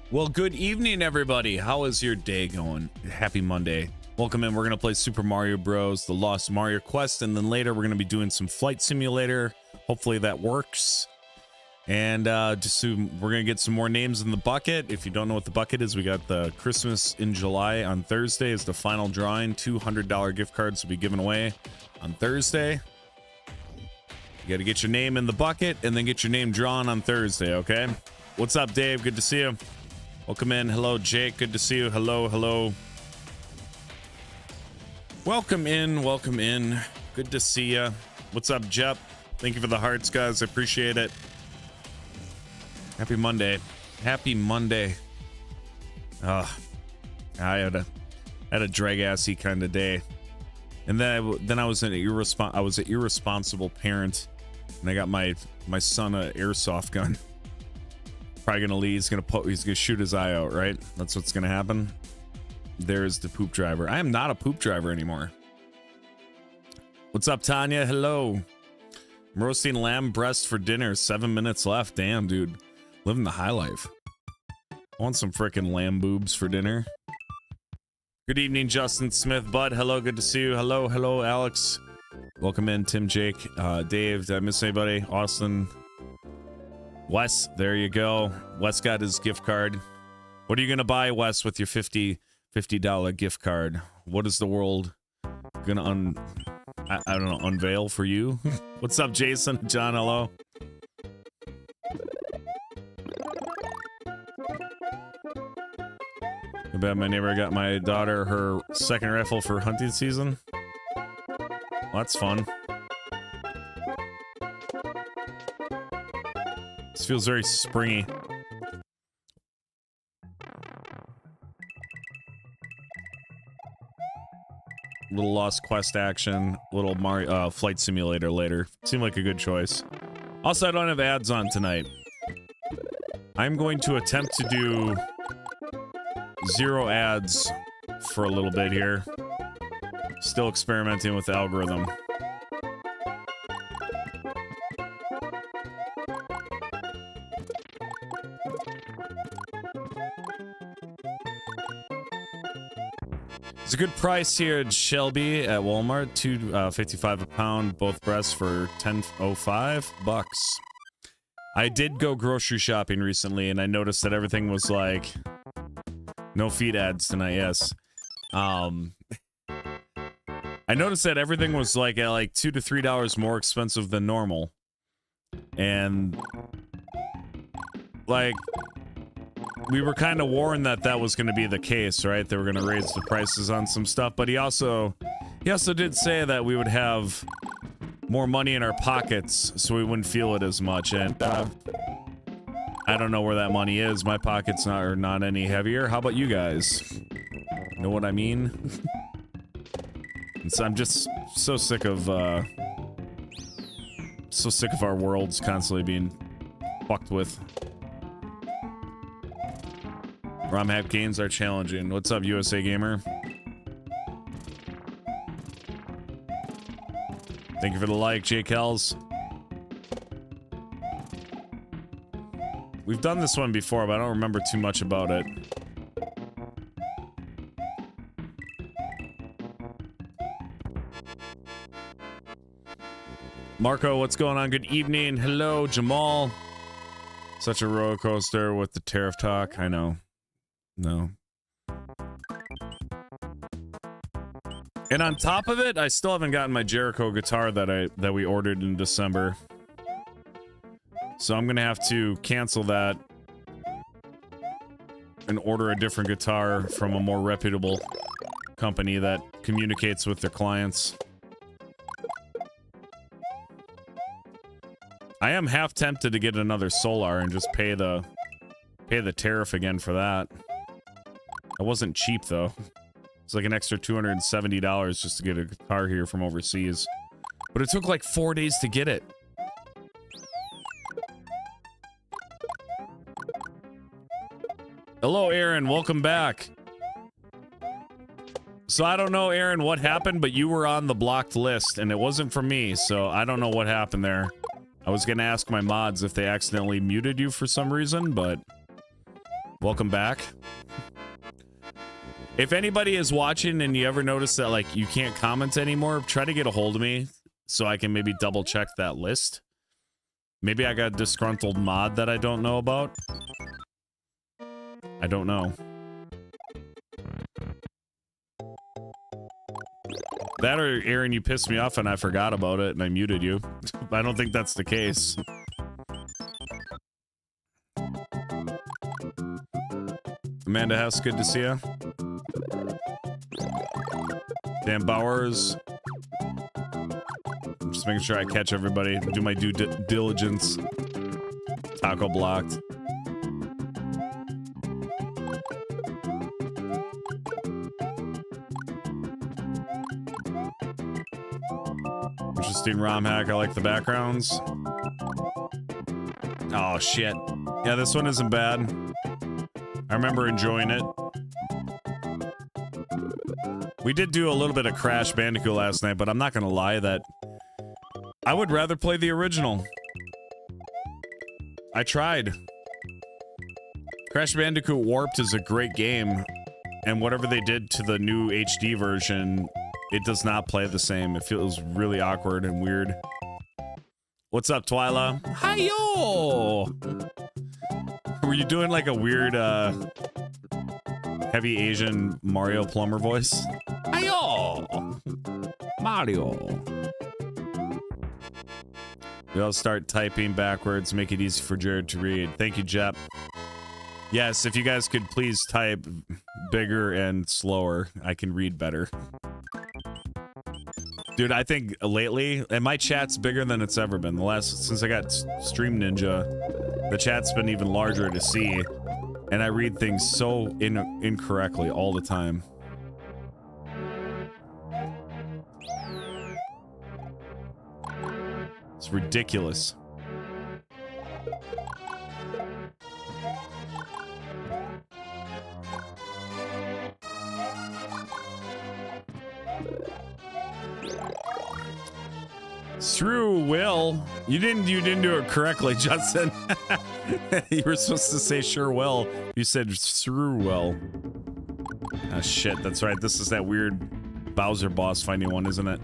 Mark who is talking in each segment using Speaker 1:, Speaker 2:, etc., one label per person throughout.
Speaker 1: Well, good evening, everybody. How is your day going? Happy Monday. Welcome in. We're going to play Super Mario Bros. The Lost Mario Quest, and then later we're going to be doing some Flight Simulator. Hopefully that works. And we're going to get some more names in the bucket. If you don't know what the bucket is, we got the Christmas in July on Thursday is the final drawing. $200 gift cards will be given away on Thursday. You got to get your name in the bucket and then get your name drawn on Thursday, okay? What's up, Dave? Good to see you. Welcome in. Hello, Jake. Good to see you. Hello, hello. Welcome in. Welcome in. Good to see you. What's up, Jep? Thank you for the hearts, guys. I appreciate it. Happy Monday. Happy Monday. I had a drag-assy kind of day. And then I was an irresponsible parent, and I got my son an airsoft gun. Probably gonna leave. He's gonna shoot his eye out, right? That's what's gonna happen. There's the poop driver. I am not a poop driver anymore. What's up, Tanya? Hello. I'm roasting lamb breast for dinner. 7 minutes left. Damn, dude. Living the high life. I want some freaking lamb boobs for dinner. Good evening, Justin Smith. Bud, hello. Good to see you. Hello, hello, Alex. Welcome in, Tim, Jake, Dave. Did I miss anybody? Austin. Wes, there you go. Wes got his gift card. What are you gonna buy, Wes, with your $50 gift card? What is the world gonna I don't know, unveil for you? What's up, Jason? John, hello. I bet my neighbor got my daughter her second rifle for hunting season. Well, that's fun. This feels very springy. Little Lost Quest action, little Mario Flight Simulator later. Seemed like a good choice. Also, I don't have ads on tonight. I'm going to attempt to do 0 ads for a little bit here. Still experimenting with the algorithm. It's a good price here at Shelby at Walmart. $2.55 a pound, both breasts for $10.05. I did go grocery shopping recently, and I noticed that everything was like no feed ads tonight. Yes, I noticed that everything was like at like $2 to $3 more expensive than normal, and like we were kind of warned that that was going to be the case, right? They were going to raise the prices on some stuff, but he also did say that we would have more money in our pockets, so we wouldn't feel it as much. And I don't know where that money is. My pockets are not any heavier. How about you guys? Know what I mean? And so I'm just so sick of our worlds constantly being fucked with. ROM hack games are challenging. What's up, USA Gamer? Thank you for the like, Jake Hells. We've done this one before, but I don't remember too much about it. Marco, what's going on? Good evening. Hello, Jamal. Such a roller coaster with the tariff talk. I know. No. And on top of it, I still haven't gotten my Jericho guitar that we ordered in December. So I'm gonna have to cancel that and order a different guitar from a more reputable company that communicates with their clients. I am half tempted to get another Solar and just pay the tariff again for that. It wasn't cheap though. It's like an extra $270 just to get a guitar here from overseas. But it took like 4 days to get it. Hello, Aaron. Welcome back. So I don't know, Aaron, what happened, but you were on the blocked list, and it wasn't for me, so I don't know what happened there. I was gonna ask my mods if they accidentally muted you for some reason, but Welcome back. If anybody is watching and you ever notice that like you can't comment anymore, try to get a hold of me so I can maybe double check that list. Maybe I got a disgruntled mod that I don't know about. I don't know. That or Aaron, you pissed me off and I forgot about it and I muted you. I don't think that's the case. Amanda Hess, good to see you. Dan Bowers. I'm just making sure I catch everybody. Do my due diligence. Taco blocked. Interesting ROM hack. I like the backgrounds. Oh, shit. Yeah, this one isn't bad. I remember enjoying it. We did do a little bit of Crash Bandicoot last night, but I'm not gonna lie that I would rather play the original. I tried. Crash Bandicoot Warped is a great game, and whatever they did to the new HD version, it does not play the same. It feels really awkward and weird. What's up, Twyla? Hi-yo! Were you doing like a weird, heavy Asian Mario Plumber voice? Hi-yo! Mario. We all start typing backwards, make it easy for Jared to read. Thank you, Jep. Yes, if you guys could please type bigger and slower, I can read better. Dude, I think lately, and my chat's bigger than it's ever been. Since I got Stream Ninja, the chat's been even larger to see, and I read things so incorrectly all the time. It's ridiculous. Through will. You didn't do it correctly, Justin. You were supposed to say sure will. You said through will. Ah, shit, that's right. This is that weird Bowser boss fighting one, isn't it?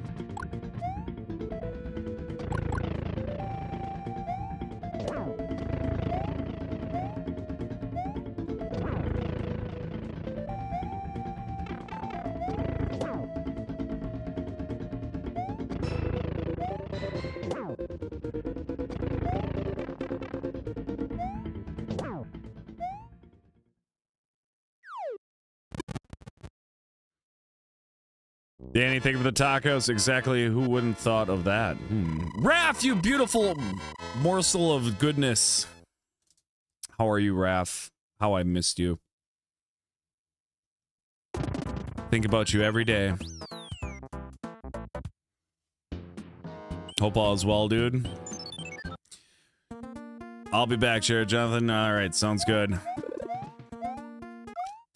Speaker 1: Danny, thank you for the tacos. Exactly, who wouldn't thought of that? Raff, you beautiful morsel of goodness. How are you, Raff? How I missed you. Think about you every day. Hope all is well, dude. I'll be back, Jared Jonathan. All right, sounds good.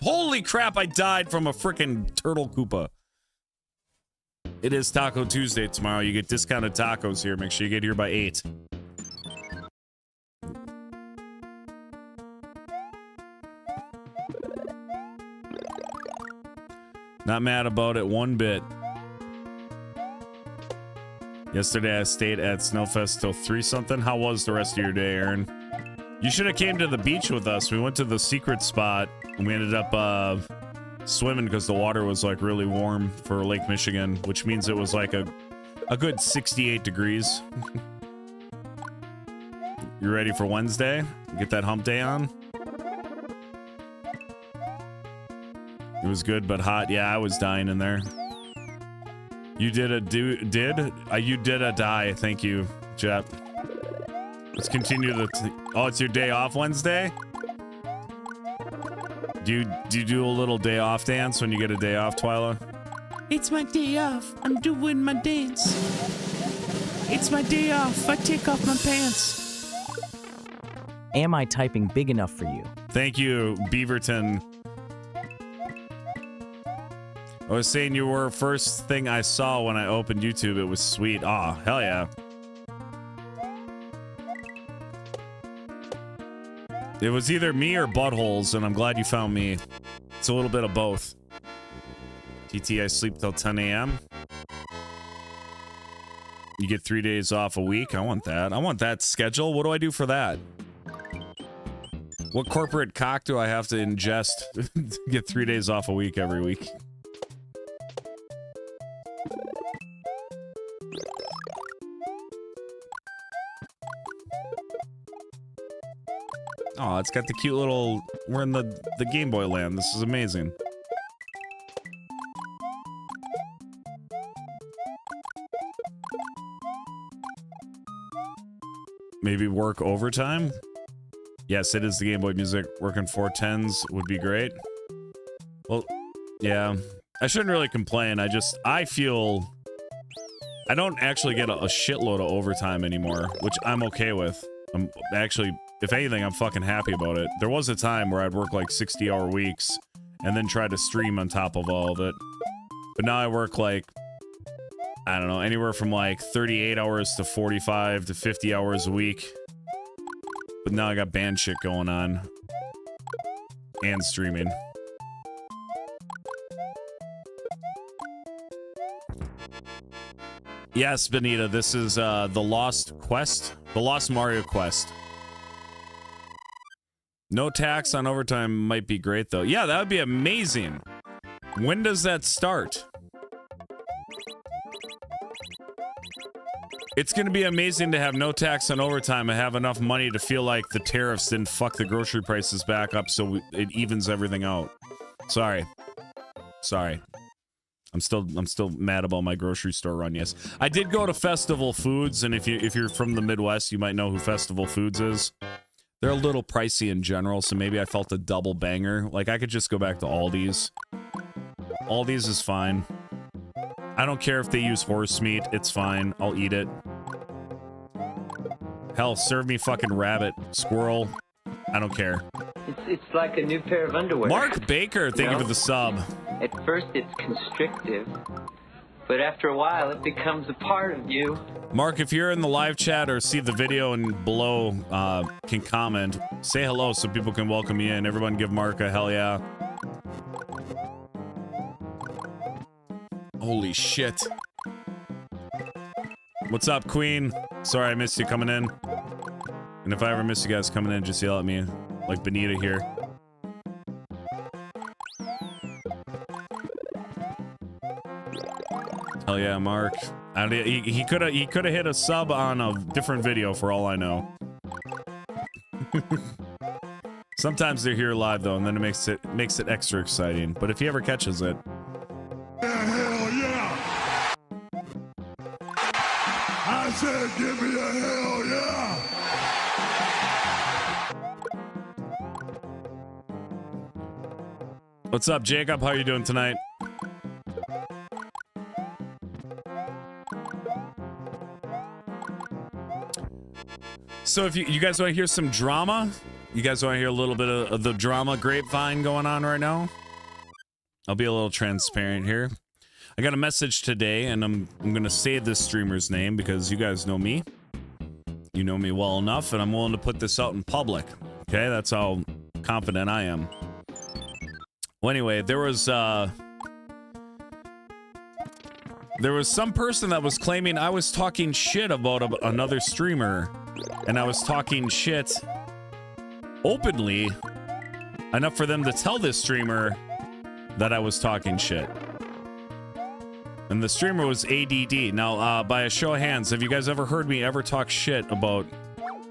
Speaker 1: Holy crap, I died from a freaking turtle Koopa. It is Taco Tuesday tomorrow. You get discounted tacos here. Make sure you get here by 8. Not mad about it one bit. Yesterday I stayed at Snowfest till 3 something. How was the rest of your day, Aaron? You should have came to the beach with us. We went to the secret spot and we ended up swimming because the water was like really warm for Lake Michigan, which means it was like a good 68 degrees. You ready for Wednesday? Get that hump day on? It was good but hot. Yeah, I was dying in there. You did a you did a die. Thank you, Jet. Let's continue oh, it's your day off Wednesday? Do you do a little day off dance when you get a day off, Twyla? It's my day off. I'm doing my dance. It's my day off. I take off my pants.
Speaker 2: Am I typing big enough for you?
Speaker 1: Thank you, Beaverton. I was saying you were first thing I saw when I opened YouTube. It was sweet. Aw, hell yeah. It was either me or buttholes, and I'm glad you found me. It's a little bit of both. TT, I sleep till 10 a.m. You get 3 days off a week. I want that. I want that schedule. What do I do for that? What corporate cock do I have to ingest to get 3 days off a week every week? Oh, it's got the cute little... We're in the Game Boy land. This is amazing. Maybe work overtime? Yes, it is the Game Boy music. Working 410s would be great. Well, yeah. I shouldn't really complain. I feel... I don't actually get a shitload of overtime anymore, which I'm okay with. I'm actually... If anything, I'm fucking happy about it. There was a time where I'd work like 60-hour weeks and then try to stream on top of all of it. But now I work like, I don't know, anywhere from like 38 hours to 45 to 50 hours a week. But now I got band shit going on. And streaming. Yes, Benita, this is the Lost Quest. The Lost Mario Quest. No tax on overtime might be great, though. Yeah, that would be amazing. When does that start? It's going to be amazing to have no tax on overtime and have enough money to feel like the tariffs didn't fuck the grocery prices back up so it evens everything out. Sorry. I'm still mad about my grocery store run, yes. I did go to Festival Foods, and if you're from the Midwest, you might know who Festival Foods is. They're a little pricey in general, so maybe I felt a double banger. Like, I could just go back to Aldi's. Aldi's is fine. I don't care if they use horse meat. It's fine. I'll eat it. Hell, serve me fucking rabbit, squirrel. I don't care.
Speaker 3: It's like a new pair of underwear.
Speaker 1: Mark Baker, thank you for the sub.
Speaker 3: At first, it's constrictive, but after a while, it becomes a part of you.
Speaker 1: Mark, if you're in the live chat or see the video and below can comment, say hello so people can welcome you in. Everyone give Mark a hell yeah. Holy shit. What's up, Queen? Sorry I missed you coming in. And if I ever miss you guys coming in, just yell at me. Like Benita here. Hell yeah, Mark. He could have hit a sub on a different video for all I know. Sometimes they're here live though, and then it makes it extra exciting. But if he ever catches it,
Speaker 4: hell yeah! I said, give me a hell yeah!
Speaker 1: What's up, Jacob? How are you doing tonight? So if you guys want to hear some drama, you guys want to hear a little bit of the drama grapevine going on right now? I'll be a little transparent here. I got a message today, and I'm going to say this streamer's name because you guys know me. You know me well enough, and I'm willing to put this out in public. Okay, that's how confident I am. Well, anyway, there was some person that was claiming I was talking shit about another streamer, and I was talking shit openly enough for them to tell this streamer that I was talking shit. And the streamer was ADD. Now, by a show of hands, have you guys ever heard me ever talk shit about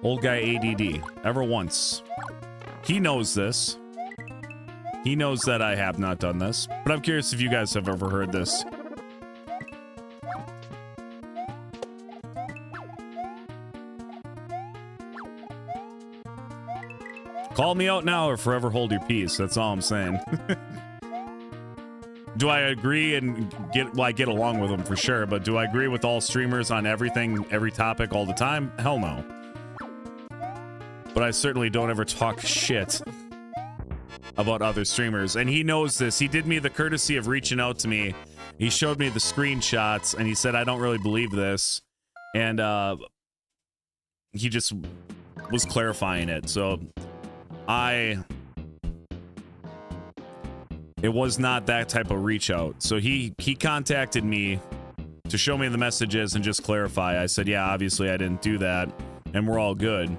Speaker 1: old guy ADD? Ever once? He knows this. He knows that I have not done this. But I'm curious if you guys have ever heard this. Call me out now or forever hold your peace. That's all I'm saying. Do I agree and get along with them for sure, but do I agree with all streamers on everything, every topic, all the time? Hell no. But I certainly don't ever talk shit about other streamers, and he knows this. He did me the courtesy of reaching out to me. He showed me the screenshots, and he said, I don't really believe this. And he just was clarifying it. So it was not that type of reach out. So he contacted me to show me the messages and just clarify. I said, yeah, obviously I didn't do that, and we're all good.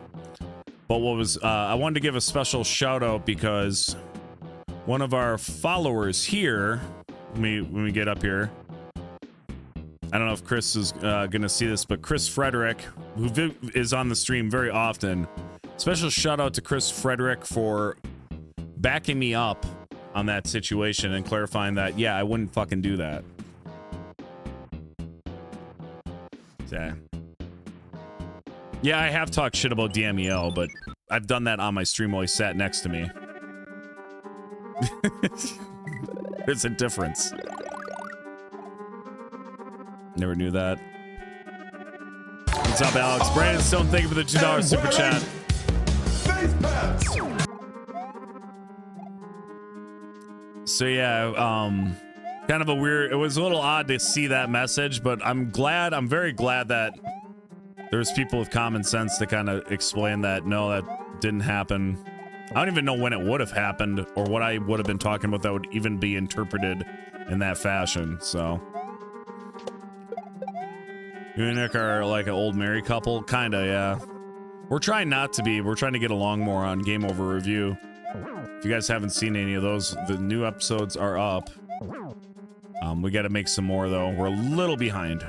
Speaker 1: But what was I wanted to give a special shout out because one of our followers here, when we get up here, I don't know if Chris is gonna see this, but Chris Frederick, who is on the stream very often, special shout out to Chris Frederick for backing me up on that situation and clarifying that, yeah, I wouldn't fucking do that. Yeah, I have talked shit about DMEL, but I've done that on my stream while he sat next to me. There's a difference. Never knew that. What's up, Alex? Brandon Stone, thank you for the $2 super chat. So yeah, kind of a weird, it was a little odd to see that message, but I'm very glad that there's people with common sense to kind of explain that, no, that didn't happen. I don't even know when it would have happened or what I would have been talking about that would even be interpreted in that fashion, so. You and Nick are like an old married couple? Kinda, yeah. We're trying not to be. We're trying to get along more on Game Over Review. If you guys haven't seen any of those, the new episodes are up. We got to make some more, though. We're a little behind.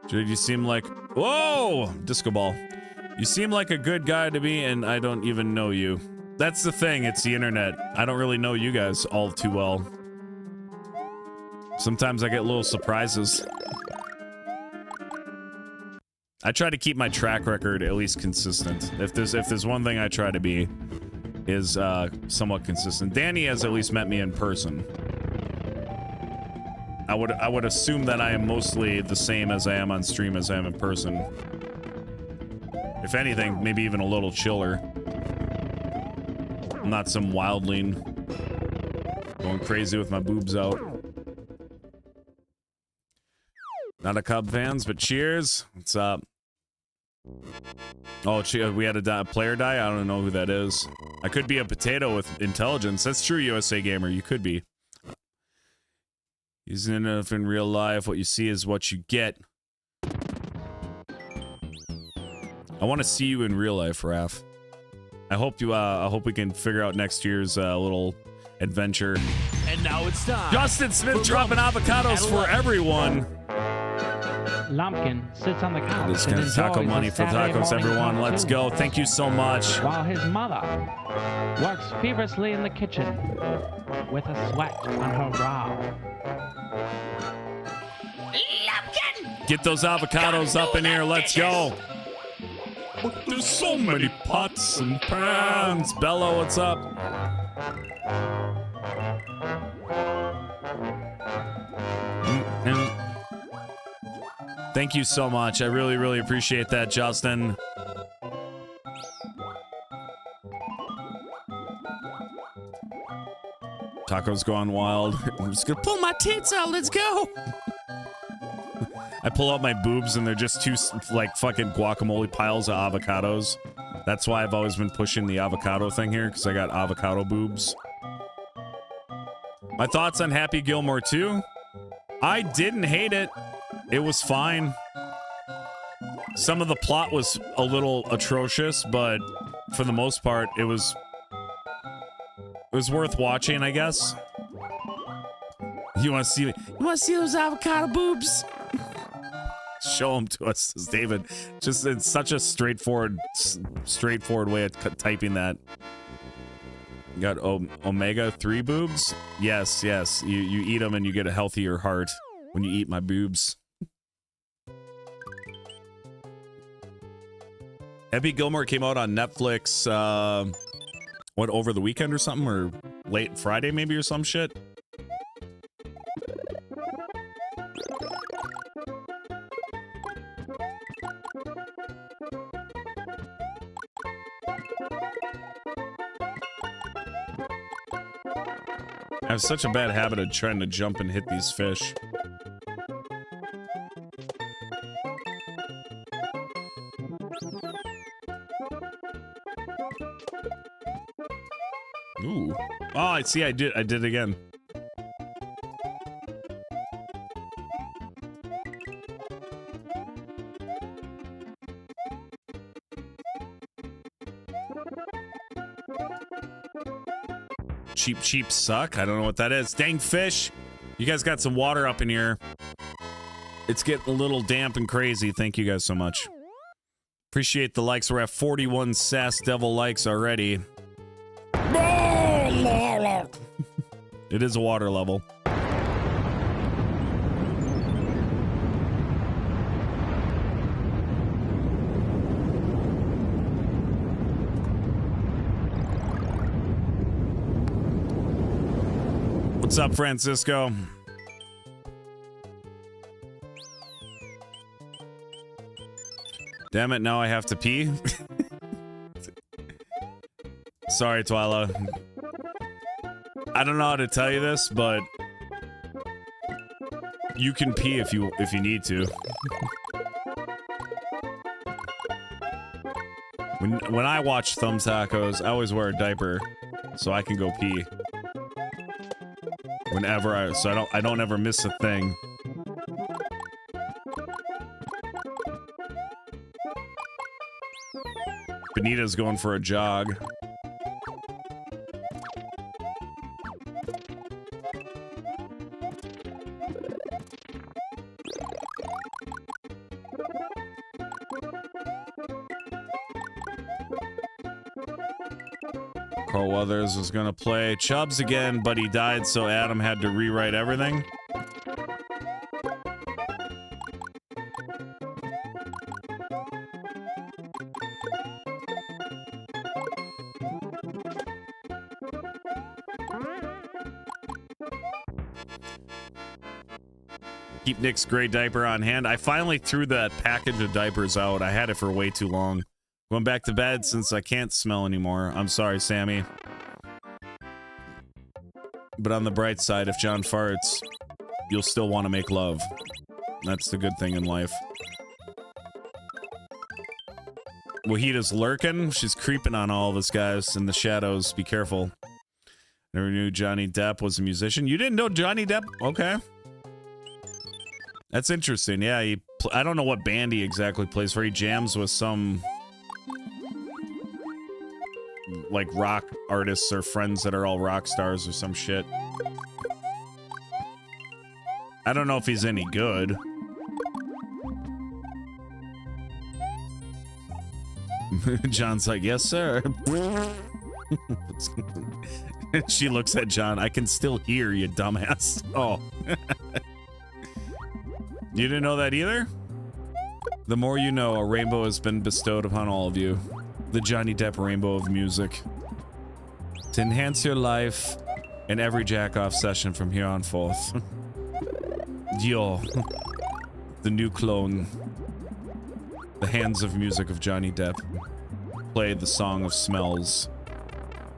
Speaker 1: Dude, you seem like... Whoa! Disco ball. You seem like a good guy to me, and I don't even know you. That's the thing. It's the internet. I don't really know you guys all too well. Sometimes I get little surprises. I try to keep my track record at least consistent. If there's one thing I try to be, is somewhat consistent. Danny has at least met me in person. I would assume that I am mostly the same as I am on stream as I am in person. If anything, maybe even a little chiller. I'm not some wildling going crazy with my boobs out. Not a Cub fans, but cheers. What's up? Oh, we had a player die? I don't know who that is. I could be a potato with intelligence. That's true, USA Gamer. You could be. Using enough in real life, what you see is what you get. I want to see you in real life, Raff. I hope we can figure out next year's little adventure.
Speaker 5: And now it's time.
Speaker 1: Justin Smith dropping avocados for everyone.
Speaker 6: Lumpkin sits on the couch.
Speaker 1: This kind of taco money for tacos, everyone. Let's go. Thank you so much.
Speaker 6: While his mother works feverishly in the kitchen with a sweat on her brow.
Speaker 5: Lumpkin!
Speaker 1: Get those avocados up in here. Let's go. There's so many pots and pans. Bello, what's up? Thank you so much. I really, really appreciate that, Justin. Taco's gone wild. I'm just gonna pull my tits out. Let's go. I pull out my boobs and they're just two like fucking guacamole piles of avocados. That's why I've always been pushing the avocado thing here, because I got avocado boobs. My thoughts on Happy Gilmore 2? I didn't hate it. It was fine. Some of the plot was a little atrocious, but for the most part, it was worth watching, I guess. You want to see those avocado boobs? Show them to us, says David. Just it's such a straightforward way of typing that. You got omega-3 boobs? Yes. You eat them and you get a healthier heart when you eat my boobs. Happy Gilmore came out on Netflix, over the weekend or something, or late Friday maybe or some shit. I have such a bad habit of trying to jump and hit these fish. Ooh. Oh, I see. I did it again. Cheap suck. I don't know what that is. Dang fish. You guys got some water up in here. It's getting a little damp and crazy. Thank you guys so much. Appreciate the likes. We're at 41 Sass Devil likes already. It is a water level. What's up, Francisco? Damn it, now I have to pee. Sorry, Twyla. I don't know how to tell you this, but you can pee if you need to. When I watch Thumb Tacos, I always wear a diaper so I can go pee. Whenever I don't ever miss a thing. Benita's going for a jog. Carl Weathers was gonna play Chubbs again, but he died, so Adam had to rewrite everything. Keep Nick's gray diaper on hand. I finally threw that package of diapers out. I had it for way too long. Going back to bed since I can't smell anymore. I'm sorry, Sammy. But on the bright side, if John farts, you'll still want to make love. That's the good thing in life. Wahita's lurking. She's creeping on all of us, guys, in the shadows. Be careful. Never knew Johnny Depp was a musician. You didn't know Johnny Depp? Okay. That's interesting. Yeah, I don't know what band he exactly plays for. He jams with some like rock artists or friends that are all rock stars or some shit. I don't know if he's any good. John's like, yes, sir. She looks at John. I can still hear you, dumbass. Oh. You didn't know that either? The more you know, a rainbow has been bestowed upon all of you. The Johnny Depp rainbow of music. To enhance your life in every jack-off session from here on forth. Yo. The new clone. The hands of music of Johnny Depp. Play the song of smells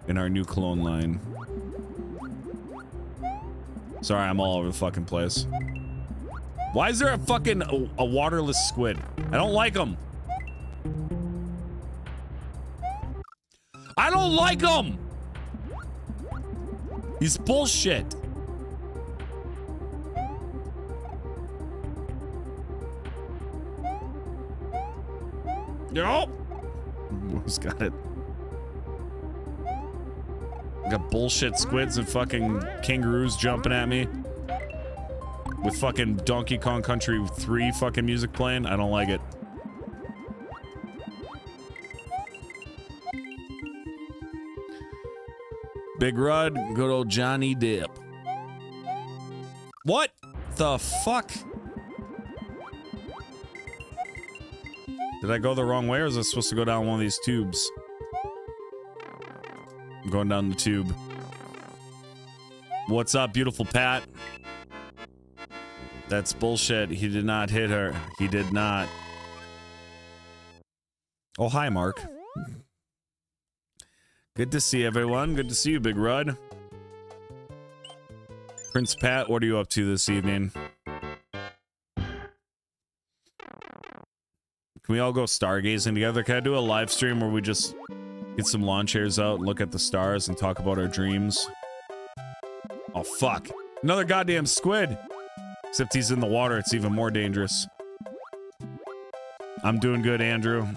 Speaker 1: in our new clone line. Sorry, I'm all over the fucking place. Why is there a fucking a waterless squid? I don't like him. I don't like him. He's bullshit. Yo. Who's got it? Got bullshit squids and fucking kangaroos jumping at me. With fucking Donkey Kong Country 3 fucking music playing. I don't like it. Big Rud, good old Johnny Depp. What the fuck? Did I go the wrong way, or is I supposed to go down one of these tubes? I'm going down the tube. What's up, beautiful Pat? That's bullshit. He did not hit her. He did not. Oh, hi, Mark. Good to see everyone. Good to see you, Big Rud. Prince Pat, what are you up to this evening? Can we all go stargazing together? Can I do a live stream where we just get some lawn chairs out and look at the stars and talk about our dreams? Oh, fuck. Another goddamn squid. Except he's in the water. It's even more dangerous. I'm doing good, Andrew.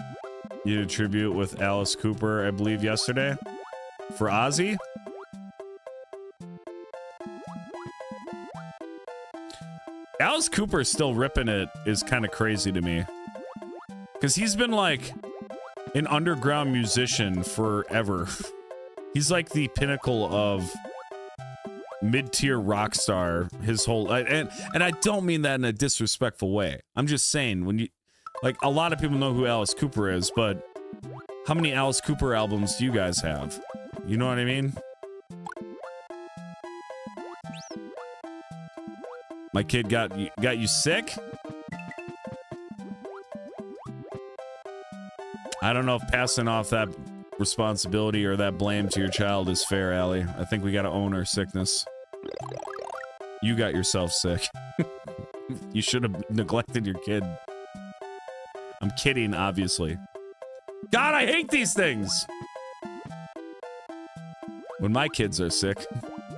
Speaker 1: You did a tribute with Alice Cooper, I believe, yesterday. For Ozzy? Alice Cooper still ripping it is kind of crazy to me. Because he's been like an underground musician forever. He's like the pinnacle of mid-tier rock star his whole... And I don't mean that in a disrespectful way. I'm just saying, when you... Like, a lot of people know who Alice Cooper is, but how many Alice Cooper albums do you guys have? You know what I mean? My kid got you sick? I don't know if passing off that responsibility or that blame to your child is fair, Allie. I think we gotta own our sickness. You got yourself sick. You should have neglected your kid. I'm kidding, obviously. God, I hate these things! When my kids are sick,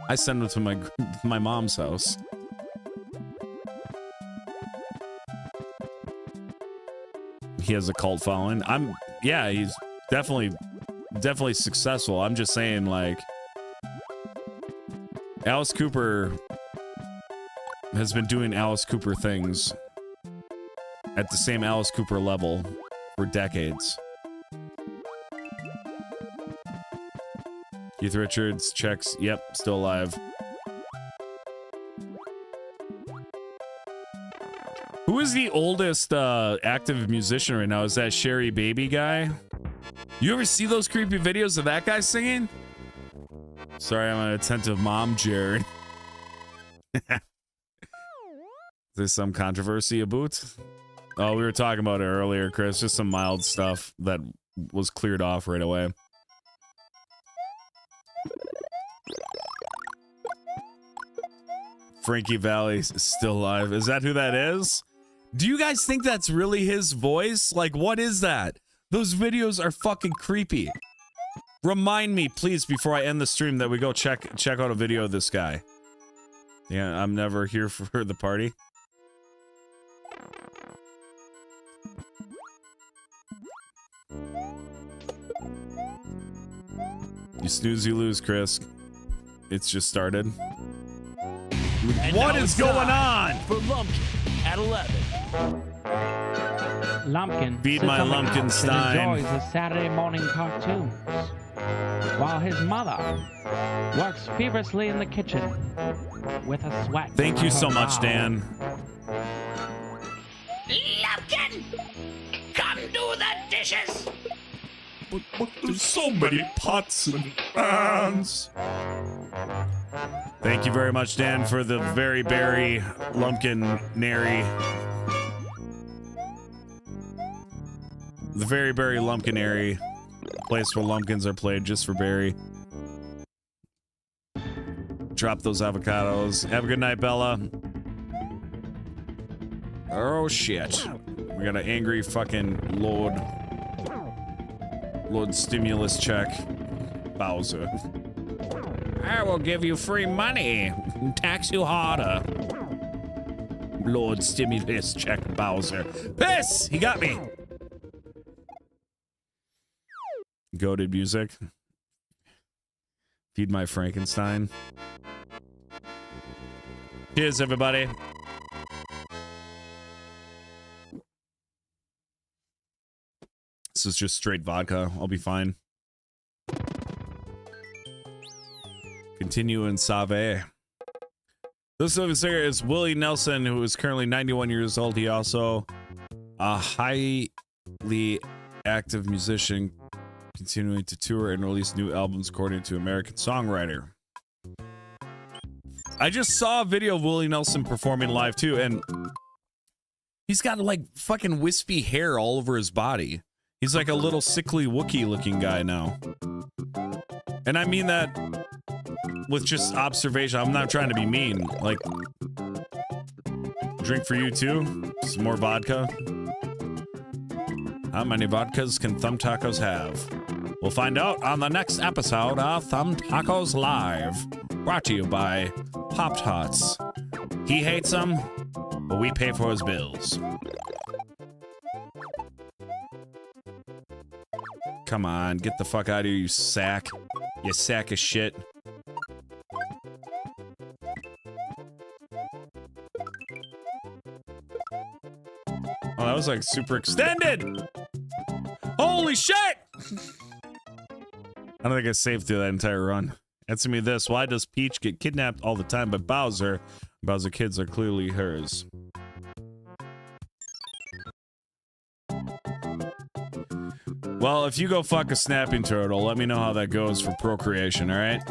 Speaker 1: I send them to my mom's house. He has a cult following. Yeah, he's definitely successful. I'm just saying, like, Alice Cooper has been doing Alice Cooper things at the same Alice Cooper level for decades. Keith Richards checks. Yep, still alive. Who is the oldest active musician right now? Is that Sherry Baby guy? You ever see those creepy videos of that guy singing? Sorry, I'm an attentive mom, Jared. There's some controversy about? Oh, we were talking about it earlier, Chris. Just some mild stuff that was cleared off right away. Frankie Valli's still alive. Is that who that is? Do you guys think that's really his voice? Like, what is that? Those videos are fucking creepy. Remind me, please, before I end the stream that we go check out a video of this guy. Yeah, I'm never here for the party. You snooze, you lose, Chris. It's just started.
Speaker 5: And
Speaker 1: what
Speaker 5: now
Speaker 1: is
Speaker 5: it's
Speaker 1: going
Speaker 5: time
Speaker 1: on?
Speaker 5: For Lumpkin at 11.
Speaker 6: Lumpkin
Speaker 1: Feed
Speaker 6: sits
Speaker 1: my
Speaker 6: on the
Speaker 1: Lumpkin
Speaker 6: couch
Speaker 1: Stein.
Speaker 6: and enjoys his Saturday morning cartoons, while his mother works feverishly in the kitchen with a sweat.
Speaker 1: Thank
Speaker 6: on
Speaker 1: you so
Speaker 6: her
Speaker 1: much,
Speaker 6: brow.
Speaker 1: Dan.
Speaker 5: Lumpkin! Come do the dishes!
Speaker 1: But there's so many pots and pans. Thank you very much, Dan, for the very berry lumpkin nary. The very berry lumpkinary, place where lumpkins are played just for Barry. Drop those avocados. Have a good night, Bella. Oh shit. We got an angry fucking Lord stimulus check. Bowser. I will give you free money. Tax you harder. Lord stimulus check, Bowser. Piss! He got me. Goated music. Feed my Frankenstein. Cheers, everybody. This is just straight vodka. I'll be fine. Continue in Save. This singer is Willie Nelson, who is currently 91 years old. He also a highly active musician, continuing to tour and release new albums according to American Songwriter. I just saw a video of Willie Nelson performing live too, and he's got like fucking wispy hair all over his body. He's like a little sickly Wookiee looking guy now. And I mean that with just observation. I'm not trying to be mean. Like, drink for you too? Some more vodka? How many vodkas can Thumb Tacos have? We'll find out on the next episode of Thumb Tacos Live. Brought to you by Pop-Tarts. He hates them, but we pay for his bills. Come on, get the fuck out of here, you sack. You sack of shit. Oh, that was like super extended! Holy shit! I don't think I saved through that entire run. Answer me this. Why does Peach get kidnapped all the time by Bowser? Bowser kids are clearly hers. Well, if you go fuck a snapping turtle, let me know how that goes for procreation, alright?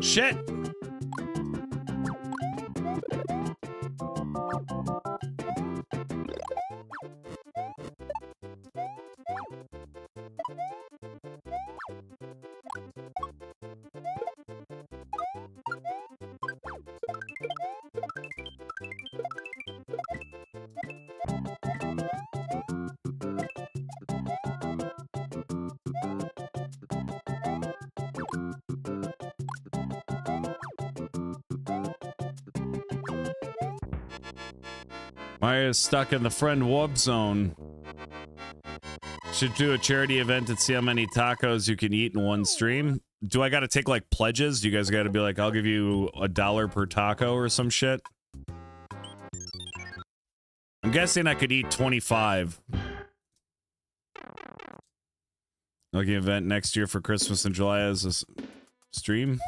Speaker 1: Shit! Mario's stuck in the friend warp zone. Should do a charity event and see how many tacos you can eat in one stream. Do I gotta take like pledges? Do you guys gotta be like, I'll give you $1 per taco or some shit? I'm guessing I could eat 25. Like an event next year for Christmas in July as a stream.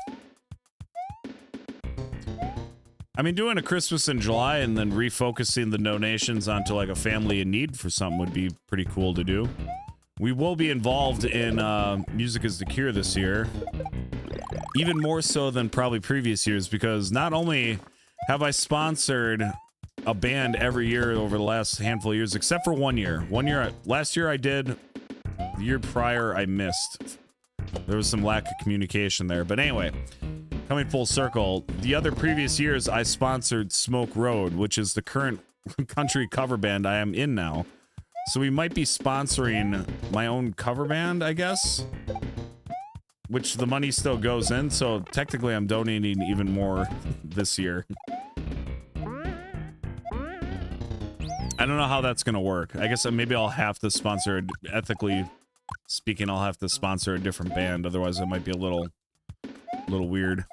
Speaker 1: I mean, doing a Christmas in July and then refocusing the donations onto like a family in need for something would be pretty cool to do. We will be involved in Music is the Cure this year. Even more so than probably previous years, because not only have I sponsored a band every year over the last handful of years, except for 1 year. Last year I did. The year prior I missed. There was some lack of communication there. But anyway, coming full circle, the other previous years I sponsored Smoke Road, which is the current country cover band I am in now. So we might be sponsoring my own cover band, I guess, which the money still goes in. So technically I'm donating even more this year. I don't know how that's going to work. I guess maybe I'll have to sponsor, ethically speaking, I'll have to sponsor a different band. Otherwise it might be a little weird.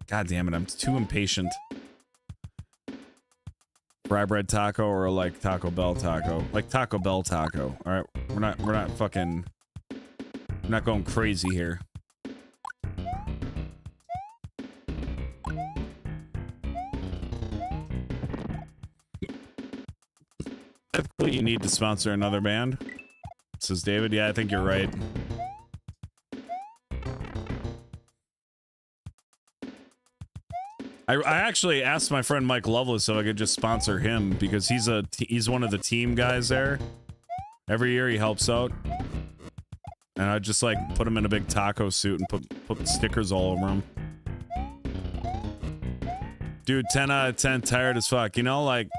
Speaker 1: God damn it, I'm too impatient. Fry bread taco or like Taco Bell taco? Like Taco Bell taco. All right, we're not going crazy here. Typically, you need to sponsor another band. Says David. Yeah, I think you're right. I actually asked my friend Mike Lovelace if I could just sponsor him because he's one of the team guys there. Every year he helps out, and I just like put him in a big taco suit and put stickers all over him. Dude, 10 out of 10, tired as fuck. You know, like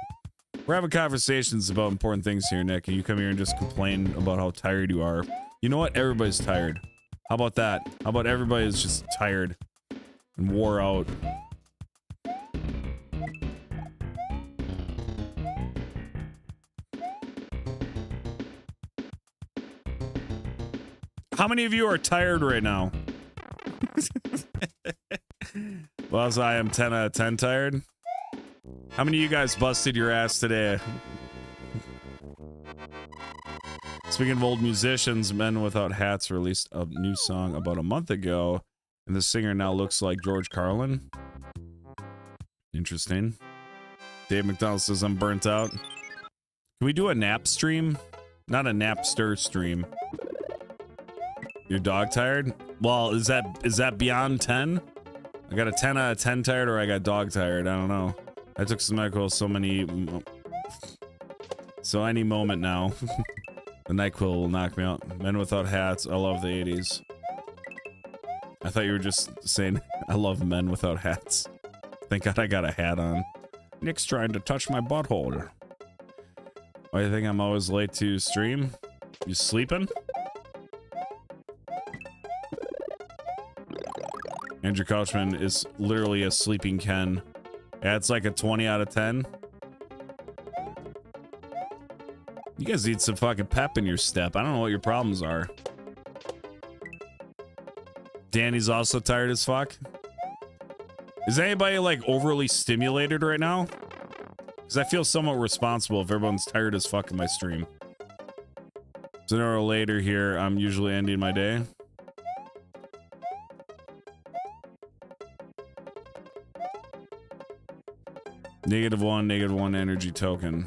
Speaker 1: we're having conversations about important things here, Nick, and you come here and just complain about how tired you are. You know what? Everybody's tired. How about that? How about everybody is just tired and wore out? How many of you are tired right now? Well, as I am 10 out of 10 tired. How many of you guys busted your ass today? Speaking of old musicians, Men Without Hats released a new song about a month ago, and the singer now looks like George Carlin. Interesting. Dave McDonald says I'm burnt out. Can we do a nap stream? Not a Napster stream. Your dog tired? Well, is that beyond 10? I got a 10 out of 10 tired, or I got dog tired. I don't know. I took some medical so many. So any moment now, the NyQuil will knock me out. Men without hats. I love the 80s. I thought you were just saying I love men without hats. Thank God I got a hat on. Nick's trying to touch my butthole. Why do you think I'm always late to stream? You sleeping? Andrew Couchman is literally a sleeping Ken. That's like a 20 out of 10. You guys need some fucking pep in your step. I don't know what your problems are. Danny's also tired as fuck. Is anybody like overly stimulated right now? Because I feel somewhat responsible if everyone's tired as fuck in my stream. So an hour later here, I'm usually ending my day. -1 energy token.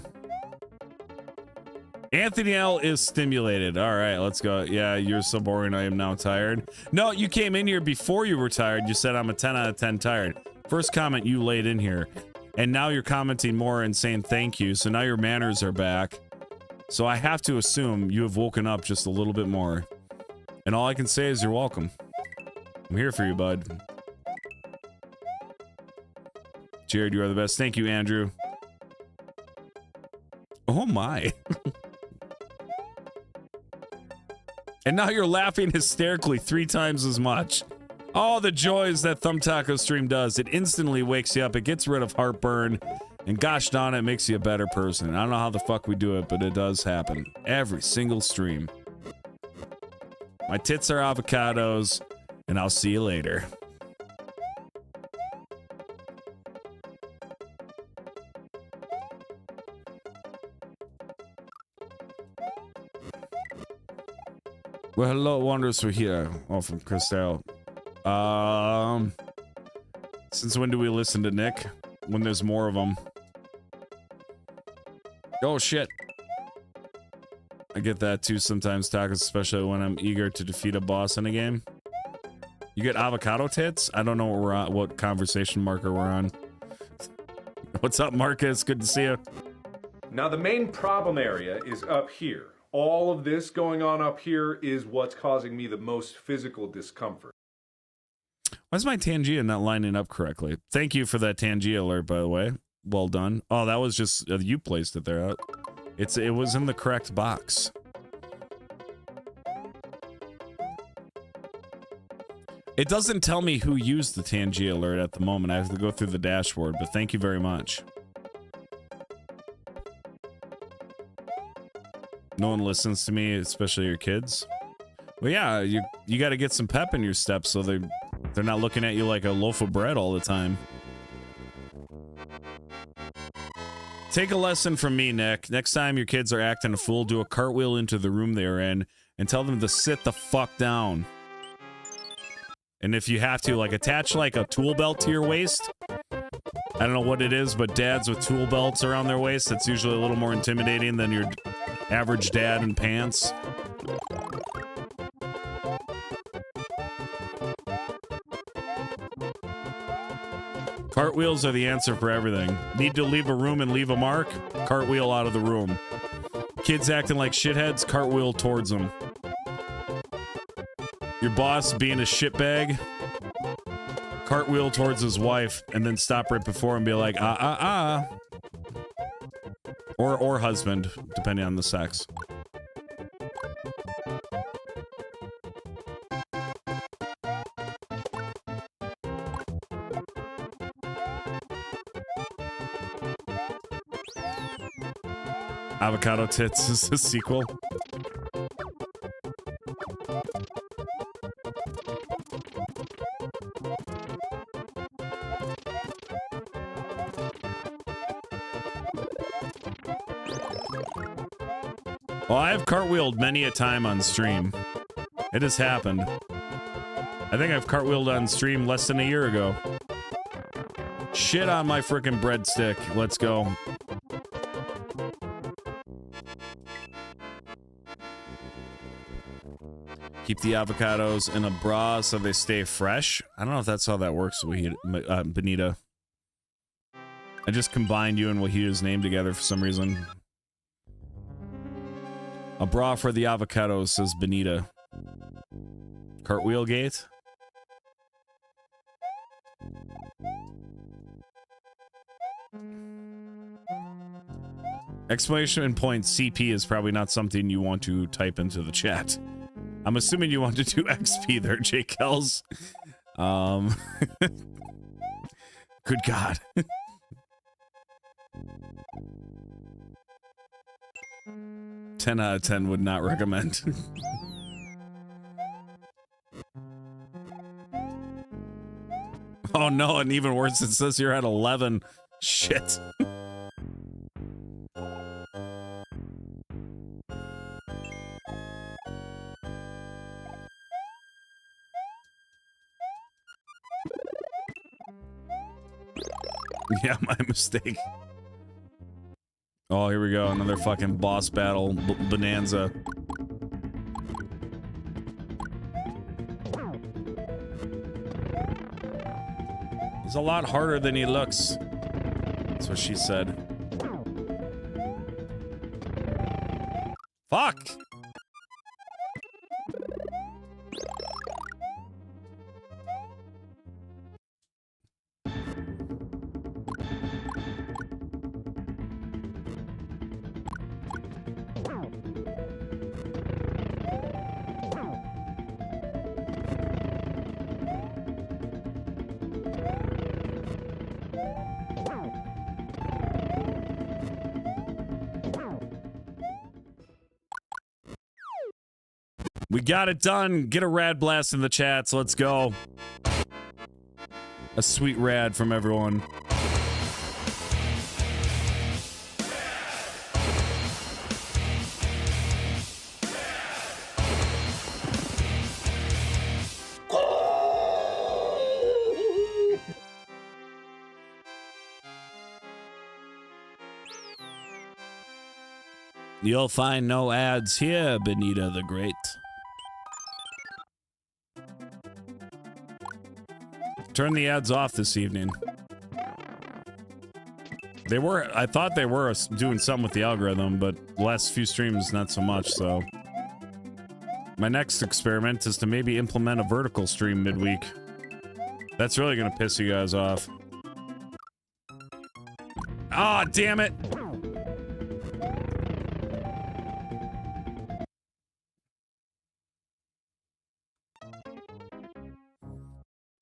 Speaker 1: Anthony L is stimulated. All right, let's go. Yeah, you're so boring. I am now tired. No, you came in here before you were tired. You said I'm a 10 out of 10 tired. First comment you laid in here. And now you're commenting more and saying thank you. So now your manners are back. So I have to assume you have woken up just a little bit more. And all I can say is you're welcome. I'm here for you, bud. Jared, you are the best. Thank you, Andrew. Oh my. And now you're laughing hysterically 3 times as much. All the joys that Thumb Taco stream does. It instantly wakes you up. It gets rid of heartburn. And gosh darn it, makes you a better person. I don't know how the fuck we do it, but it does happen. Every single stream. My tits are avocados. And I'll see you later. Well, hello, Wonders, we're here. Oh, from Christelle. Since when do we listen to Nick? When there's more of them. Oh, shit. I get that too sometimes, tacos, especially when I'm eager to defeat a boss in a game. You get avocado tits? I don't know what we're on, what conversation marker we're on. What's up, Marcus? Good to see you.
Speaker 7: Now, the main problem area is up here. All of this going on up here is what's causing me the most physical discomfort.
Speaker 1: Why is my Tangia not lining up correctly? Thank you for that Tangia alert, by the way. Well done. Oh, that was just you placed it there. It was in the correct box. It doesn't tell me who used the Tangia alert at the moment. I have to go through the dashboard, but thank you very much. No one listens to me, especially your kids. Well, yeah, you got to get some pep in your step so they're not looking at you like a loaf of bread all the time. Take a lesson from me, Nick. Next time your kids are acting a fool, do a cartwheel into the room they are in and tell them to sit the fuck down. And if you have to, like, attach like a tool belt to your waist. I don't know what it is, but dads with tool belts around their waist, that's usually a little more intimidating than your average dad in pants. Cartwheels are the answer for everything. Need to leave a room and leave a mark? Cartwheel out of the room. Kids acting like shitheads? Cartwheel towards them. Your boss being a shitbag? Cartwheel towards his wife and then stop right before and be like, Or husband, depending on the sex. Avocado Tits is the sequel. Well, I have cartwheeled many a time on stream. It has happened. I think I've cartwheeled on stream less than a year ago. Shit on my frickin' breadstick. Let's go. Keep the avocados in a bra so they stay fresh. I don't know if that's how that works, Benita. I just combined you and Wahida's name together for some reason. A bra for the avocados, says Benita. Cartwheel gate? Exclamation point CP is probably not something you want to type into the chat. I'm assuming you want to do XP there, Jake Kells. Good God. 10 out of 10 would not recommend. Oh no, and even worse, it says you're at 11. Shit. Yeah, my mistake. Oh, here we go. Another fucking boss battle bonanza. He's a lot harder than he looks. That's what she said. Fuck! We got it done. Get a rad blast in the chats. Let's go. A sweet rad from everyone. You'll find no ads here, Benita the Great. Turn the ads off this evening. They were, I thought they were doing something with the algorithm, but the last few streams, not so much, so. My next experiment is to maybe implement a vertical stream midweek. That's really gonna piss you guys off. Ah, damn it!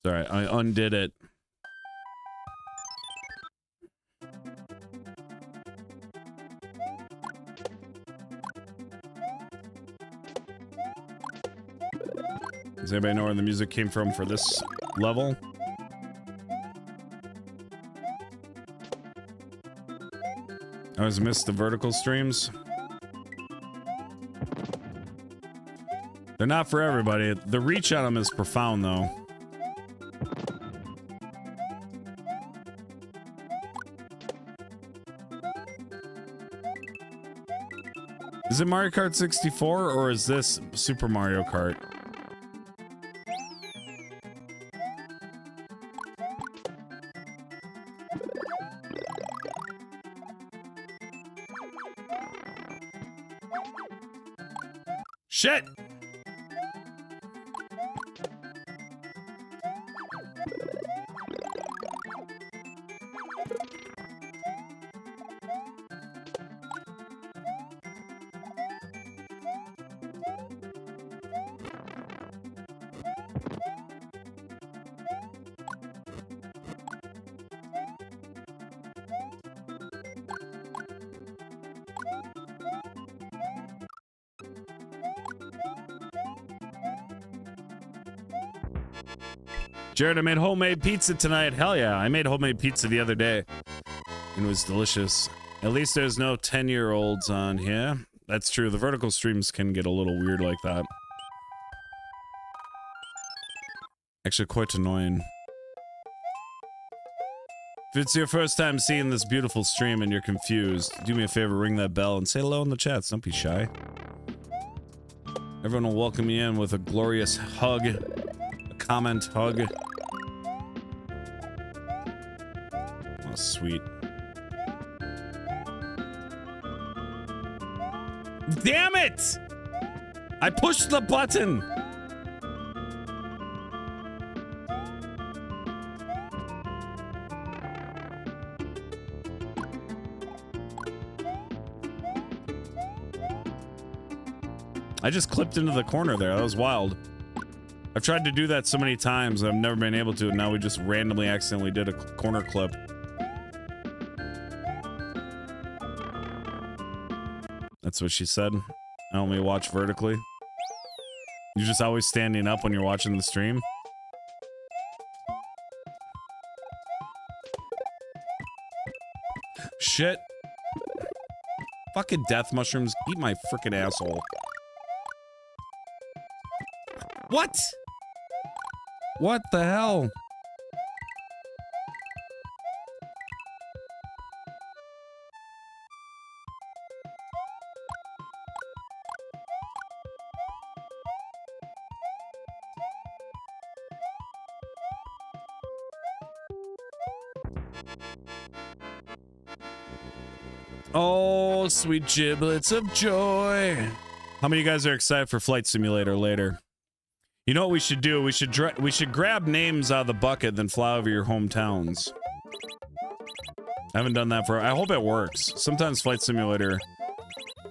Speaker 1: Sorry, I undid it. Does anybody know where the music came from for this level? I always miss the vertical streams. They're not for everybody. The reach on them is profound, though. Is it Mario Kart 64 or is this Super Mario Kart? Shit! Jared, I made homemade pizza tonight. Hell yeah, I made homemade pizza the other day. And it was delicious. At least there's no 10-year-olds on here. That's true, the vertical streams can get a little weird like that. Actually, quite annoying. If it's your first time seeing this beautiful stream and you're confused, do me a favor, ring that bell and say hello in the chat. Don't be shy. Everyone will welcome you in with a glorious hug. A comment hug. Oh, sweet. Damn it! I pushed the button. I just clipped into the corner there. That was wild. I've tried to do that so many times. I've never been able to. And now we just randomly accidentally did a corner clip. That's what she said. I only watch vertically. You're just always standing up when you're watching the stream. Shit. Fucking death mushrooms. Eat my freaking asshole. What? What the hell? Oh, sweet giblets of joy. How many of you guys are excited for Flight Simulator later? You know what we should do? We should grab names out of the bucket, then fly over your hometowns. I haven't done that for. I hope it works. Sometimes Flight Simulator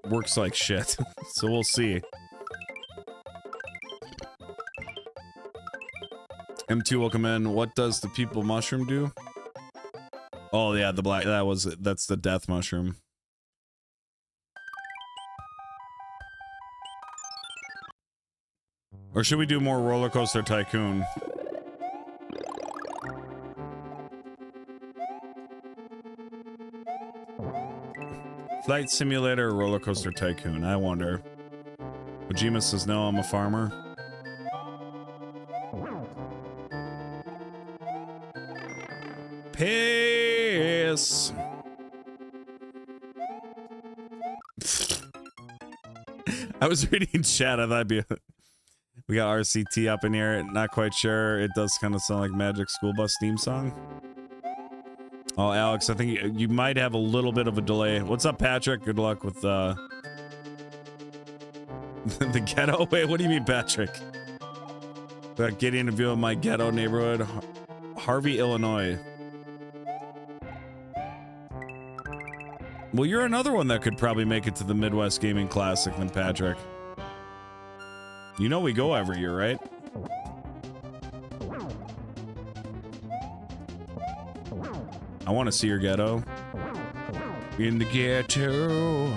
Speaker 1: works like shit, so we'll see. M2 will come in. What does the people mushroom do? Oh yeah, the black. That's the death mushroom. Or should we do more Roller Coaster Tycoon? Flight Simulator or Roller Coaster Tycoon? I wonder. Kojima says no, I'm a farmer. Piss! I was reading chat, I thought it'd be... We got RCT up in here, not quite sure. It does kind of sound like Magic School Bus theme song. Oh, Alex, I think you might have a little bit of a delay. What's up, Patrick? Good luck with the ghetto. Wait, what do you mean, Patrick? Getting a view of my ghetto neighborhood, Harvey, Illinois. Well, you're another one that could probably make it to the Midwest Gaming Classic than Patrick. You know we go every year, right? I want to see your ghetto. In the ghetto.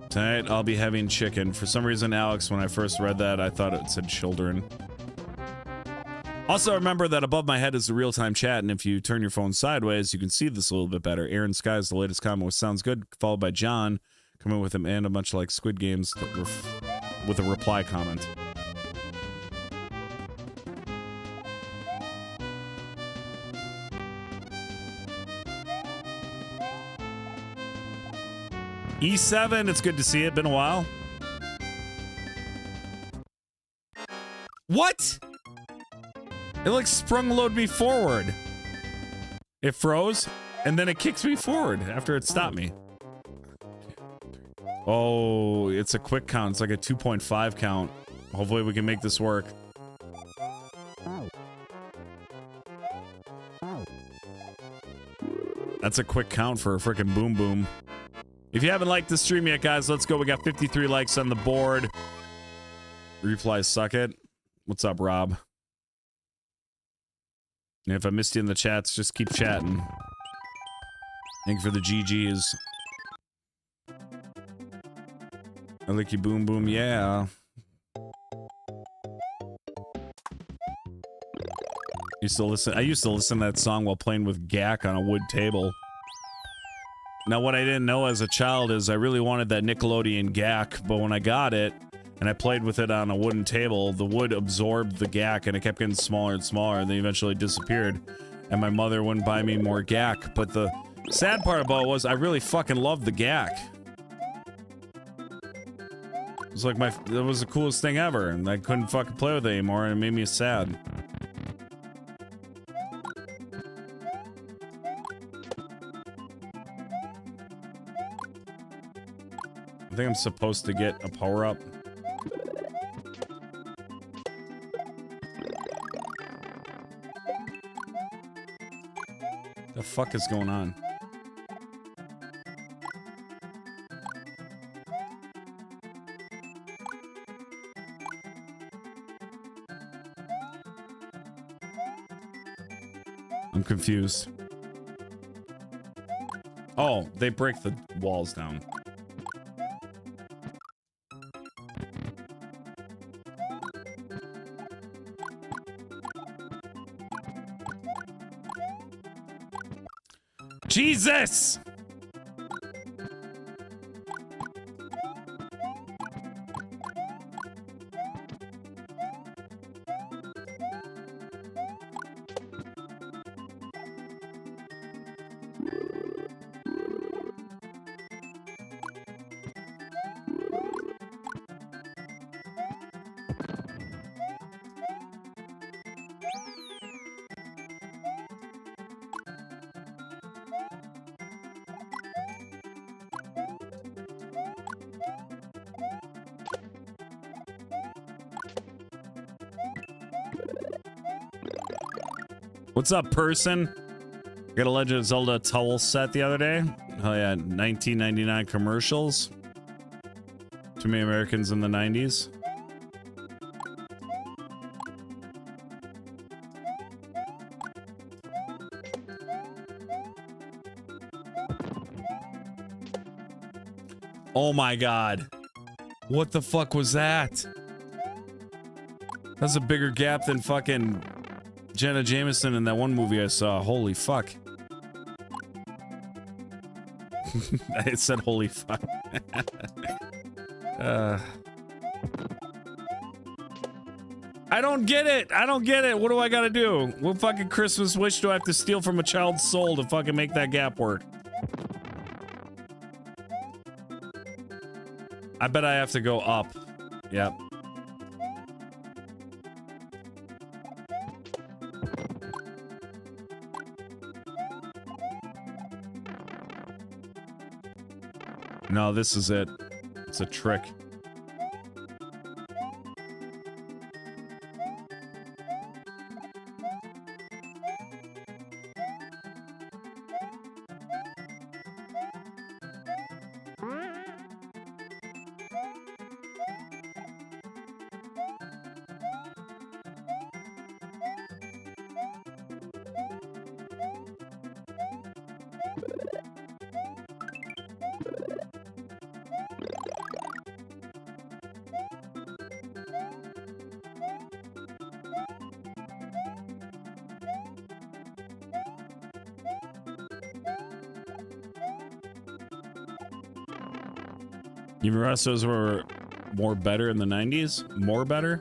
Speaker 1: Tonight I'll be having chicken. For some reason, Alex, when I first read that, I thought it said children. Also, remember that above my head is the real-time chat, and if you turn your phone sideways, you can see this a little bit better. Aaron Sky's the latest comment, which sounds good, followed by John, coming with him, and a bunch of like Squid Games with a reply comment. E7, it's good to see it. Been a while. What? It like sprung load me forward. It froze, and then it kicks me forward after it stopped me. Oh, it's a quick count. It's like a 2.5 count. Hopefully we can make this work. That's a quick count for a freaking boom boom. If you haven't liked the stream yet, guys, let's go. We got 53 likes on the board. Replies suck it. What's up, Rob? And if I missed you in the chats, just keep chatting. Thank you for the GGs. I like you, boom boom, yeah. I used to listen to that song while playing with Gak on a wood table. Now, what I didn't know as a child is I really wanted that Nickelodeon Gak, but when I got it and I played with it on a wooden table, the wood absorbed the Gak and it kept getting smaller and smaller, and then eventually disappeared. And my mother wouldn't buy me more Gak. But the sad part about it was I really fucking loved the Gak. It was like it was the coolest thing ever, and I couldn't fucking play with it anymore, and it made me sad. think I'm supposed to get a power-up. The fuck is going on? I'm confused. Oh, they break the walls down. Jesus! What's up, person? Got a Legend of Zelda towel set the other day. Oh yeah, 1999 commercials. Too many Americans in the 90s. Oh my god. What the fuck was that? That's a bigger gap than fucking Jenna Jameson in that one movie I saw. Holy fuck. I said holy fuck. I don't get it. I don't get it. What do I gotta do? What fucking Christmas wish do I have to steal from a child's soul to fucking make that gap work? I bet I have to go up. Yep. No, this is it. It's a trick. Even wrestlers were more better in the 90s? More better?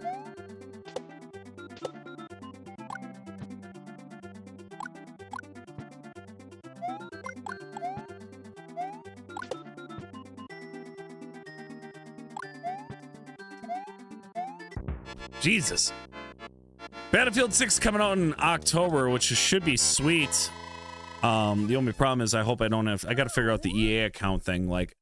Speaker 1: Jesus. Battlefield 6 coming out in October, which should be sweet. The only problem is I hope I don't have... I gotta figure out the EA account thing. Like,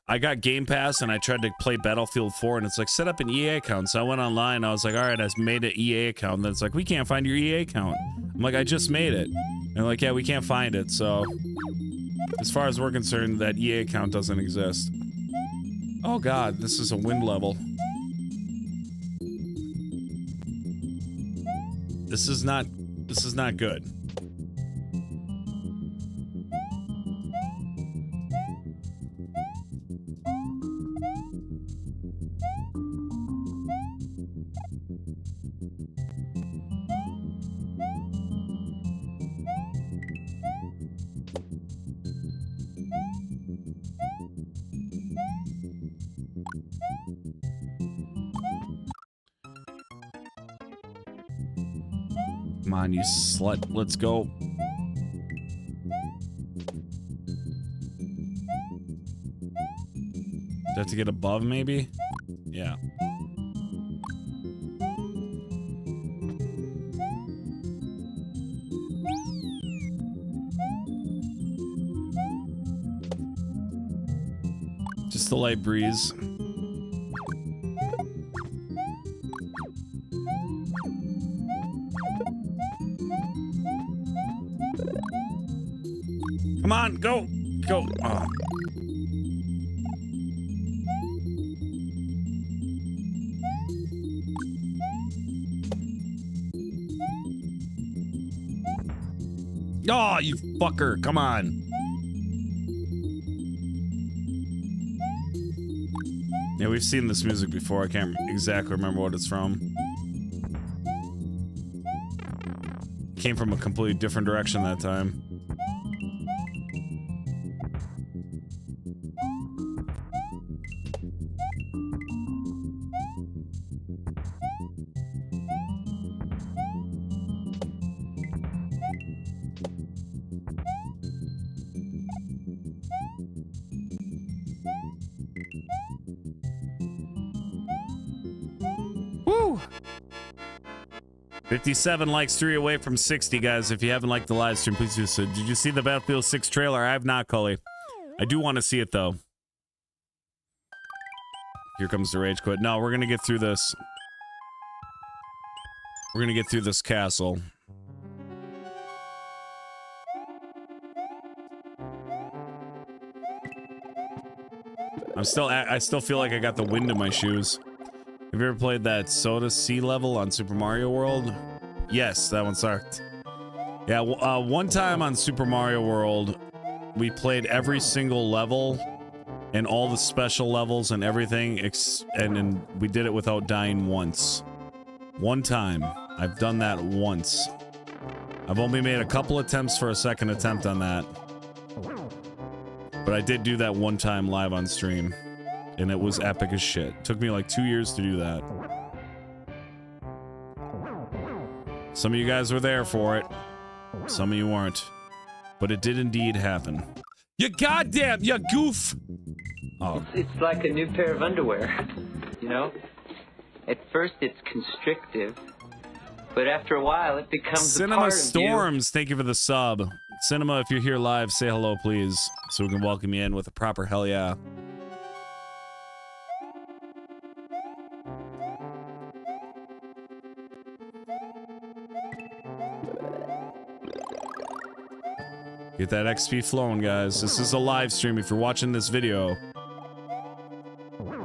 Speaker 1: I got Game Pass and I tried to play Battlefield 4 and it's like, set up an EA account. So I went online. I was like, all right, I made an EA account. And then it's like, we can't find your EA account. I'm like, I just made it. And they're like, yeah, we can't find it. So as far as we're concerned, that EA account doesn't exist. Oh God, this is a wind level. This is not good. Come on, you slut. Let's go. Do I have to get above, maybe? Yeah. Just the light breeze. Come on, go! Go! Oh. Oh, you fucker! Come on! Yeah, we've seen this music before. I can't exactly remember what it's from. Came from a completely different direction that time. Woo! 57 likes, 3 away from 60, guys. If you haven't liked the live stream, please do so. Did you see the Battlefield 6 trailer? I have not, Cully. I do want to see it, though. Here comes the rage quit. No, we're going to get through this. We're going to get through this castle. I still feel like I got the wind in my shoes. Have you ever played that Soda Sea level on Super Mario World? Yes, that one sucked. Yeah, one time on Super Mario World, we played every single level and all the special levels and everything, and we did it without dying once. One time. I've done that once. I've only made a couple attempts for a second attempt on that. But I did do that one time live on stream, and it was epic as shit. Took me like 2 years to do that. Some of you guys were there for it. Some of you weren't. But it did indeed happen. You goddamn, you goof! Oh.
Speaker 3: It's like a new pair of underwear, you know? At first it's constrictive, but after a while it becomes
Speaker 1: Cinema
Speaker 3: a part
Speaker 1: Storms, thank you for the sub. Cinema, if you're here live, say hello, please, so we can welcome you in with a proper hell yeah. Get that XP flowing, guys. This is a live stream if you're watching this video.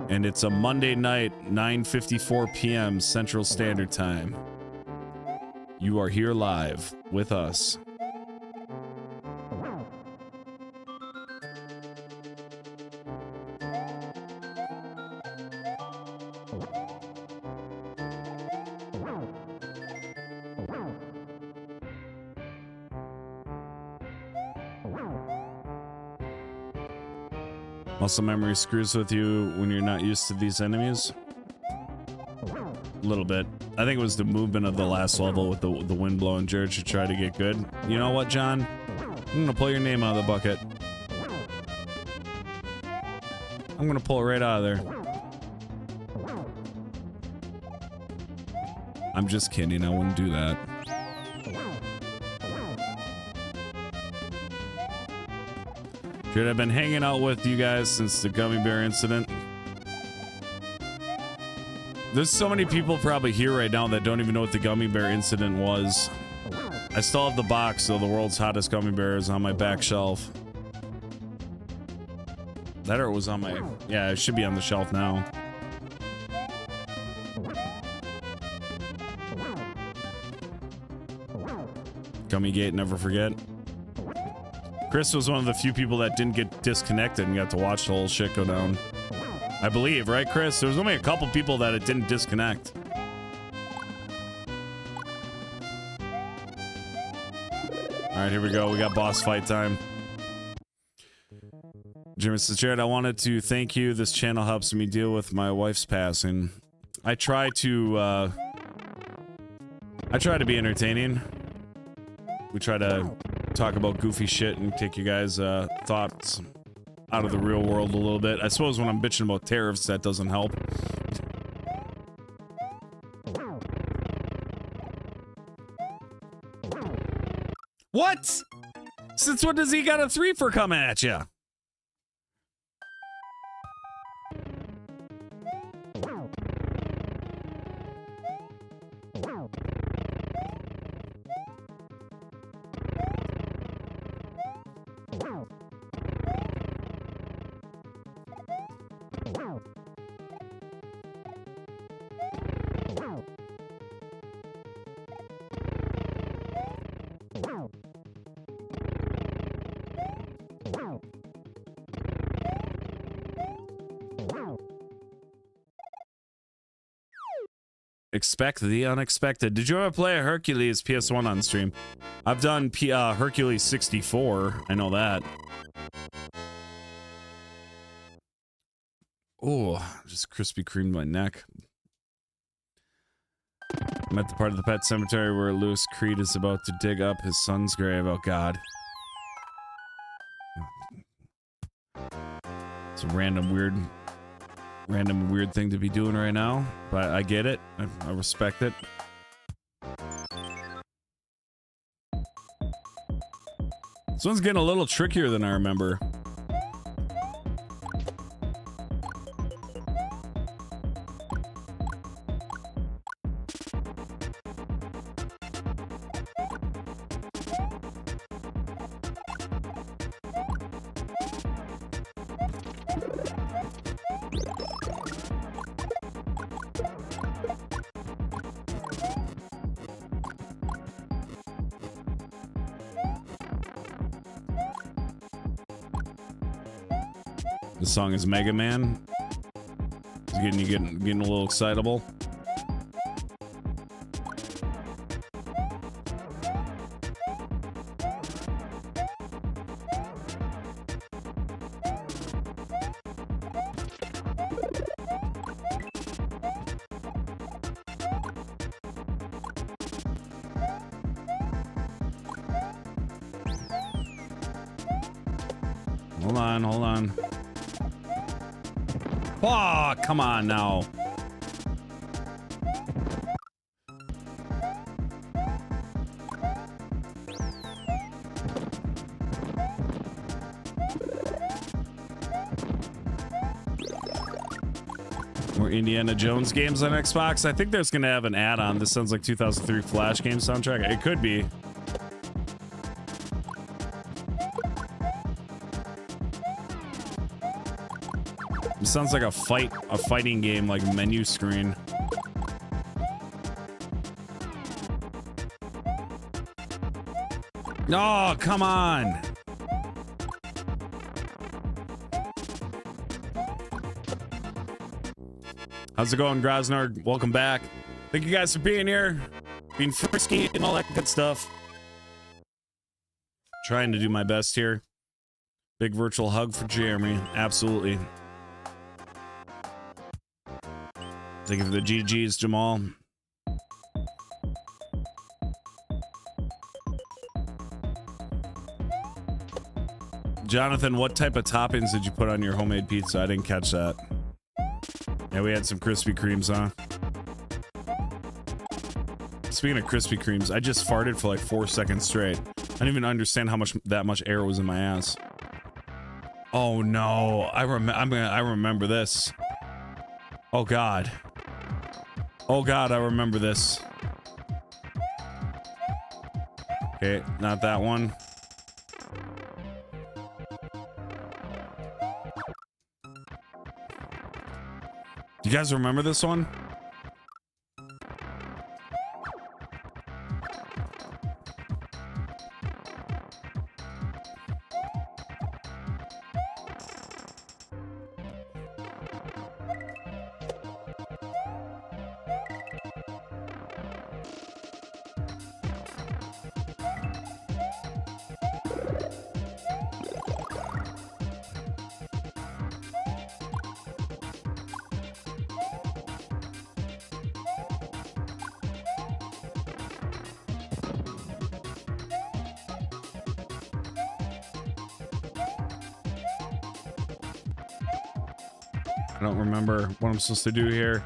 Speaker 1: And it's a Monday night, 9:54 p.m. Central Standard Time. You are here live with us. Muscle memory screws with you when you're not used to these enemies. A little bit. I think it was the movement of the last level with the wind blowing George to try to get good. You know what, John? I'm gonna pull your name out of the bucket. I'm gonna pull it right out of there. I'm just kidding. I wouldn't do that. Dude, I've been hanging out with you guys since the gummy bear incident. There's so many people probably here right now that don't even know what the gummy bear incident was. I still have the box of the world's hottest gummy bears on my back shelf. That or it was on my... Yeah, it should be on the shelf now. Gummy Gate, never forget. Chris was one of the few people that didn't get disconnected and got to watch the whole shit go down. I believe, right, Chris? There was only a couple people that it didn't disconnect. Alright, here we go. We got boss fight time. Jimmy says, Jared, I wanted to thank you. This channel helps me deal with my wife's passing. I try to be entertaining. We try to talk about goofy shit and take you guys' thoughts out of the real world a little bit. I suppose when I'm bitching about tariffs, that doesn't help. What? Since when does he got a 3 for coming at you? Expect the unexpected. Did you ever play a Hercules PS1 on stream? I've done Hercules 64. I know that. Oh, just Krispy Kremed my neck. I'm at the part of the pet cemetery where Lewis Creed is about to dig up his son's grave. Oh, God. It's a random weird thing to be doing right now, but I get it. I respect it. This one's getting a little trickier than I remember. The song is Mega Man. It's getting a little excitable. Hold on. Oh, come on now. More Indiana Jones games on Xbox. I think there's going to have an add-on. This sounds like 2003 Flash game soundtrack. It could be. It sounds like a fighting game, like menu screen. Oh, come on. How's it going, Grosnar? Welcome back. Thank you guys for being here, being frisky and all that good stuff. Trying to do my best here. Big virtual hug for Jeremy. Absolutely. Thank you for the GGs, Jamal. Jonathan, what type of toppings did you put on your homemade pizza? I didn't catch that. Yeah, we had some Krispy Kremes, huh? Speaking of Krispy Kremes, I just farted for like 4 seconds straight. I didn't even understand how that much air was in my ass. Oh no, I remember this. Oh God. Oh God, I remember this. Okay, not that one. You guys remember this one? I don't remember what I'm supposed to do here.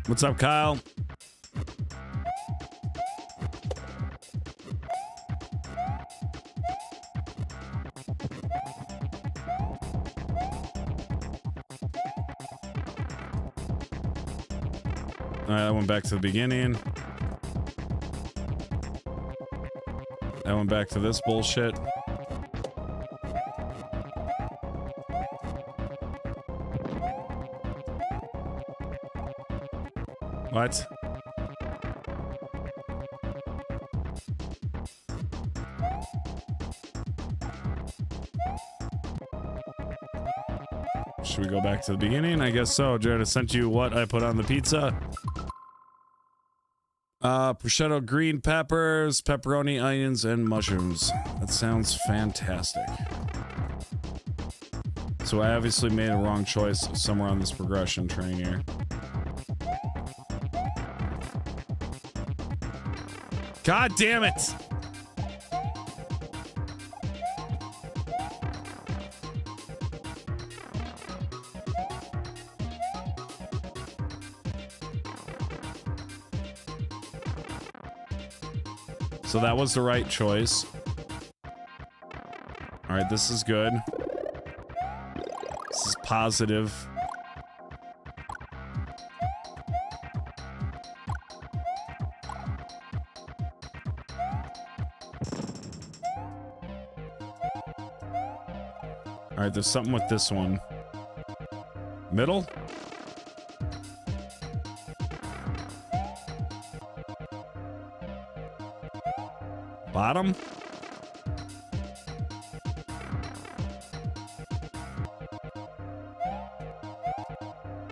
Speaker 1: What's up, Kyle? Alright, I went back to the beginning. I went back to this bullshit. What? Should we go back to the beginning? I guess so. Jared, I sent you what I put on the pizza. Prosciutto, green peppers, pepperoni, onions, and mushrooms. That sounds fantastic. So I obviously made a wrong choice somewhere on this progression train here. God damn it! So that was the right choice. All right, this is good. This is positive. All right, there's something with this one. Middle? Bottom?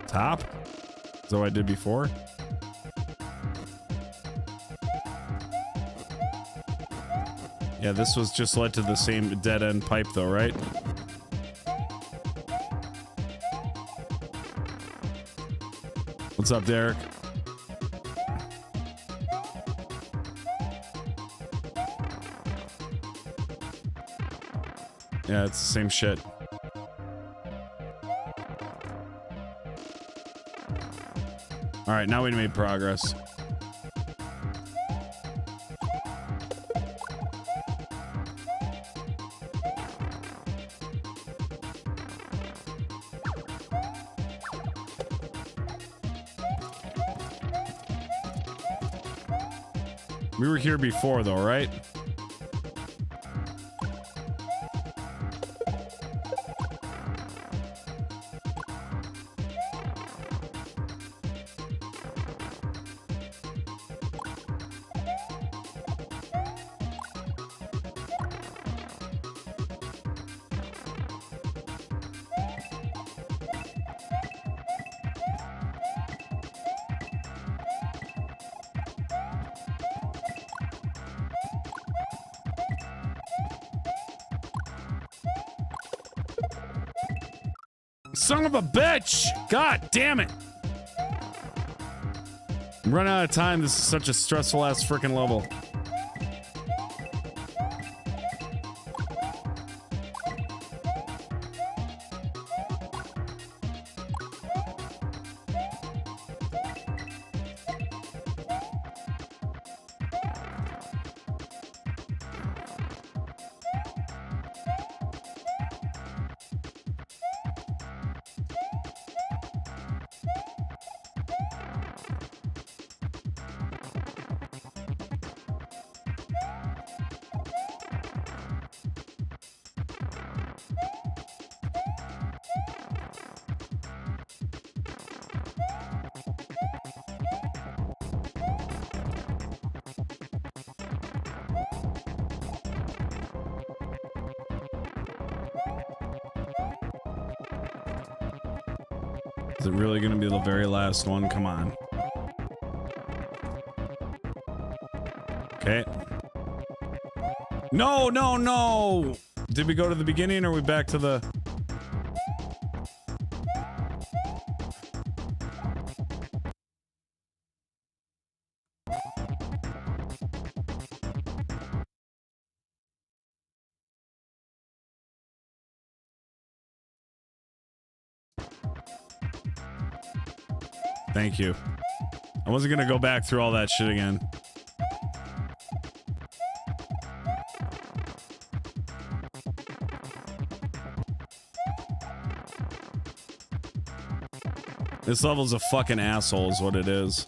Speaker 1: Top? Is that what I did before? Yeah, this was just led to the same dead end pipe though, right? What's up, Derek? Yeah, it's the same shit. All right, now we made progress. We were here before though, right? Son of a bitch! God damn it! I'm running out of time. This is such a stressful ass freaking level. Is it really going to be the very last one? Come on. Okay. No, no, no! Did we go to the beginning or are we back to the... Thank you. I wasn't gonna go back through all that shit again. This level's a fucking asshole is what it is.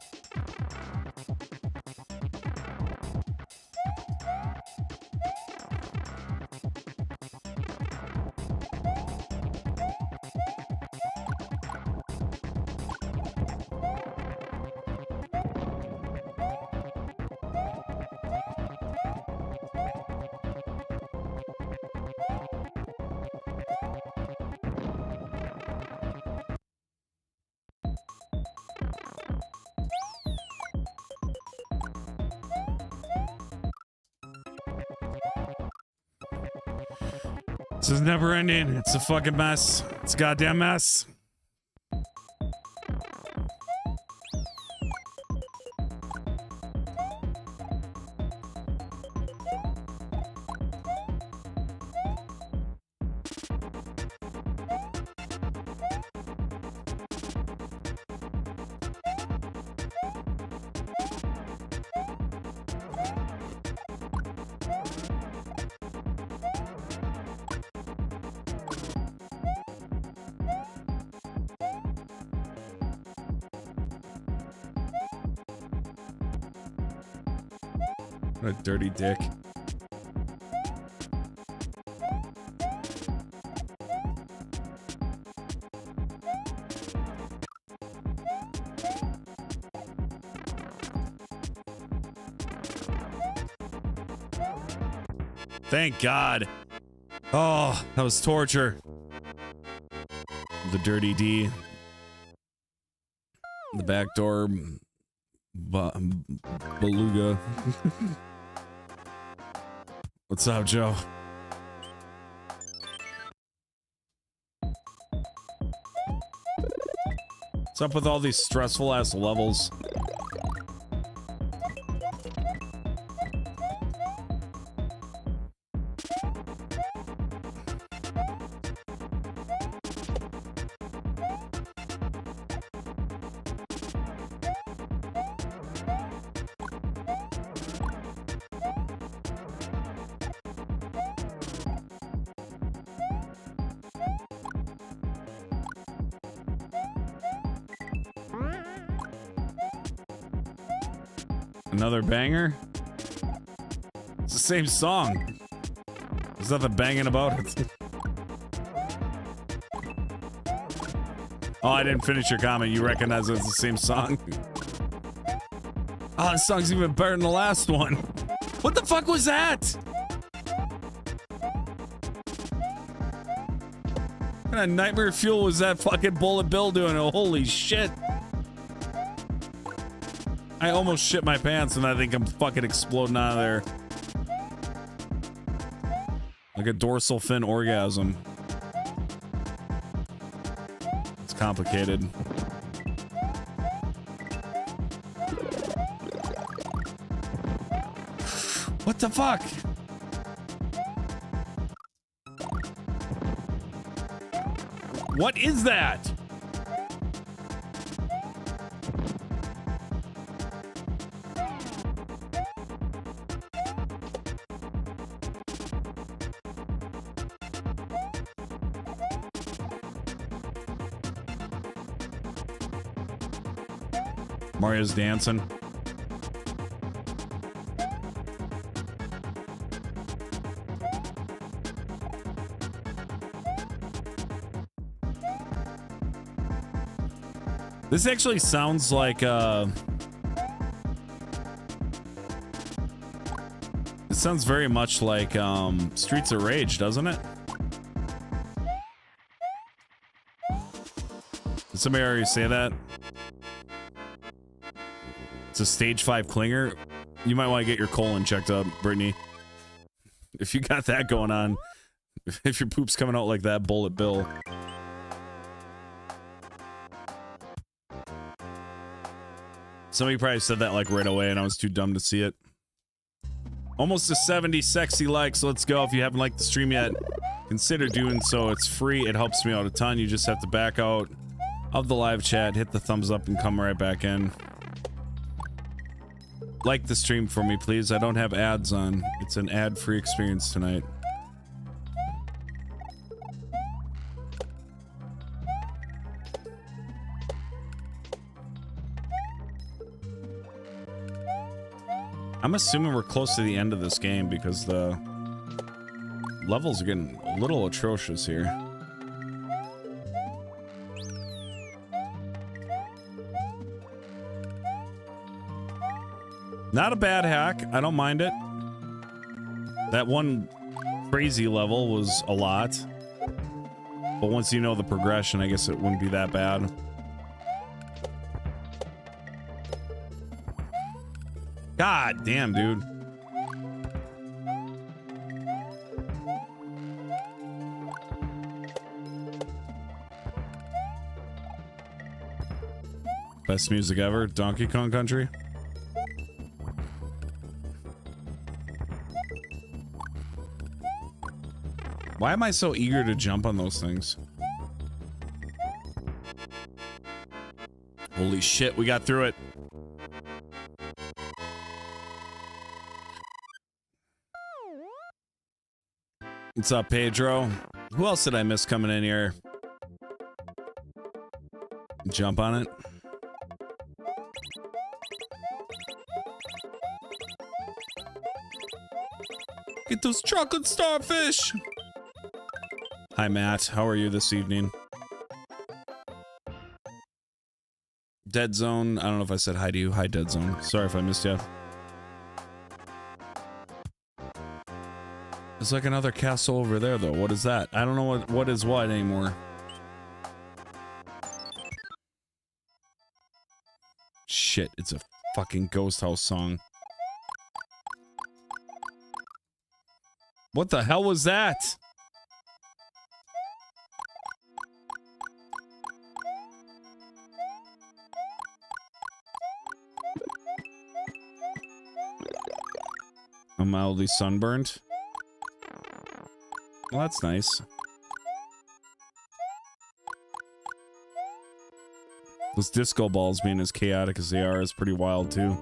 Speaker 1: This is never ending. It's a fucking mess. It's a goddamn mess. What a dirty dick. Thank God. Oh, that was torture. The dirty D. The back door. Beluga. What's up, Joe? What's up with all these stressful ass levels? Another banger? It's the same song. There's nothing banging about it. Oh, I didn't finish your comment. You recognize it's the same song? Oh, this song's even better than the last one. What the fuck was that? What kind of nightmare fuel was that fucking Bullet Bill doing? Oh, holy shit. I almost shit my pants and I think I'm fucking exploding out of there. Like a dorsal fin orgasm. It's complicated. What the fuck? What is that? Mario's dancing. This actually sounds like it sounds very much like Streets of Rage, doesn't it? Did somebody already say that? It's a stage 5 clinger. You might want to get your colon checked up, Brittany. If you got that going on, if your poop's coming out like that, Bullet Bill. Somebody probably said that like right away and I was too dumb to see it. Almost to 70 sexy likes. Let's go. If you haven't liked the stream yet, consider doing so. It's free. It helps me out a ton. You just have to back out of the live chat, hit the thumbs up, and come right back in. Like the stream for me, please. I don't have ads on. It's an ad-free experience tonight. I'm assuming we're close to the end of this game because the levels are getting a little atrocious here. Not a bad hack. I don't mind it. That one crazy level was a lot. But once you know the progression, I guess it wouldn't be that bad. God damn, dude. Best music ever, Donkey Kong Country. Why am I so eager to jump on those things? Holy shit, we got through it. What's up, Pedro? Who else did I miss coming in here? Jump on it. Get those chocolate starfish! Hi, Matt. How are you this evening? Dead Zone. I don't know if I said hi to you. Hi, Dead Zone. Sorry if I missed you. There's like another castle over there, though. What is that? I don't know what is what anymore. Shit, it's a fucking Ghost House song. What the hell was that? I'm mildly sunburned. Well, that's nice. Those disco balls being as chaotic as they are is pretty wild, too.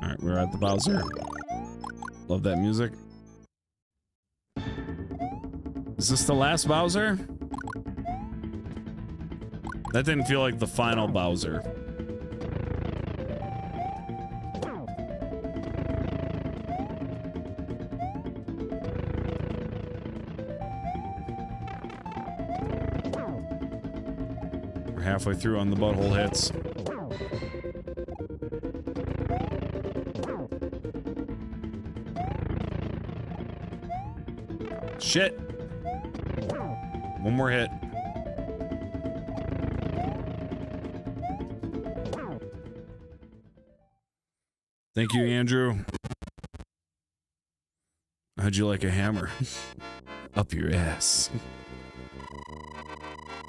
Speaker 1: Alright, we're at the Bowser. Love that music. Is this the last Bowser? That didn't feel like the final Bowser. We're halfway through on the butthole hits. Shit. One more hit. Thank you, Andrew. How'd you like a hammer? Up your ass.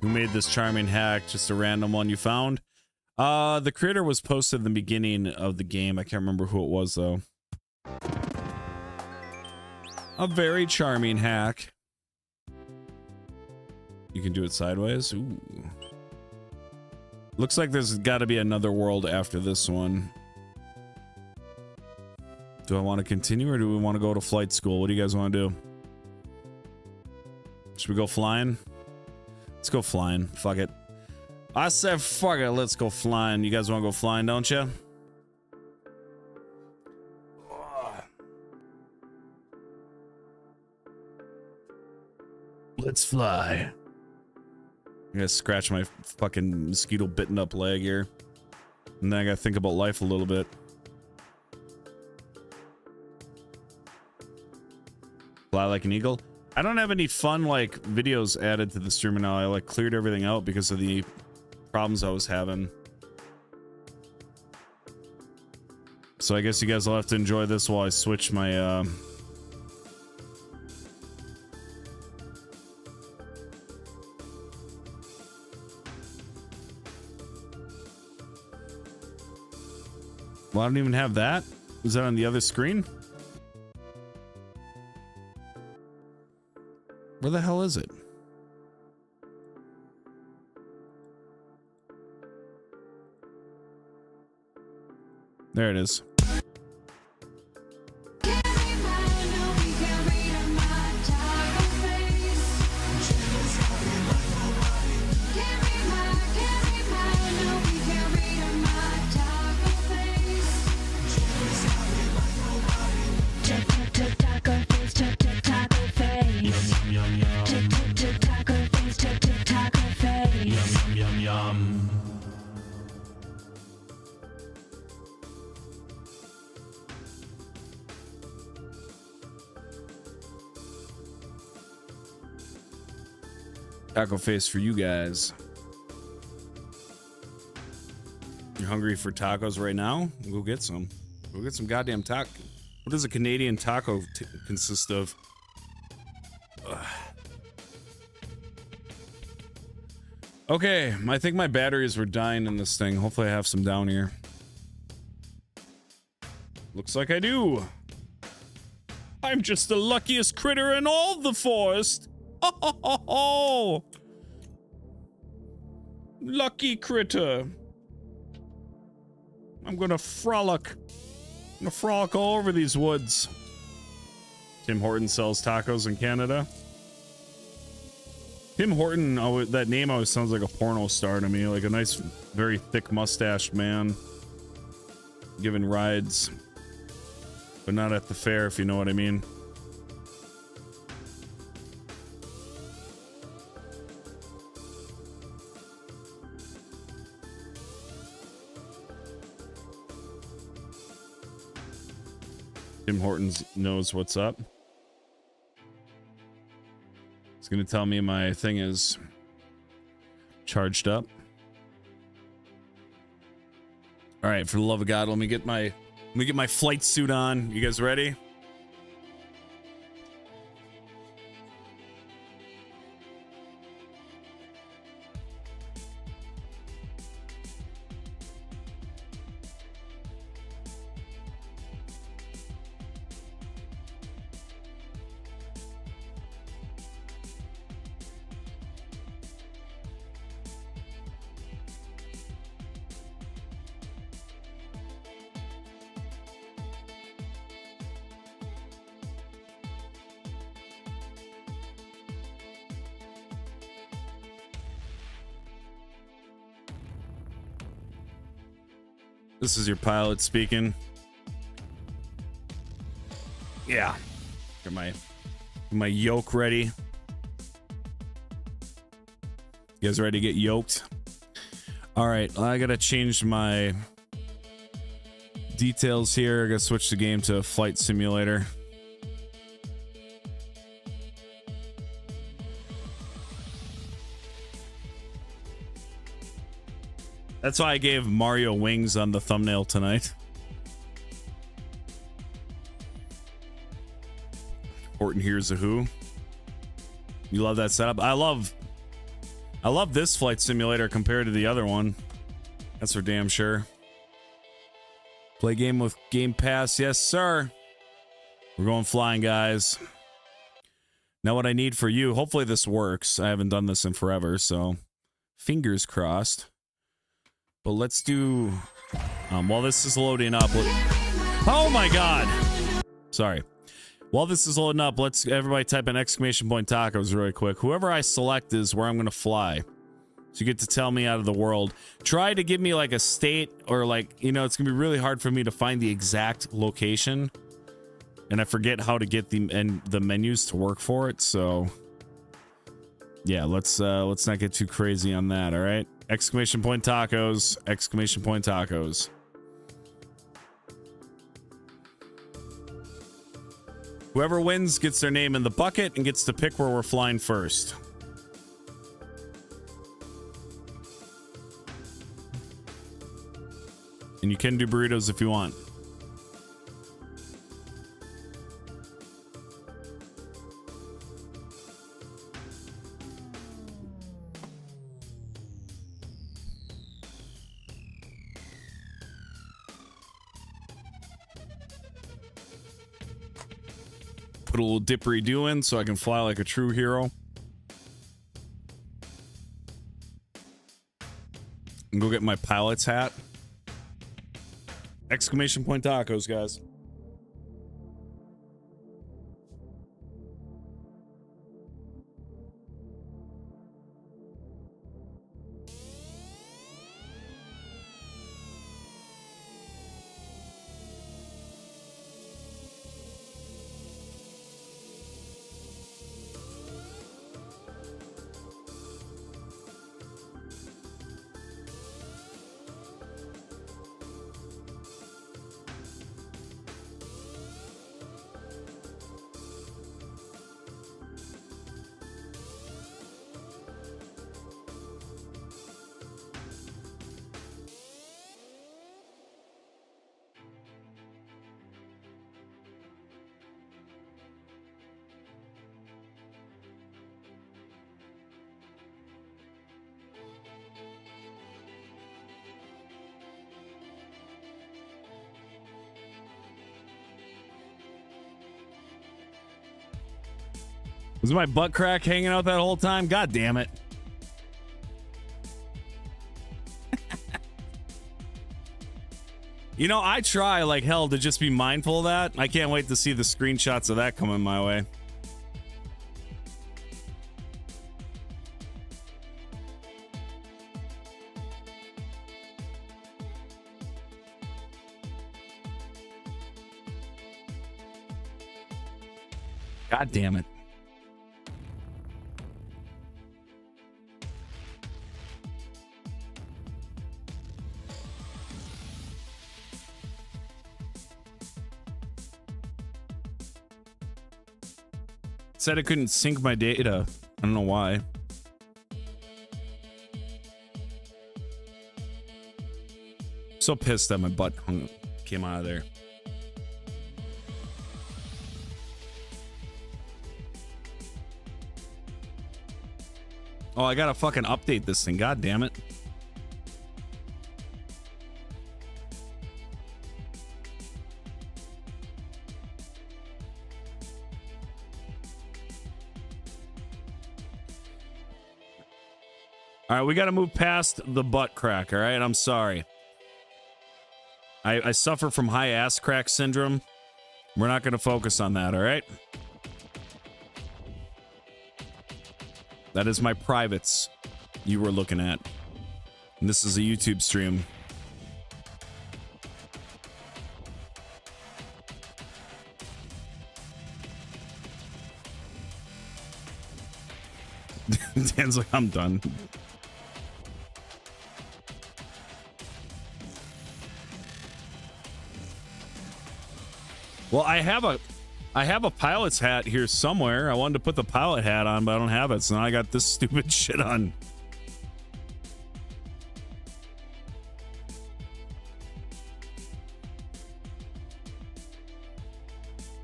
Speaker 1: Who made this charming hack? Just a random one you found? The creator was posted in the beginning of the game. I can't remember who it was, though. A very charming hack. You can do it sideways. Ooh. Looks like there's got to be another world after this one. Do I want to continue or do we want to go to flight school? What do you guys want to do? Should we go flying? Let's go flying. Fuck it. I said fuck it. Let's go flying. You guys want to go flying, don't you? Let's fly. I gotta scratch my fucking mosquito bitten up leg here. And then I gotta think about life a little bit. Fly like an eagle. I don't have any fun like videos added to the streamer now. I like cleared everything out because of the problems I was having. So I guess you guys will have to enjoy this while I switch my Well, I don't even have that. Is that on the other screen? Where the hell is it? There it is. Taco face for you guys. You hungry for tacos right now? Go get some. Go get some goddamn taco. What does a Canadian taco consist of? Ugh. Okay, I think my batteries were dying in this thing. Hopefully I have some down here. Looks like I do. I'm just the luckiest critter in all the forest. Oh, lucky critter. I'm gonna frolic. I'm gonna frolic all over these woods. Tim Horton sells tacos in Canada. Tim Horton, oh, that name always sounds like a porno star to me, like a nice, very thick mustached man giving rides, but not at the fair, if you know what I mean. Tim Hortons knows what's up. It's gonna tell me my thing is charged up. All right, for the love of God, let me get my flight suit on. You guys ready? This is your pilot speaking. Yeah. Get my yoke ready. You guys ready to get yoked? All right, I gotta change my details here. I gotta switch the game to Flight Simulator. That's why I gave Mario wings on the thumbnail tonight. Horton Hears a Who. You love that setup? I love this Flight Simulator compared to the other one. That's for damn sure. Play game with Game Pass. Yes, sir. We're going flying, guys. Now what I need for you, hopefully this works. I haven't done this in forever, so fingers crossed. But let's do, while this is loading up, oh my God. Sorry. While this is loading up, let's everybody type in exclamation point tacos really quick. Whoever I select is where I'm going to fly. So you get to tell me out of the world. Try to give me like a state or like, you know, it's going to be really hard for me to find the exact location. And I forget how to get the menus to work for it. So yeah, let's not get too crazy on that. All right. Exclamation point tacos, exclamation point tacos. Whoever wins gets their name in the bucket and gets to pick where we're flying first. And you can do burritos if you want. Put a little dippery-do in so I can fly like a true hero. And go get my pilot's hat. Exclamation point tacos, guys. Was my butt crack hanging out that whole time? God damn it. You know, I try like hell to just be mindful of that. I can't wait to see the screenshots of that coming my way. God damn it. Said I couldn't sync my data. I don't know why. So pissed that my butt came out of there. Oh, I gotta fucking update this thing. God damn it. All right, we got to move past the butt crack, all right? I'm sorry. I suffer from high ass crack syndrome. We're not going to focus on that, all right? That is my privates you were looking at. And this is a YouTube stream. Dan's like, I'm done. Well, I have a pilot's hat here somewhere. I wanted to put the pilot hat on, but I don't have it, so now I got this stupid shit on.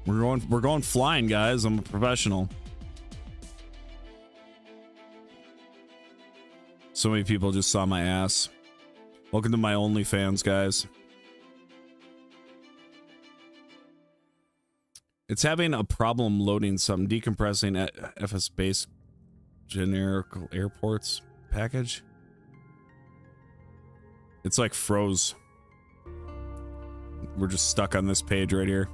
Speaker 1: We're going flying, guys. I'm a professional. So many people just saw my ass. Welcome to my OnlyFans, guys. It's having a problem loading some decompressing at FS base generic airports package. It's like froze. We're just stuck on this page right here.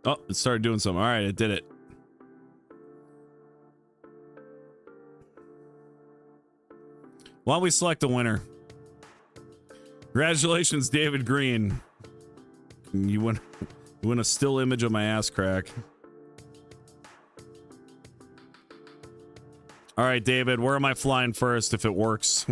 Speaker 1: Oh, it started doing something. All right, it did it. Why don't we select the winner? Congratulations, David Green. You win a still image of my ass crack. All right, David, where am I flying first if it works?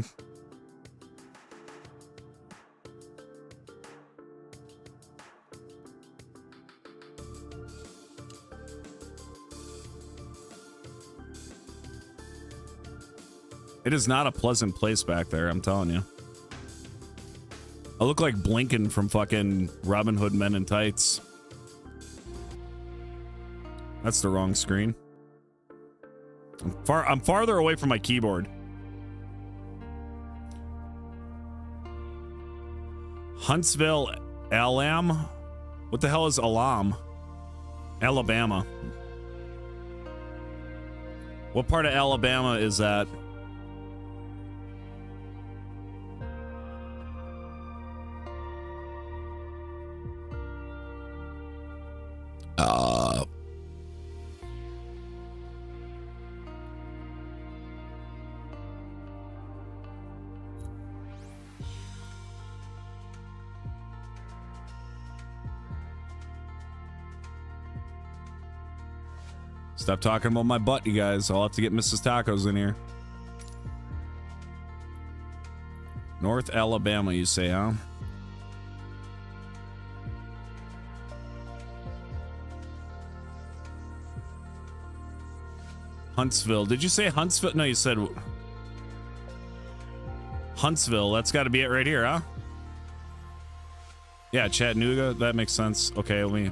Speaker 1: It is not a pleasant place back there, I'm telling you. I look like Blinken from fucking Robin Hood Men in Tights. That's the wrong screen. I'm farther away from my keyboard. Huntsville, Alam? What the hell is Alam? Alabama. What part of Alabama is that? Stop talking about my butt, you guys. I'll have to get Mrs. Tacos in here. North Alabama, you say, huh? Huntsville. Did you say Huntsville? No, you said Huntsville. That's got to be it right here, huh? Yeah, Chattanooga. That makes sense. Okay, let me...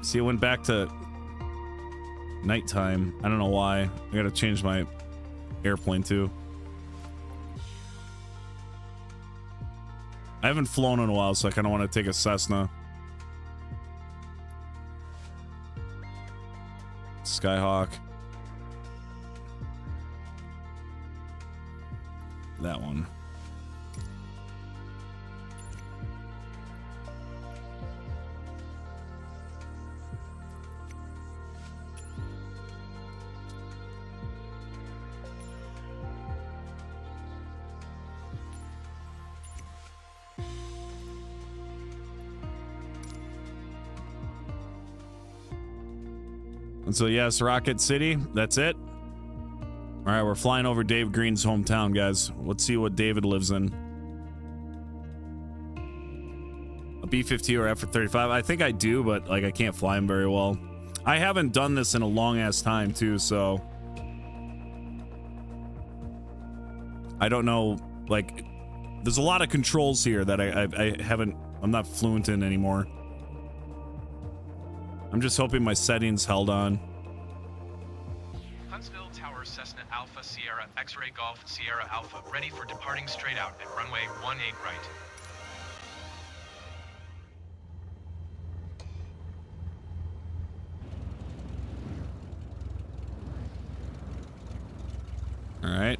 Speaker 1: See, it went back to nighttime. I don't know why. I gotta change my airplane too. I haven't flown in a while, so I kind of want to take a Cessna. Skyhawk. That one. And so, yes, Rocket City, that's it. All right, we're flying over Dave Green's hometown, guys. Let's see what David lives in. A B-50 or F-35? I think I do, but like I can't fly him very well. I haven't done this in a long-ass time, too, so... I don't know, like... There's a lot of controls here that I haven't... I'm not fluent in anymore. I'm just hoping my settings held on.
Speaker 8: Huntsville Tower Cessna Alpha Sierra X-Ray Golf Sierra Alpha ready for departing straight out at runway 18 right.
Speaker 1: All right.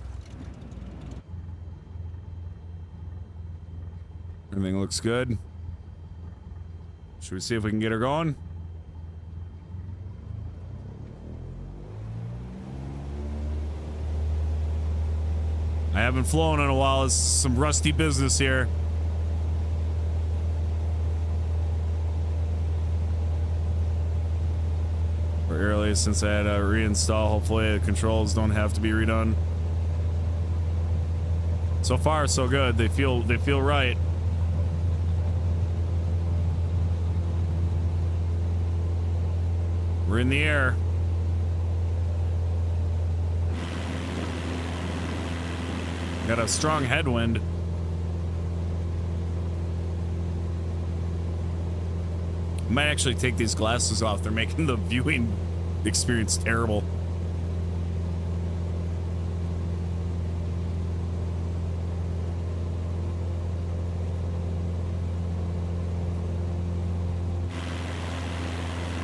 Speaker 1: Everything looks good. Should we see if we can get her going? I haven't flown in a while. It's some rusty business here. For early, since I had to reinstall, hopefully the controls don't have to be redone. So far, so good. They feel right. We're in the air. Got a strong headwind. I might actually take these glasses off. They're making the viewing experience terrible.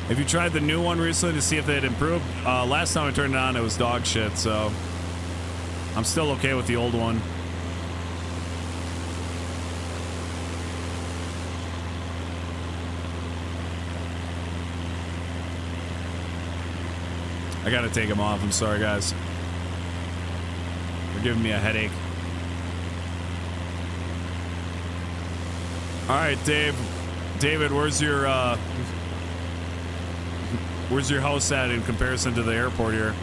Speaker 1: Have you tried the new one recently to see if they had improved? Last time I turned it on, it was dog shit, so... I'm still okay with the old one. I gotta take them off. I'm sorry, guys. They're giving me a headache. All right, Dave. David, where's your house at in comparison to the airport here?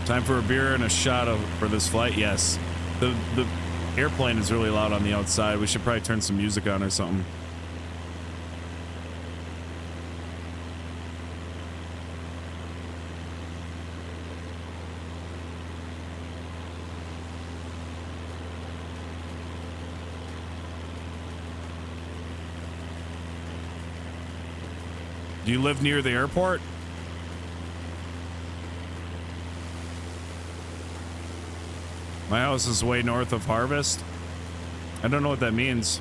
Speaker 1: Time for a beer and a shot for this flight. Yes, the airplane is really loud on the outside. We should probably turn some music on or something. Do you live near the airport? My house is way north of Harvest. I don't know what that means.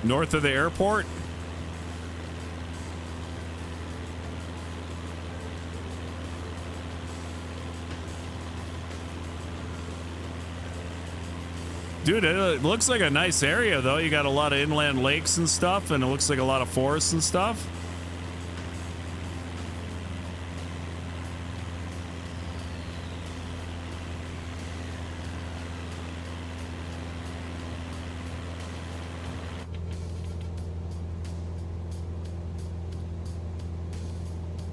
Speaker 1: North of the airport? Dude, it looks like a nice area, though. You got a lot of inland lakes and stuff, and it looks like a lot of forests and stuff.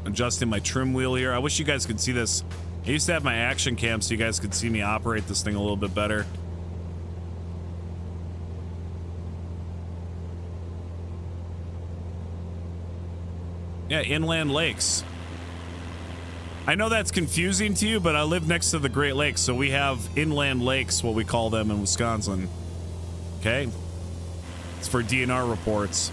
Speaker 1: Adjusting my trim wheel here. I wish you guys could see this. I used to have my action cam so you guys could see me operate this thing a little bit better. Yeah, inland lakes. I know that's confusing to you, but I live next to the Great Lakes, so we have inland lakes, what we call them in Wisconsin. Okay? It's for DNR reports.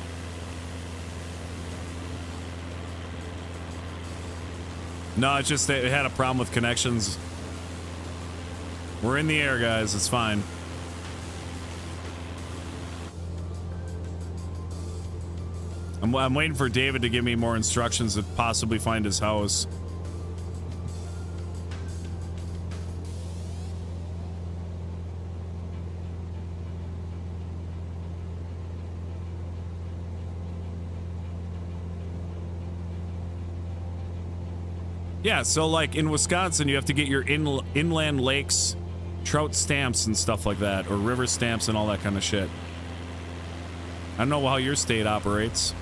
Speaker 1: No, it's just that it had a problem with connections. We're in the air, guys. It's fine. I'm waiting for David to give me more instructions to possibly find his house. Yeah, so like in Wisconsin, you have to get your inland lakes, trout stamps and stuff like that, or river stamps and all that kind of shit. I don't know how your state operates.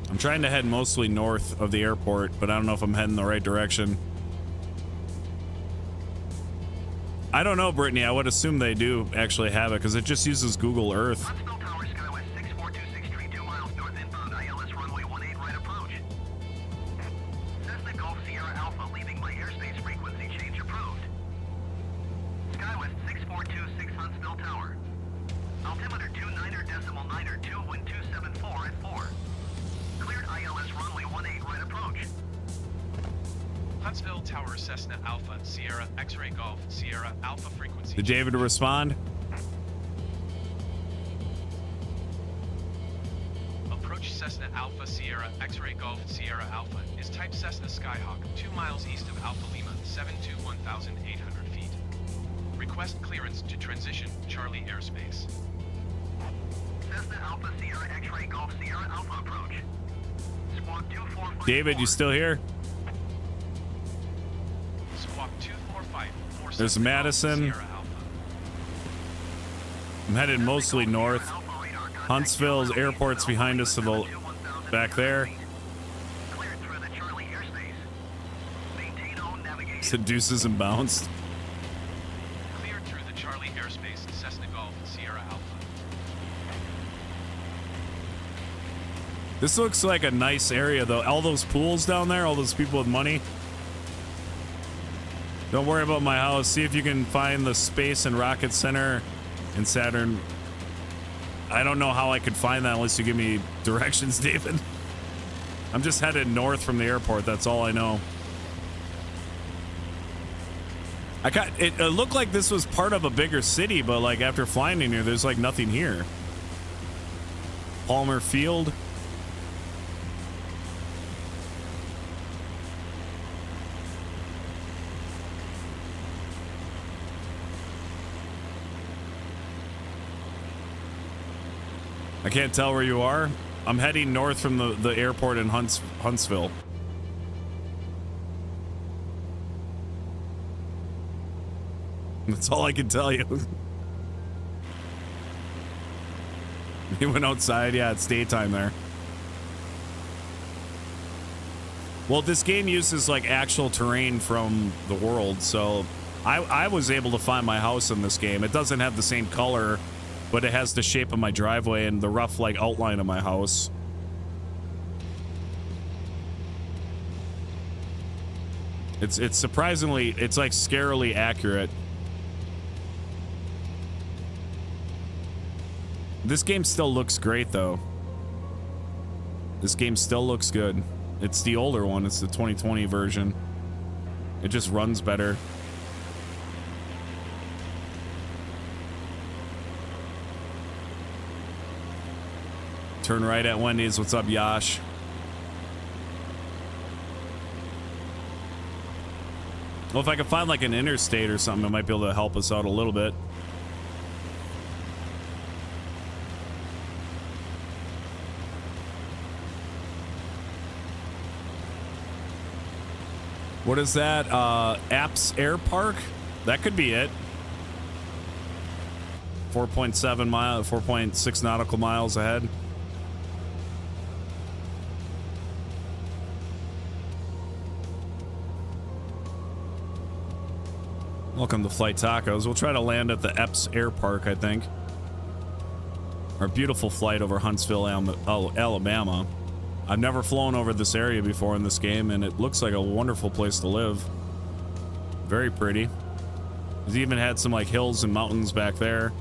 Speaker 1: I'm trying to head mostly north of the airport, but I don't know if I'm heading the right direction. I don't know, Brittany. I would assume they do actually have it because it just uses Google Earth.
Speaker 9: Huntsville Tower, Skywest 6426, 2 miles north inbound, ILS runway 18 right approach. Cessna Golf Sierra Alpha leaving by airspace frequency change approved. Skywest 6426 Huntsville Tower. Altimeter 29.9er, wind 274 at 4. Cleared ILS runway 18 right approach.
Speaker 8: Huntsville Tower, Cessna Alpha, Sierra, X-Ray Golf, Sierra, Alpha frequency.
Speaker 1: Did David respond?
Speaker 8: Approach Cessna Alpha, Sierra, X-Ray Golf, Sierra Alpha is type Cessna Skyhawk, 2 miles east of Alpha Lima, 1,800 feet. Request clearance to transition Charlie airspace.
Speaker 9: Cessna Alpha, Sierra, X-Ray Golf, Sierra Alpha approach. Squawk 2454.
Speaker 1: David, you still here?
Speaker 8: Squawk 245.
Speaker 1: There's Madison. I'm headed mostly north. Huntsville's airport's behind us to the back there. Seduces and bounced.
Speaker 8: Cleared through the Charlie airspace, Cessna Golf, Sierra Alpha.
Speaker 1: This looks like a nice area, though. All those pools down there, all those people with money. Don't worry about my house. See if you can find the Space and Rocket Center in Saturn. I don't know how I could find that unless you give me directions, David. I'm just headed north from the airport. That's all I know. It looked like this was part of a bigger city, but like after flying in here, there's like nothing here. Palmer Field. I can't tell where you are. I'm heading north from the airport in Huntsville. That's all I can tell you. He went outside. Yeah, it's daytime there. Well, this game uses like actual terrain from the world, so I was able to find my house in this game. It doesn't have the same color, but it has the shape of my driveway and the rough like outline of my house. It's surprisingly, it's like scarily accurate. This game still looks great though. This game still looks good. It's the older one, it's the 2020 version. It just runs better. Turn right at Wendy's. What's up, Yash? Well, if I could find like an interstate or something, it might be able to help us out a little bit. What is that? Apps Air Park? That could be it. 4.6 nautical miles ahead. Welcome to Flight Tacos. We'll try to land at the Epps Air Park, I think. Our beautiful flight over Huntsville, Alabama. I've never flown over this area before in this game, and it looks like a wonderful place to live. Very pretty. It's even had some like hills and mountains back there.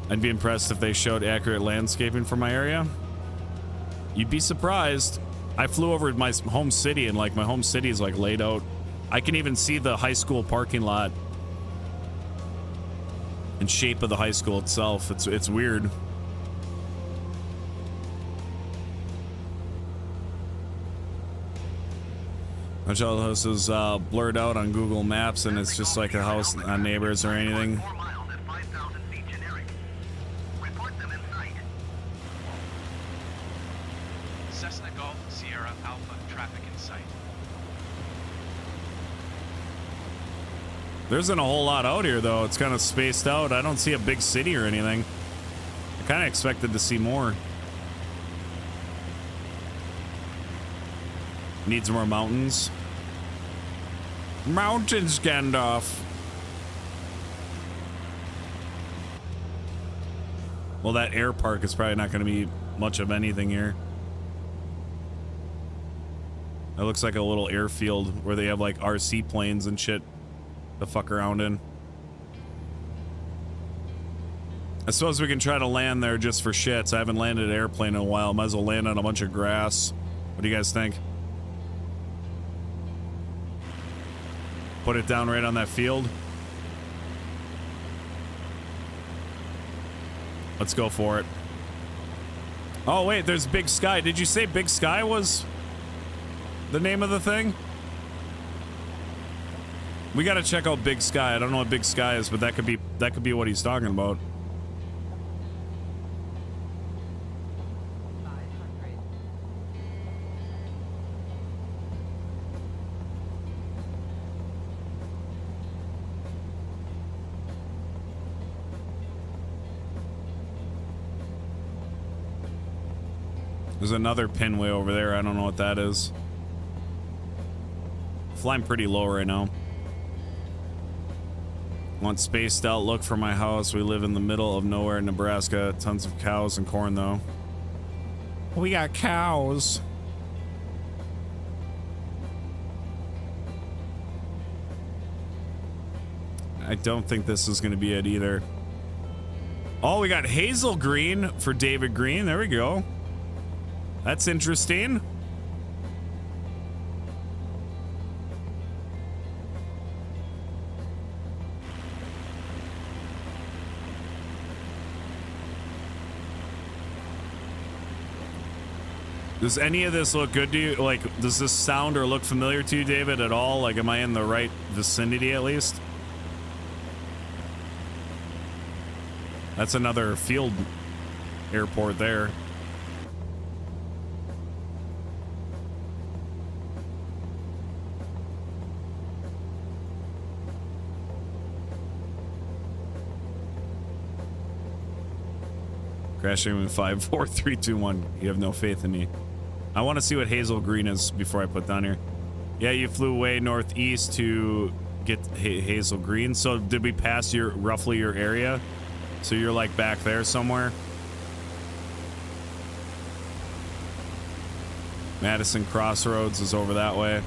Speaker 1: I'd be impressed if they showed accurate landscaping for my area. You'd be surprised. I flew over my home city, and like my home city is like laid out. I can even see the high school parking lot and shape of the high school itself. It's weird. My childhood house is blurred out on Google Maps, and it's just like a house, not neighbors or anything.
Speaker 8: Cessna Golf Sierra Alpha, traffic in sight.
Speaker 1: There isn't a whole lot out here, though. It's kind of spaced out. I don't see a big city or anything. I kind of expected to see more. Needs more mountains. Mountains, Gandalf. Well, that air park is probably not going to be much of anything here. It looks like a little airfield where they have like RC planes and shit to fuck around in. I suppose we can try to land there just for shits. I haven't landed an airplane in a while. Might as well land on a bunch of grass. What do you guys think? Put it down right on that field. Let's go for it. Oh wait, there's Big Sky. Did you say Big Sky was the name of the thing? We gotta check out Big Sky. I don't know what Big Sky is, but that could be what he's talking about. There's another pinway over there. I don't know what that is. Flying pretty low right now. Want spaced out look for my house. We live in the middle of nowhere in Nebraska. Tons of cows and corn though. We got cows. I don't think this is going to be it either. Oh, we got Hazel Green for David Green. There we go. That's interesting. Does any of this look good to you? Like, does this sound or look familiar to you, David, at all? Like, am I in the right vicinity at least? That's another field airport there. Crashing in 5, 4, 3, 2, 1. You have no faith in me. I want to see what Hazel Green is before I put down here. Yeah, you flew way northeast to get Hazel Green. So did we pass roughly your area? So you're like back there somewhere? Madison Crossroads is over that way.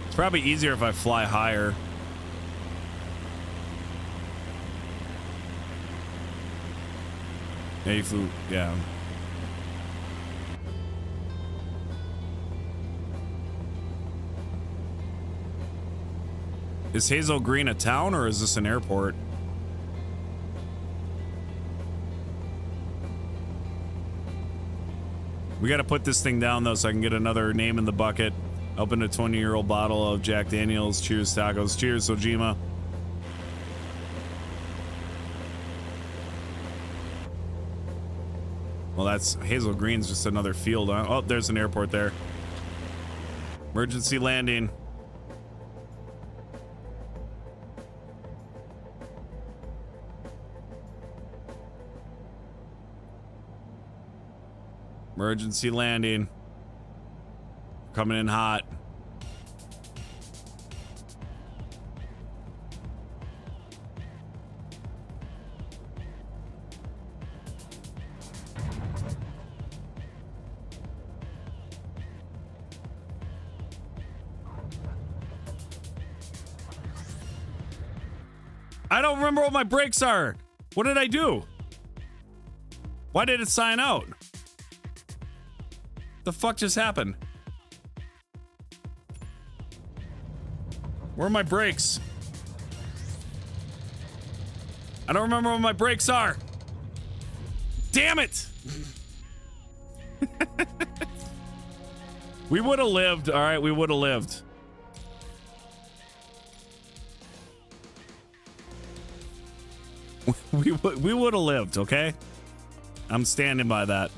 Speaker 1: It's probably easier if I fly higher. Yeah, you flew, yeah. Is Hazel Green a town or is this an airport? We got to put this thing down though so I can get another name in the bucket. Open a 20-year-old bottle of Jack Daniels. Cheers, tacos. Cheers, Ojima. Well, that's Hazel Green's just another field. Huh? Oh, there's an airport there. Emergency landing. Emergency landing. Coming in hot. I don't remember what my brakes are. What did I do? Why did it sign out? The fuck just happened? Where are my brakes? I don't remember what my brakes are. Damn it! We would have lived. All right, we would have lived. We would have lived, okay? I'm standing by that.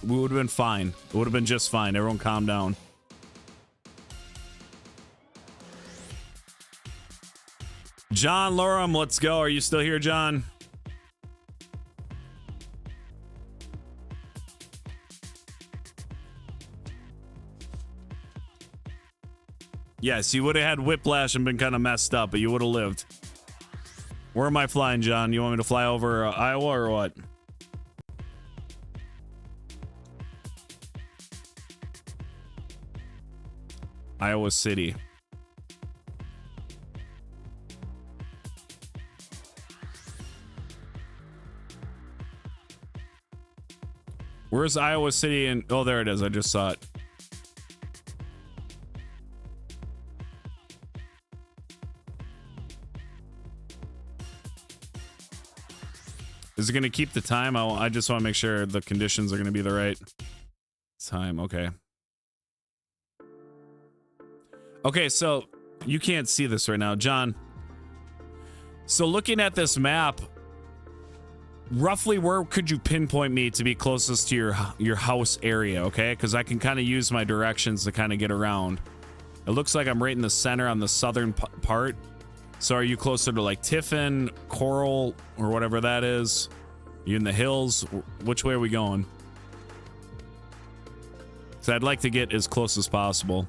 Speaker 1: We would have been fine. It would have been just fine. Everyone calm down. John Lorem, let's go. Are you still here, John? Yes, you would have had whiplash and been kind of messed up, but you would have lived. Where am I flying, John? You want me to fly over Iowa or what? Iowa City. Where's Iowa City? And oh, there it is. I just saw it. Is it going to keep the time? I just want to make sure the conditions are going to be the right time. Okay. Okay, so you can't see this right now, John. So looking at this map, roughly where could you pinpoint me to be closest to your house area, okay? Because I can kind of use my directions to kind of get around. It looks like I'm right in the center on the southern part. So are you closer to like Tiffin, Coral, or whatever that is? You in the hills? Which way are we going? So I'd like to get as close as possible.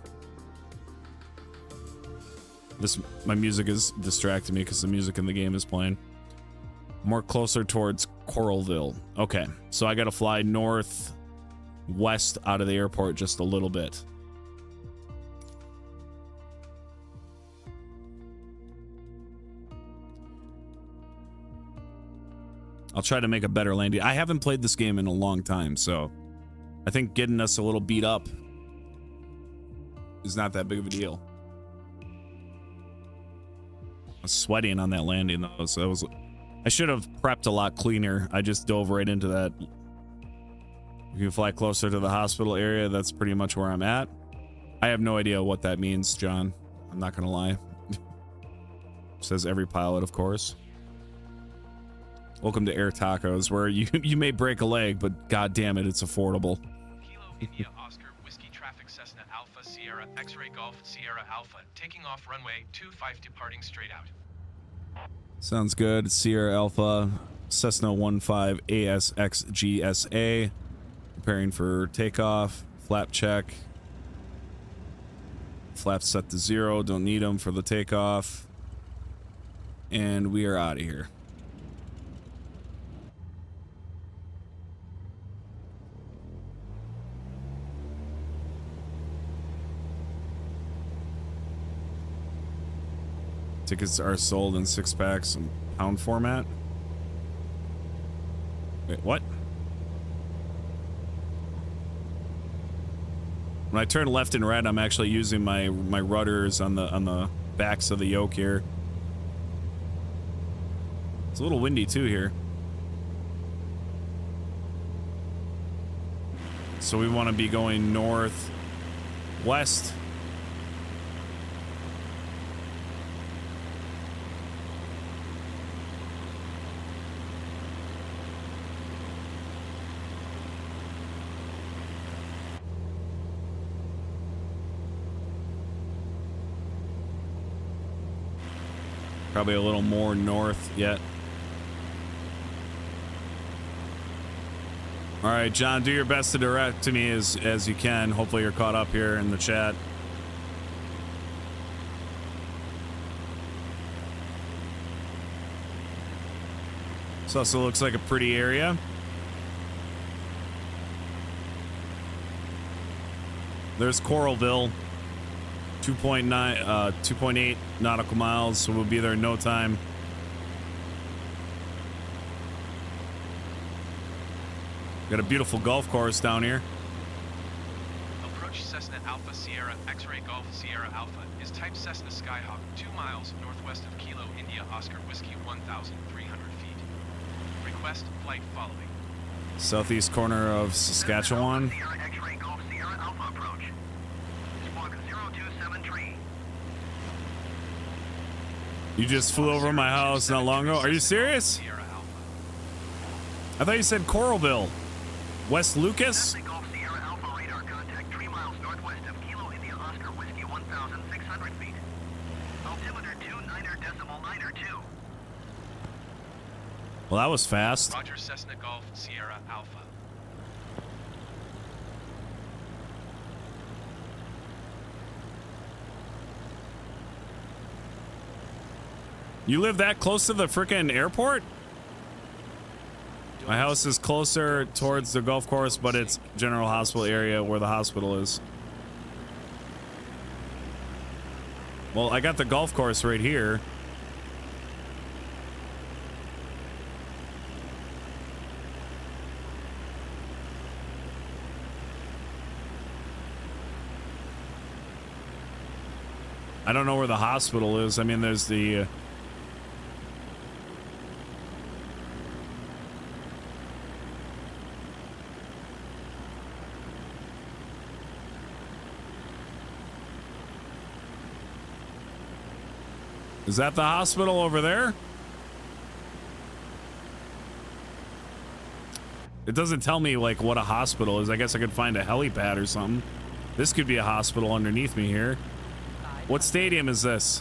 Speaker 1: My music is distracting me because the music in the game is playing. More closer towards Coralville. Okay, so I gotta fly northwest out of the airport just a little bit. I'll try to make a better landing. I haven't played this game in a long time, so I think getting us a little beat up is not that big of a deal. I was sweating on that landing though, so I should have prepped a lot cleaner. I just dove right into that. If you fly closer to the hospital area, that's pretty much where I'm at. I have no idea what that means, John. I'm not gonna lie. Says every pilot, of course. Welcome to Air Tacos, where you may break a leg, but god damn it, it's affordable.
Speaker 8: Kilo India Oscar Whiskey Traffic Cessna Alpha Sierra X-Ray Golf Sierra Alpha, taking off runway 25 departing straight out.
Speaker 1: Sounds good. Sierra Alpha, Cessna 15 ASXGSA, preparing for takeoff. Flap check. Flaps set to 0. Don't need them for the takeoff. And we are out of here. Tickets are sold in 6-packs and pound format. Wait, what? When I turn left and right, I'm actually using my rudders on the backs of the yoke here. It's a little windy too here. So we want to be going northwest. Probably a little more north yet. All right, John, do your best to direct to me as you can. Hopefully you're caught up here in the chat. This also looks like a pretty area. There's Coralville, 2.8 nautical miles, so we'll be there in no time. Got a beautiful golf course down here.
Speaker 8: Approach Cessna Alpha Sierra X-Ray Golf Sierra Alpha is type Cessna Skyhawk 2 miles northwest of Kilo India Oscar Whiskey 1,300 feet. Request flight following.
Speaker 1: Southeast corner of Saskatchewan.
Speaker 9: Sierra X-Ray Golf Sierra Alpha approach. Squawk 0273.
Speaker 1: You just flew over my house not long ago. Are you serious?
Speaker 8: Sierra Alpha.
Speaker 1: I thought you said Coralville. West Lucas?
Speaker 9: Cessna Golf Sierra Alpha radar contact 3 miles northwest of Kilo India Oscar Whiskey 1,600 feet. Altimeter 29.902.
Speaker 1: Well, that was fast.
Speaker 8: Roger Cessna Golf Sierra Alpha.
Speaker 1: You live that close to the frickin' airport? My house is closer towards the golf course, but it's General Hospital area where the hospital is. Well, I got the golf course right here. I don't know where the hospital is. I mean, there's the... Is that the hospital over there? It doesn't tell me like what a hospital is. I guess I could find a helipad or something. This could be a hospital underneath me here. What stadium is this?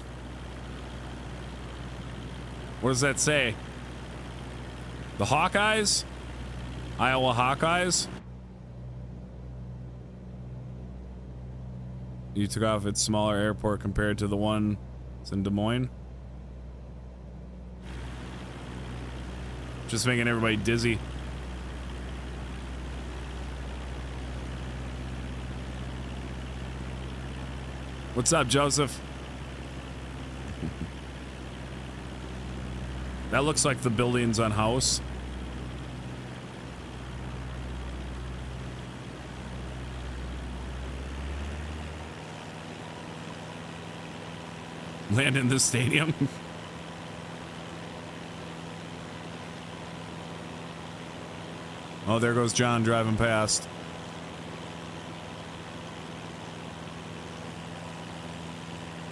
Speaker 1: What does that say? The Hawkeyes? Iowa Hawkeyes? You took off its smaller airport compared to the one that's in Des Moines. Just making everybody dizzy. What's up, Joseph? That looks like the buildings on House. Land in the stadium. Oh, there goes John driving past.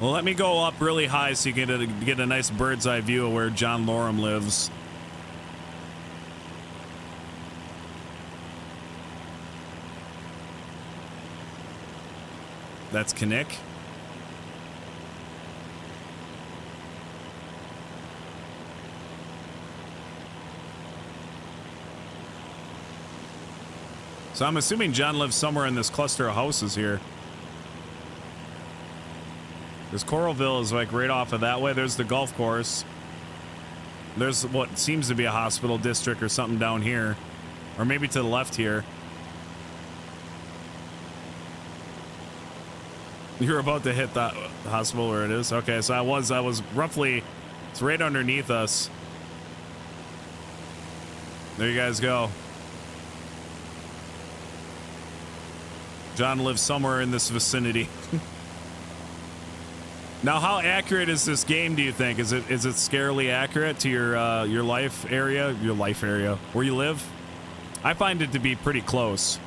Speaker 1: Well, let me go up really high so you get a nice bird's eye view of where John Lorem lives. That's Kinnick. So I'm assuming John lives somewhere in this cluster of houses here. Because Coralville is like right off of that way. There's the golf course. There's what seems to be a hospital district or something down here. Or maybe to the left here. You're about to hit the hospital where it is. Okay, so I was roughly, it's right underneath us. There you guys go. John lives somewhere in this vicinity. Now, how accurate is this game, do you think? Is it scarily accurate to your life area where you live? I find it to be pretty close.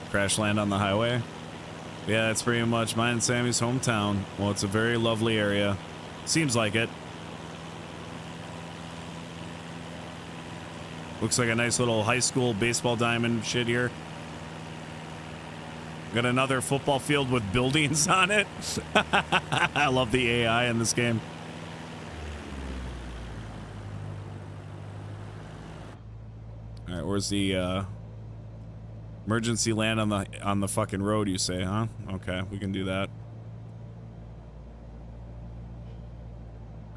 Speaker 1: Crash land on the highway. Yeah, that's pretty much mine and Sammy's hometown. Well, it's a very lovely area. Seems like it. Looks like a nice little high school baseball diamond shit here. Got another football field with buildings on it. I love the AI in this game. All right, where's the emergency land on the fucking road, you say, huh? Okay, we can do that.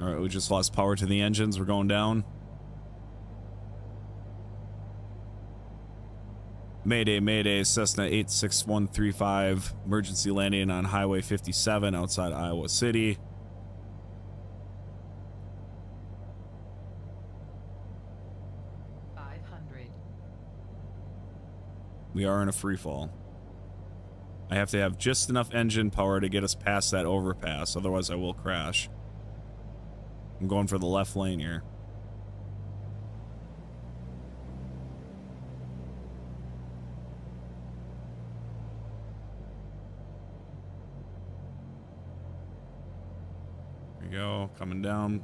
Speaker 1: All right, we just lost power to the engines. We're going down. Mayday, Mayday, Cessna 86135, emergency landing on Highway 57 outside Iowa City. We are in a free fall. I have to have just enough engine power to get us past that overpass, otherwise I will crash. I'm going for the left lane here. There we go, coming down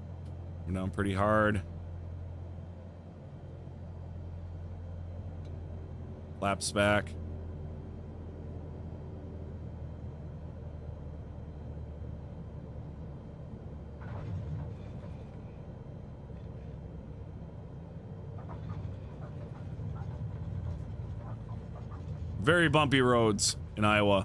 Speaker 1: pretty hard. Laps back. Very bumpy roads in Iowa.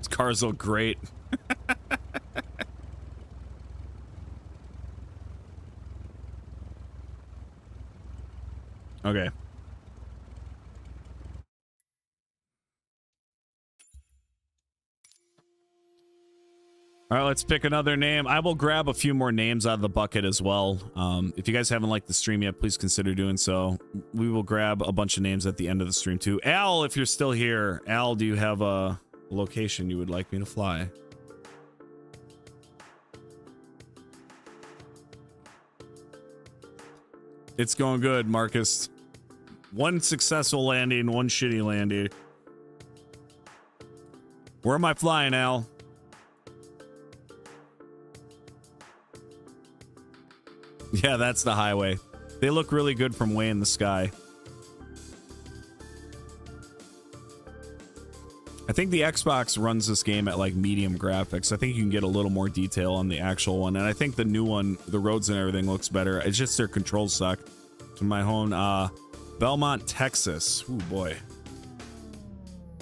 Speaker 1: Cars look great. Okay. All right, let's pick another name. I will grab a few more names out of the bucket as well. If you guys haven't liked the stream yet, please consider doing so. We will grab a bunch of names at the end of the stream too. Al, if you're still here, Al, do you have a location you would like me to fly? It's going good, Marcus. One successful landing, one shitty landing. Where am I flying, Al? Yeah, that's the highway. They look really good from way in the sky. I think the Xbox runs this game at like medium graphics. I think you can get a little more detail on the actual one. And I think the new one, the roads and everything looks better. It's just their controls suck. To my home, Belmont, Texas. Ooh, boy.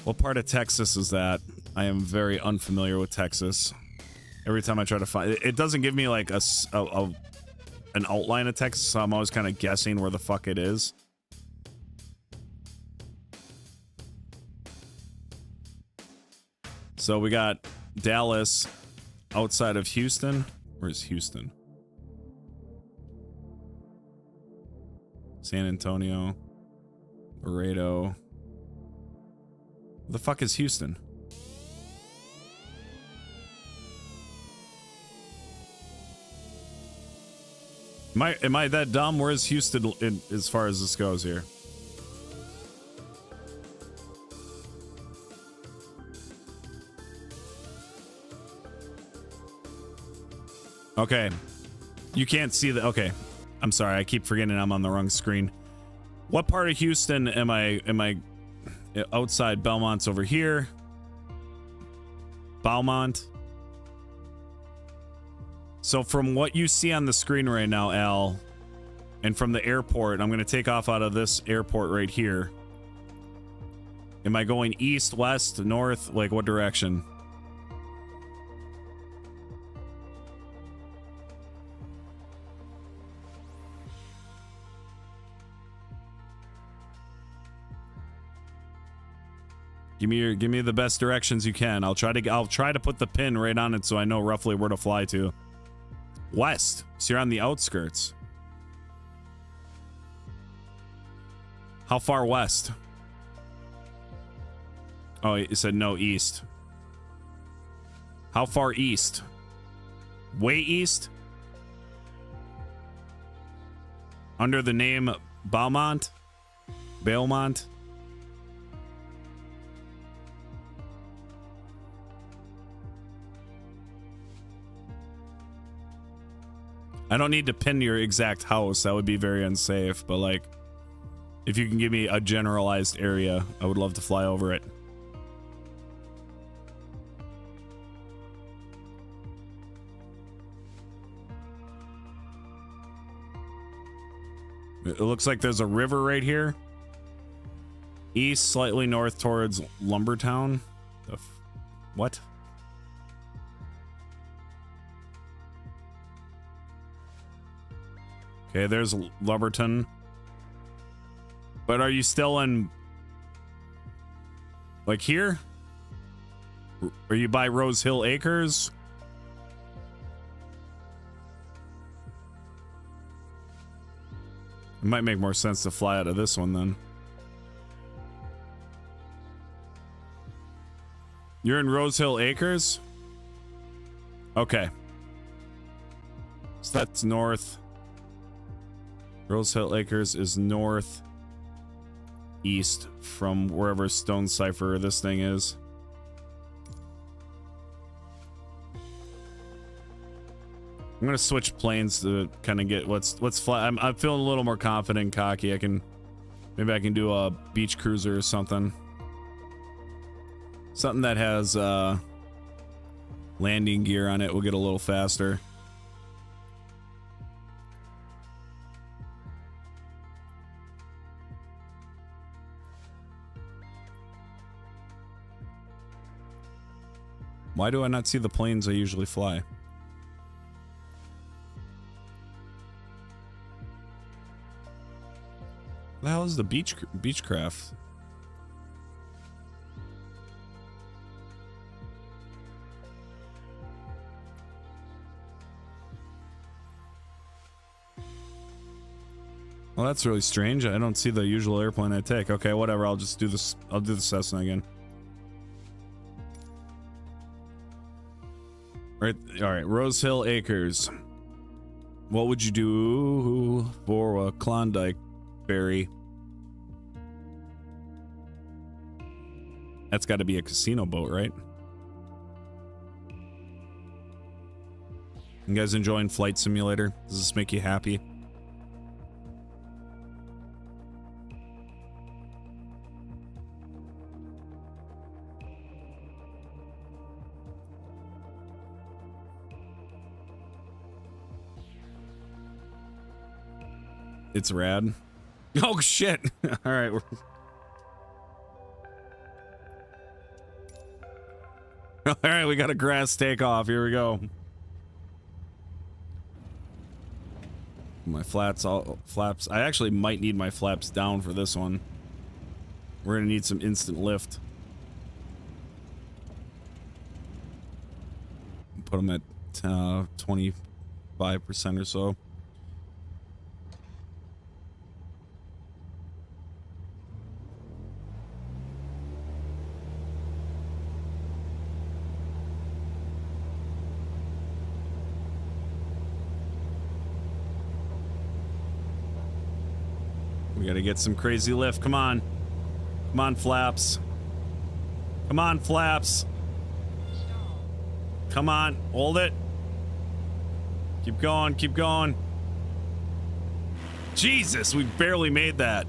Speaker 1: What part of Texas is that? I am very unfamiliar with Texas. Every time I try to find it, it doesn't give me like an outline of Texas, so I'm always kind of guessing where the fuck it is. So we got Dallas outside of Houston. Where's Houston? San Antonio. Laredo. Where the fuck is Houston? Am I that dumb? Where is Houston as far as this goes here? Okay. You can't see the... Okay. I'm sorry. I keep forgetting I'm on the wrong screen. What part of Houston am I outside? Belmont's over here. Beaumont. So from what you see on the screen right now, Al, and from the airport, I'm going to take off out of this airport right here. Am I going east, west, north? Like what direction? Give me the best directions you can. I'll try to put the pin right on it so I know roughly where to fly to. West. So you're on the outskirts. How far west? Oh, you said no, east. How far east? Way east? Under the name Beaumont? Beaumont? I don't need to pin your exact house. That would be very unsafe. But like, if you can give me a generalized area, I would love to fly over it. It looks like there's a river right here. East, slightly north towards Lumbertown. What? Okay, there's Lumberton. But are you still in... like here? Are you by Rose Hill Acres? It might make more sense to fly out of this one then. You're in Rose Hill Acres? Okay. So that's north. Rose Hill Acres is north east from wherever Stone Cipher this thing is. I'm gonna switch planes to kind of get what's fly. I'm feeling a little more confident and cocky. Maybe I can do a beach cruiser or something. Something that has landing gear on it will get a little faster. Why do I not see the planes I usually fly? What the hell is the Beechcraft? Well, that's really strange. I don't see the usual airplane I take. Okay, whatever. I'll just do this. I'll do the Cessna again. Right. All right. Rose Hill Acres. What would you do for a Klondike berry? That's got to be a casino boat, right? You guys enjoying Flight Simulator? Does this make you happy? It's rad. Oh shit. All right. All right, we got a grass takeoff. Here we go. My flaps. I actually might need my flaps down for this one. We're gonna need some instant lift. Put them at 25% or so. We gotta get some crazy lift. Come on. Come on, flaps. Come on, flaps. Come on. Hold it. Keep going. Keep going. Jesus, we barely made that.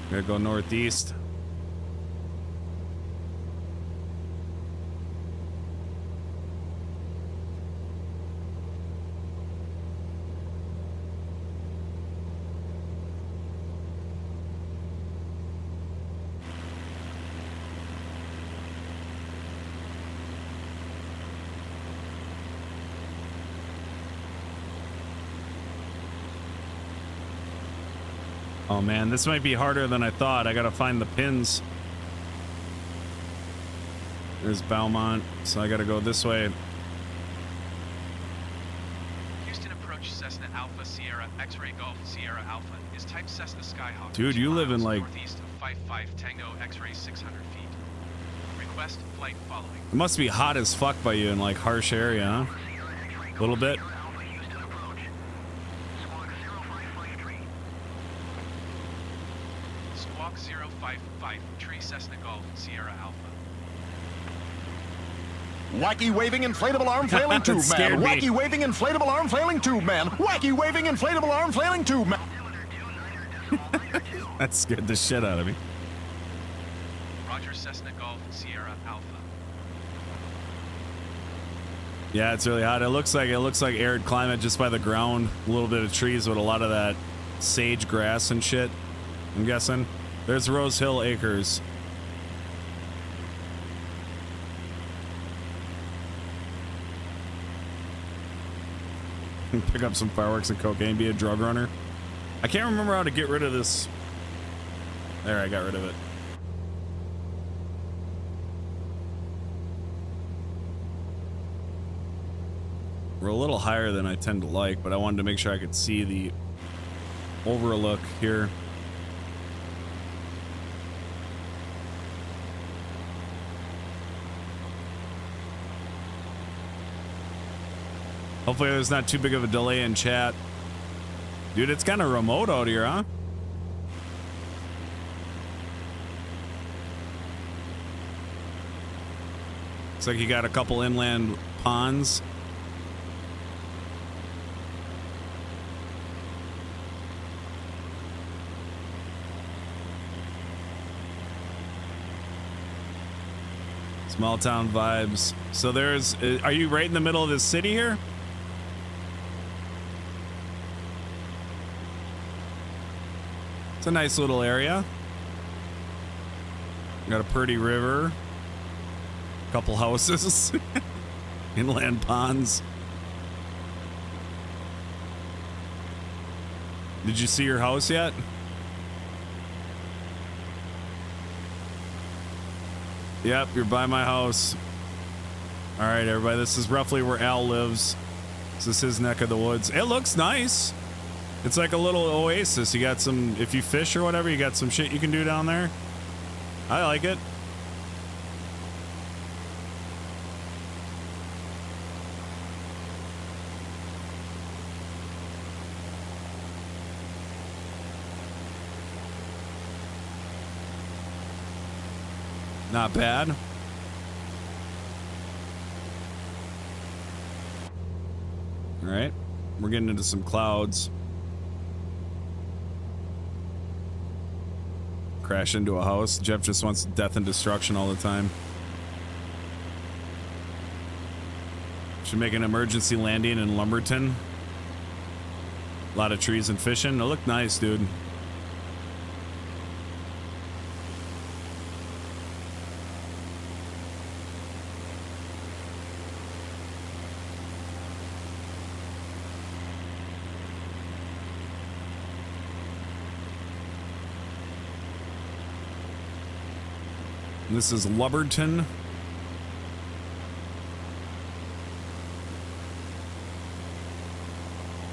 Speaker 1: Gotta go northeast. Oh man, this might be harder than I thought. I gotta find the pins. There's Beaumont, so I gotta go this way.
Speaker 8: Houston approach Cessna Alpha Sierra X-ray Golf Sierra Alpha is type Cessna Skyhawk.
Speaker 1: Dude, you live in like
Speaker 8: northeast of 55 Tango X-ray 600 feet. Request flight following.
Speaker 1: it must be hot as fuck by you in like harsh area, huh? A little bit.
Speaker 8: Squawk 055, Tree Cessna Golf, Sierra Alpha.
Speaker 10: Wacky waving inflatable arm flailing tube man. Wacky waving inflatable arm flailing tube man. Wacky waving inflatable arm flailing tube man.
Speaker 1: That scared the shit out of me.
Speaker 8: Roger, Cessna Golf, Sierra Alpha.
Speaker 1: Yeah, it's really hot. It looks like arid climate just by the ground. A little bit of trees with a lot of that sage grass and shit. I'm guessing. There's Rose Hill Acres. Pick up some fireworks and cocaine, be a drug runner. I can't remember how to get rid of this. There, I got rid of it. We're a little higher than I tend to like, but I wanted to make sure I could see the overlook here. Hopefully there's not too big of a delay in chat. Dude, it's kind of remote out here, huh? Looks like you got a couple inland ponds. Small town vibes. So there's, are you right in the middle of this city here? It's a nice little area. Got a pretty river. Couple houses. Inland ponds. Did you see your house yet? Yep, you're by my house. All right, everybody, this is roughly where Al lives. This is his neck of the woods. It looks nice. It's like a little oasis. You got some, if you fish or whatever, you got some shit you can do down there. I like it. Not bad. All right, we're getting into some clouds. Crash into a house. Jeff just wants death and destruction all the time. Should make an emergency landing in Lumberton. A lot of trees and fishing. It looked nice, dude. This is Lumberton.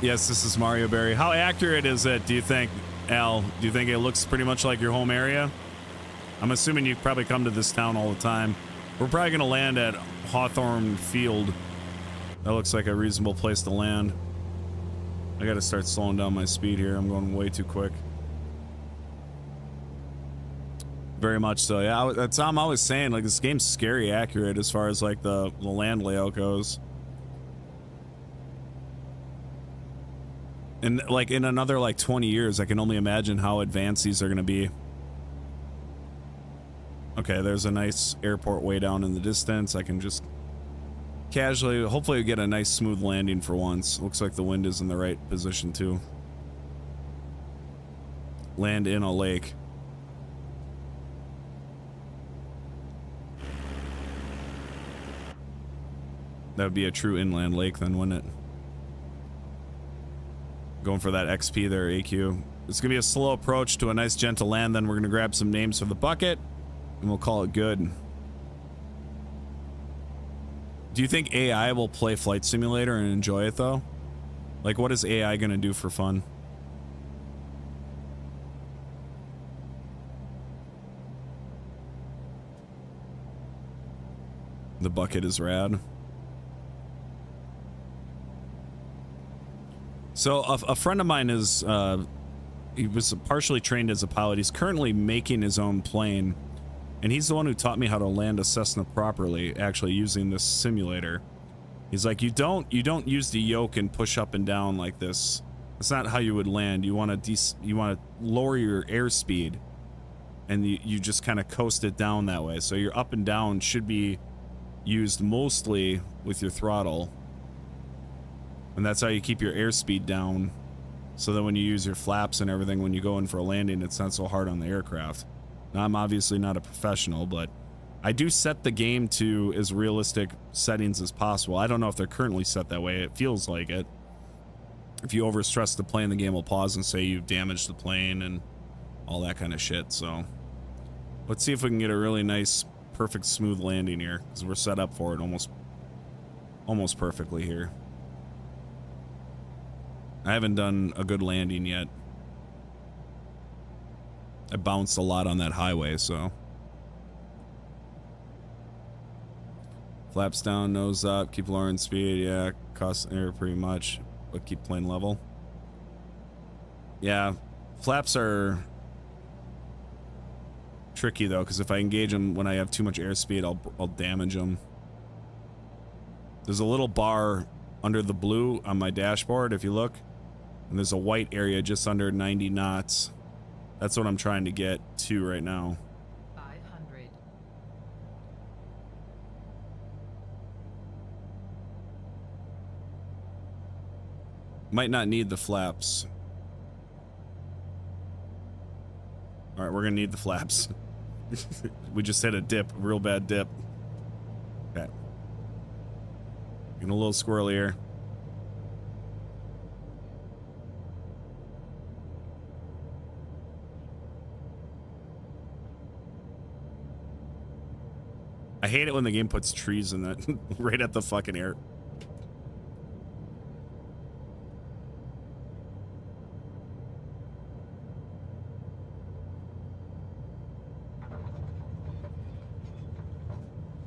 Speaker 1: Yes, this is Mario Berry. How accurate is it, do you think, Al? Do you think it looks pretty much like your home area? I'm assuming you probably come to this town all the time. We're probably going to land at Hawthorne Field. That looks like a reasonable place to land. I got to start slowing down my speed here. I'm going way too quick. Very much so. Yeah, that's how I'm always saying, like, this game's scary accurate as far as like the land layout goes. And like in another like 20 years, I can only imagine how advanced these are going to be. Okay, there's a nice airport way down in the distance. I can just casually, hopefully get a nice smooth landing for once. Looks like the wind is in the right position too. Land in a lake. That would be a true inland lake then, wouldn't it? Going for that XP there, AQ. It's gonna be a slow approach to a nice gentle land, then we're gonna grab some names for the bucket and we'll call it good. Do you think AI will play Flight Simulator and enjoy it though? Like, what is AI gonna do for fun? The bucket is rad. So a friend of mine is he was partially trained as a pilot. He's currently making his own plane, and he's the one who taught me how to land a Cessna properly, actually using this simulator. He's like, you don't use the yoke and push up and down like this. That's not how you would land. You want to lower your airspeed, and you just kind of coast it down that way. So your up and down should be used mostly with your throttle, and that's how you keep your airspeed down, so that when you use your flaps and everything, when you go in for a landing, it's not so hard on the aircraft. Now, I'm obviously not a professional, but I do set the game to as realistic settings as possible. I don't know if they're currently set that way. It feels like it. If you overstress the plane, the game will pause and say you've damaged the plane and all that kind of shit. So let's see if we can get a really nice, perfect, smooth landing here, because we're set up for it almost perfectly here. I haven't done a good landing yet. I bounced a lot on that highway, so. Flaps down, nose up, keep lowering speed. Yeah, cost air pretty much, but keep plane level. Yeah, flaps are tricky though, because if I engage them when I have too much airspeed, I'll damage them. There's a little bar under the blue on my dashboard, if you look, and there's a white area just under 90 knots. That's what I'm trying to get to right now.
Speaker 11: 500.
Speaker 1: Might not need the flaps. All right, we're gonna need the flaps. We just hit a dip, a real bad dip. Okay. Getting a little squirrely here. I hate it when the game puts trees in that right at the fucking air.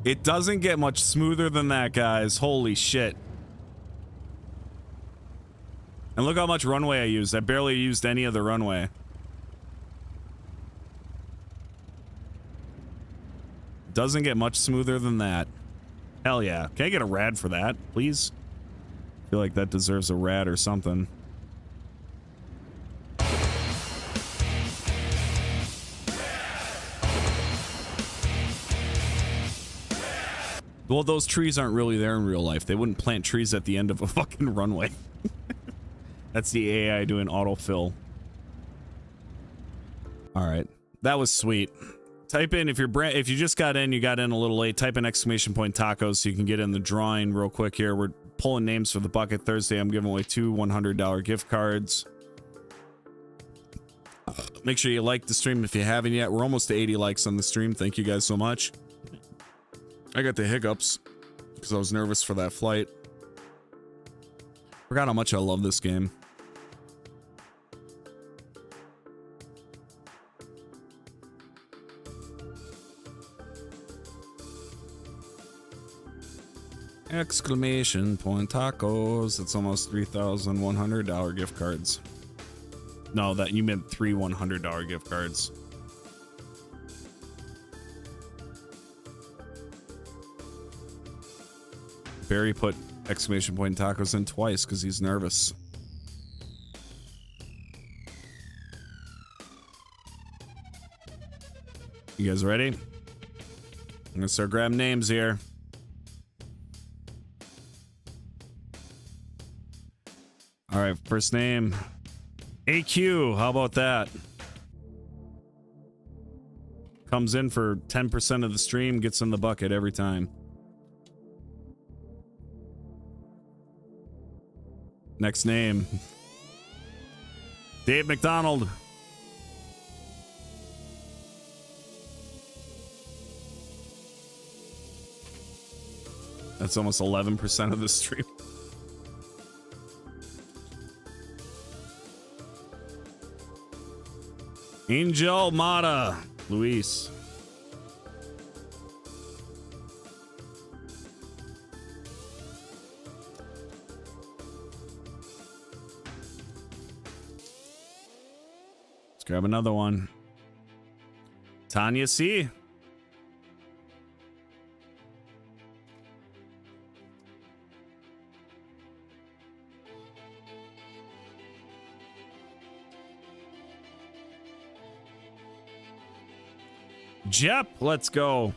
Speaker 1: It doesn't get much smoother than that, guys. Holy shit. And look how much runway I used. I barely used any of the runway. Doesn't get much smoother than that. Hell yeah. Can I get a rad for that, please? I feel like that deserves a rad or something. Well, those trees aren't really there in real life. They wouldn't plant trees at the end of a fucking runway. That's the AI doing autofill. All right. That was sweet. Type in, if you just got in, you got in a little late, type in ! tacos so you can get in the drawing real quick here. We're pulling names for the Bucket Thursday. I'm giving away 2 $100 gift cards. Make sure you like the stream if you haven't yet. We're almost to 80 likes on the stream. Thank you guys so much. I got the hiccups because I was nervous for that flight. Forgot how much I love this game. Exclamation point tacos. It's almost $3,100 gift cards. No, that you meant 3 $100 gift cards. Barry put exclamation point tacos in twice because he's nervous. You guys ready? I'm gonna start grabbing names here. All right, first name, AQ. How about that? Comes in for 10% of the stream, gets in the bucket every time. Next name, Dave McDonald. That's almost 11% of the stream. Angel Mata, Luis. Grab another one. Tanya C. Jep, let's go.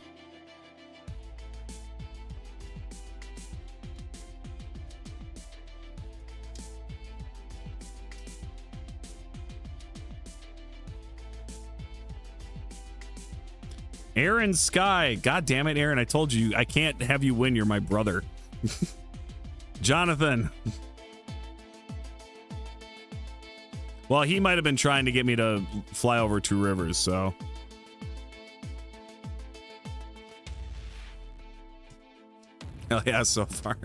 Speaker 1: Aaron Sky. God damn it, Aaron. I told you I can't have you win. You're my brother. Jonathan. Well, he might have been trying to get me to fly over Two Rivers, so. Hell yeah, so far.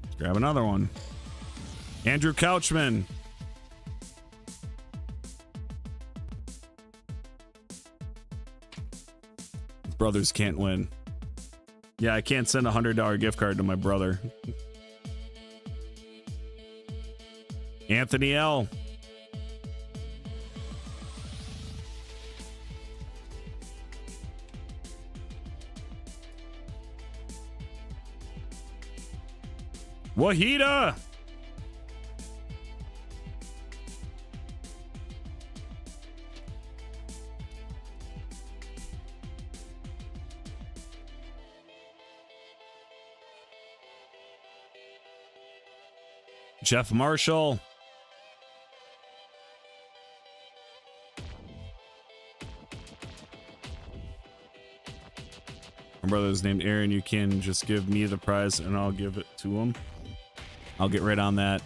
Speaker 1: Let's grab another one. Andrew Couchman. Brothers can't win. Yeah, I can't send a $100 gift card to my brother. Anthony L. Wahida. Jeff Marshall. My brother's named Aaron. You can just give me the prize and I'll give it to him. I'll get right on that.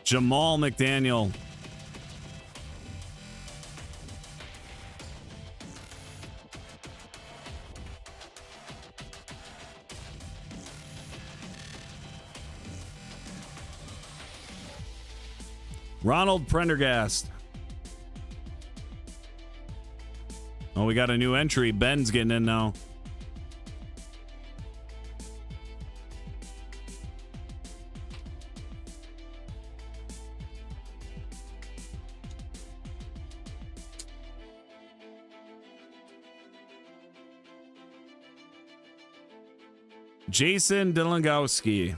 Speaker 1: Jamal McDaniel. Ronald Prendergast. Oh, we got a new entry. Ben's getting in now. Jason Dilangowski.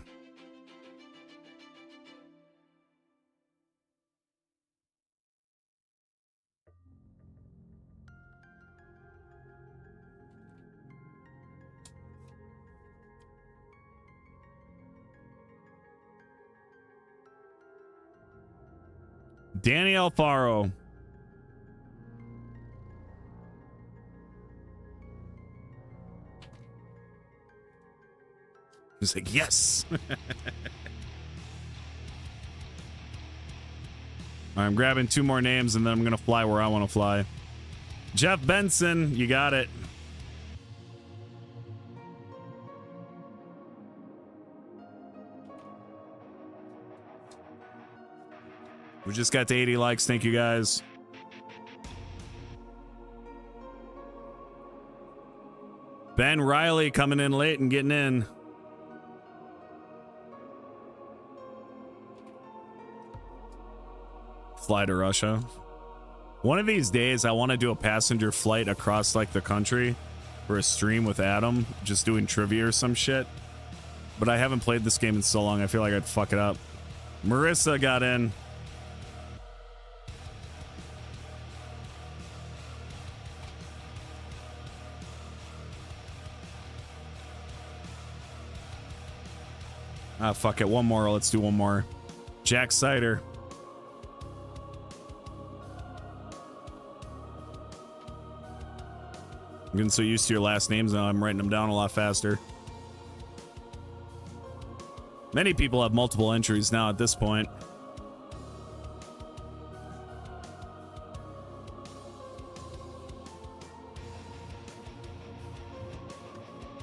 Speaker 1: Danny Alfaro. He's like, yes. I'm grabbing 2 more names and then I'm going to fly where I want to fly. Jeff Benson, you got it. We just got to 80 likes. Thank you guys. Ben Riley coming in late and getting in. Fly to Russia. One of these days, I want to do a passenger flight across like the country for a stream with Adam, just doing trivia or some shit. But I haven't played this game in so long, I feel like I'd fuck it up. Marissa got in. Ah, fuck it. One more. Let's do one more. Jack Sider. I'm getting so used to your last names now, I'm writing them down a lot faster. Many people have multiple entries now at this point.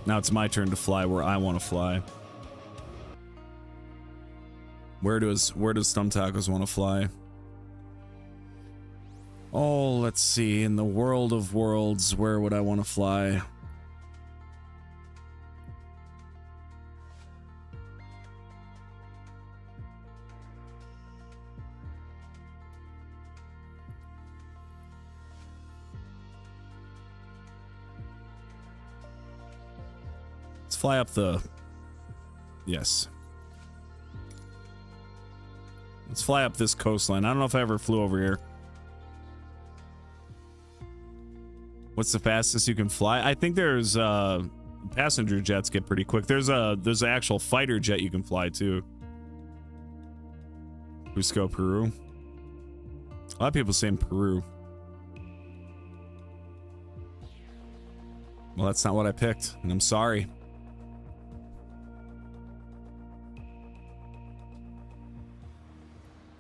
Speaker 1: Now it's my turn to fly where I want to fly. Where does Stump Tacos want to fly? Oh, let's see. In the world of worlds, where would I want to fly? fly up the... Yes. Let's fly up this coastline. I don't know if I ever flew over here. What's the fastest you can fly? I think there's passenger jets get pretty quick. There's an actual fighter jet you can fly too. Cusco, Peru. A lot of people saying Peru. Well, that's not what I picked, and I'm sorry.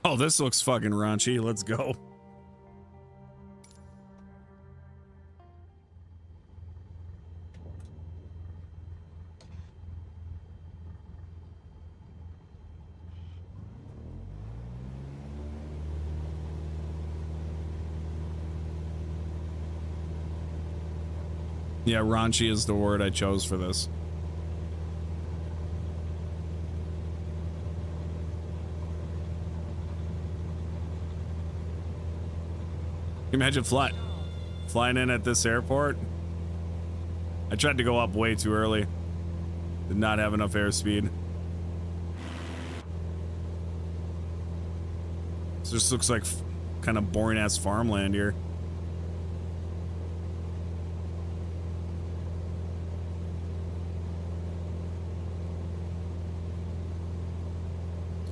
Speaker 1: Oh, this looks fucking raunchy. Let's go. Yeah, raunchy is the word I chose for this. Imagine flying in at this airport. I tried to go up way too early. Did not have enough airspeed. This just looks like kind of boring ass farmland here.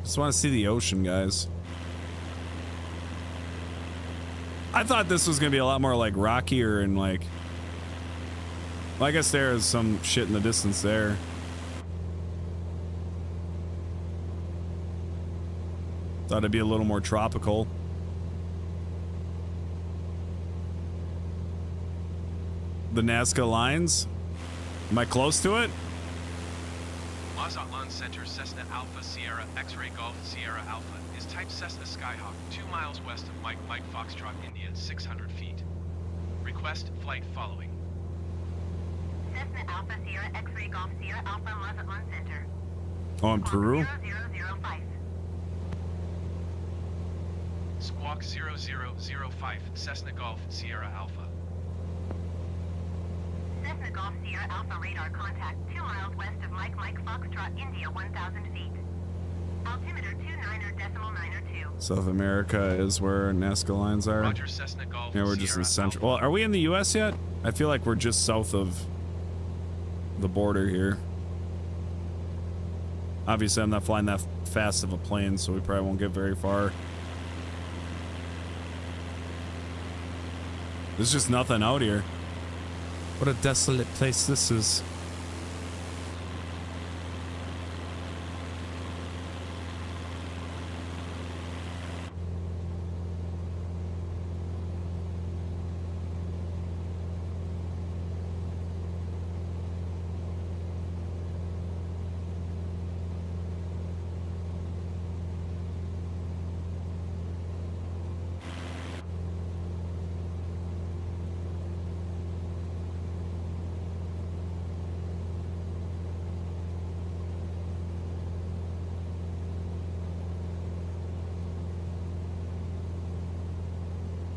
Speaker 1: Just want to see the ocean, guys. I thought this was gonna be a lot more like rockier and like, well, I guess there is some shit in the distance there. Thought it'd be a little more tropical. The Nazca lines? Am I close to it?
Speaker 8: Mazatlan Center Cessna Alpha Sierra X-Ray Golf Sierra Alpha is type Cessna Skyhawk 2 miles west of Mike Foxtrot, India, 600 feet. Request flight following.
Speaker 9: Cessna Alpha Sierra X-Ray Golf Sierra Alpha Mazatlan Center.
Speaker 1: Oh, in Peru?
Speaker 9: 0005.
Speaker 8: Squawk 0005 Cessna Golf Sierra Alpha.
Speaker 9: Cessna Golf Sierra Alpha radar contact 2 miles west of Mike Foxtrot, India, 1,000 feet. Altimeter 29.902.
Speaker 1: South America is where Nazca lines are.
Speaker 8: Roger, Cessna Golf
Speaker 1: Yeah, we're just
Speaker 8: Sierra
Speaker 1: in central.
Speaker 8: Alpha.
Speaker 1: Well, are we in the U.S. yet? I feel like we're just south of the border here. Obviously, I'm not flying that fast of a plane, so we probably won't get very far. There's just nothing out here. What a desolate place this is.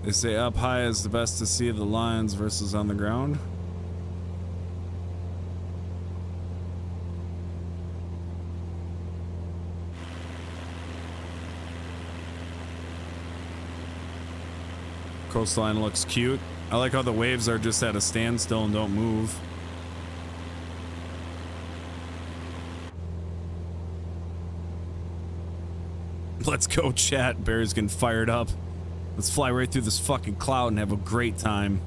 Speaker 1: They say up high is the best to see the lines versus on the ground. Coastline looks cute. I like how the waves are just at a standstill and don't move. Let's go, chat. Barry's getting fired up. Let's fly right through this fucking cloud and have a great time.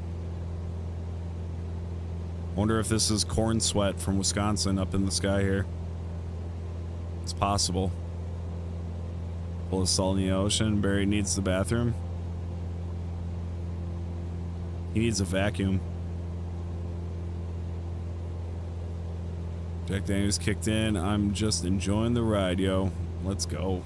Speaker 1: Wonder if this is corn sweat from Wisconsin up in the sky here. It's possible. Full of salt in the ocean. Barry needs the bathroom. He needs a vacuum. Jack Daniels kicked in. I'm just enjoying the ride, yo. Let's go.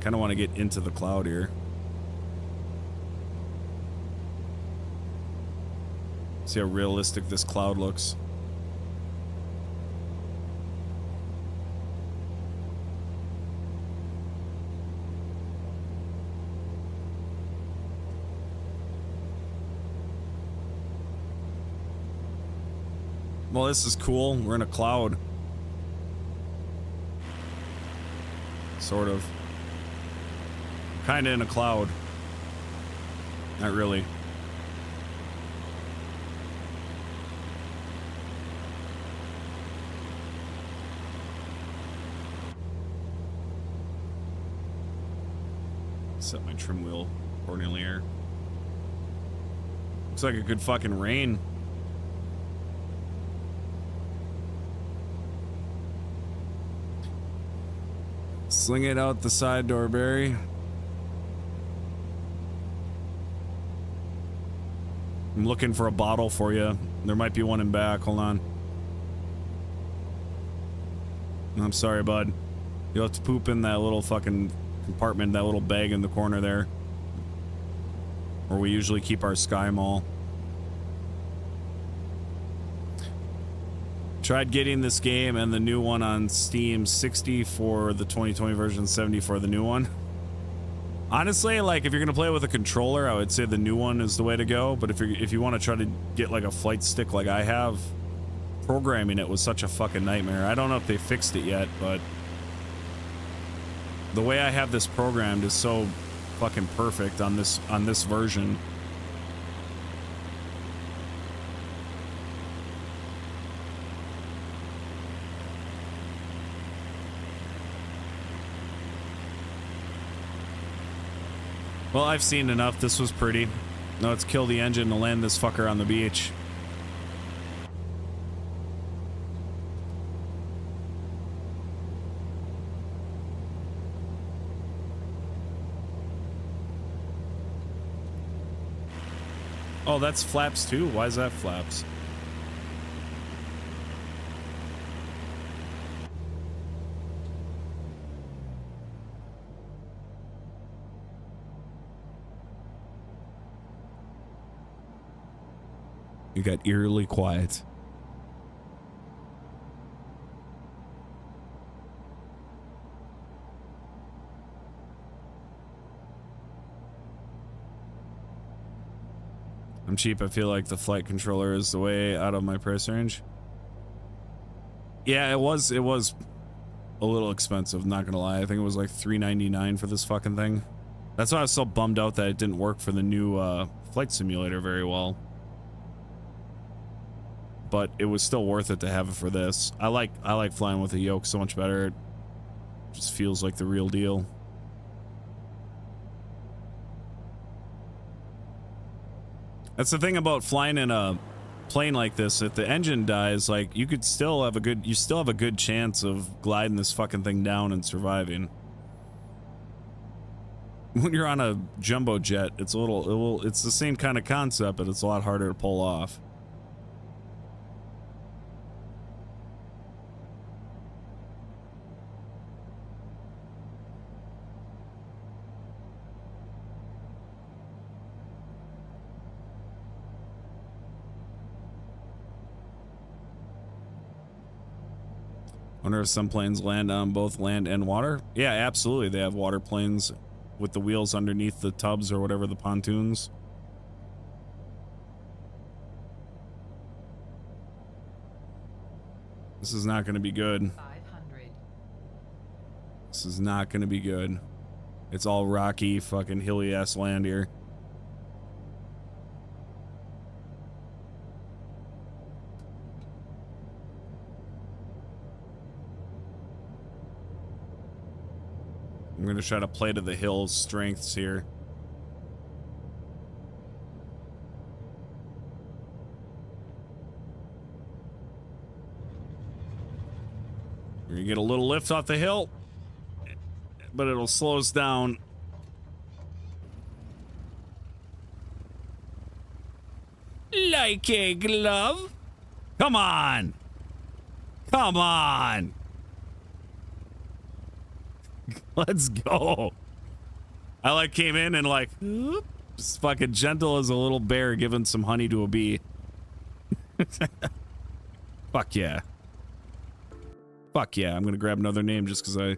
Speaker 1: Kind of want to get into the cloud here. See how realistic this cloud looks. Well, this is cool. We're in a cloud. Sort of. Kinda in a cloud. Not really. Set my trim wheel accordingly here. Looks like a good fucking rain. Sling it out the side door, Barry. I'm looking for a bottle for you. There might be one in back. Hold on. I'm sorry, bud. You'll have to poop in that little fucking compartment, that little bag in the corner there. Where we usually keep our Sky Mall. Tried getting this game and the new one on Steam, 60 for the 2020 version, 70 for the new one. Honestly, like if you're gonna play with a controller, I would say the new one is the way to go. But if you want to try to get like a flight stick like I have, programming it was such a fucking nightmare. I don't know if they fixed it yet, but the way I have this programmed is so fucking perfect on this version. Well, I've seen enough. This was pretty. Now let's kill the engine to land this fucker on the beach. Oh, that's flaps too? Why is that flaps? You got eerily quiet. I'm cheap. I feel like the flight controller is the way out of my price range. Yeah, it was a little expensive, not gonna lie. I think it was like $3.99 for this fucking thing. That's why I was so bummed out that it didn't work for the new flight simulator very well. But it was still worth it to have it for this. I like flying with a yoke so much better. It just feels like the real deal. That's the thing about flying in a plane like this. If the engine dies, like you still have a good chance of gliding this fucking thing down and surviving. When you're on a jumbo jet, it's the same kind of concept, but it's a lot harder to pull off. Wonder if some planes land on both land and water. Yeah, absolutely. They have water planes with the wheels underneath the tubs or whatever, the pontoons. This is not going to be good.
Speaker 11: 500.
Speaker 1: This is not going to be good. It's all rocky, fucking hilly ass land here. I'm going to try to play to the hill's strengths here. We're going to get a little lift off the hill, but it'll slow us down. Like a glove? Come on. Come on. Let's go. I came in and just fucking gentle as a little bear giving some honey to a bee. Fuck yeah. Fuck yeah. I'm gonna grab another name just because I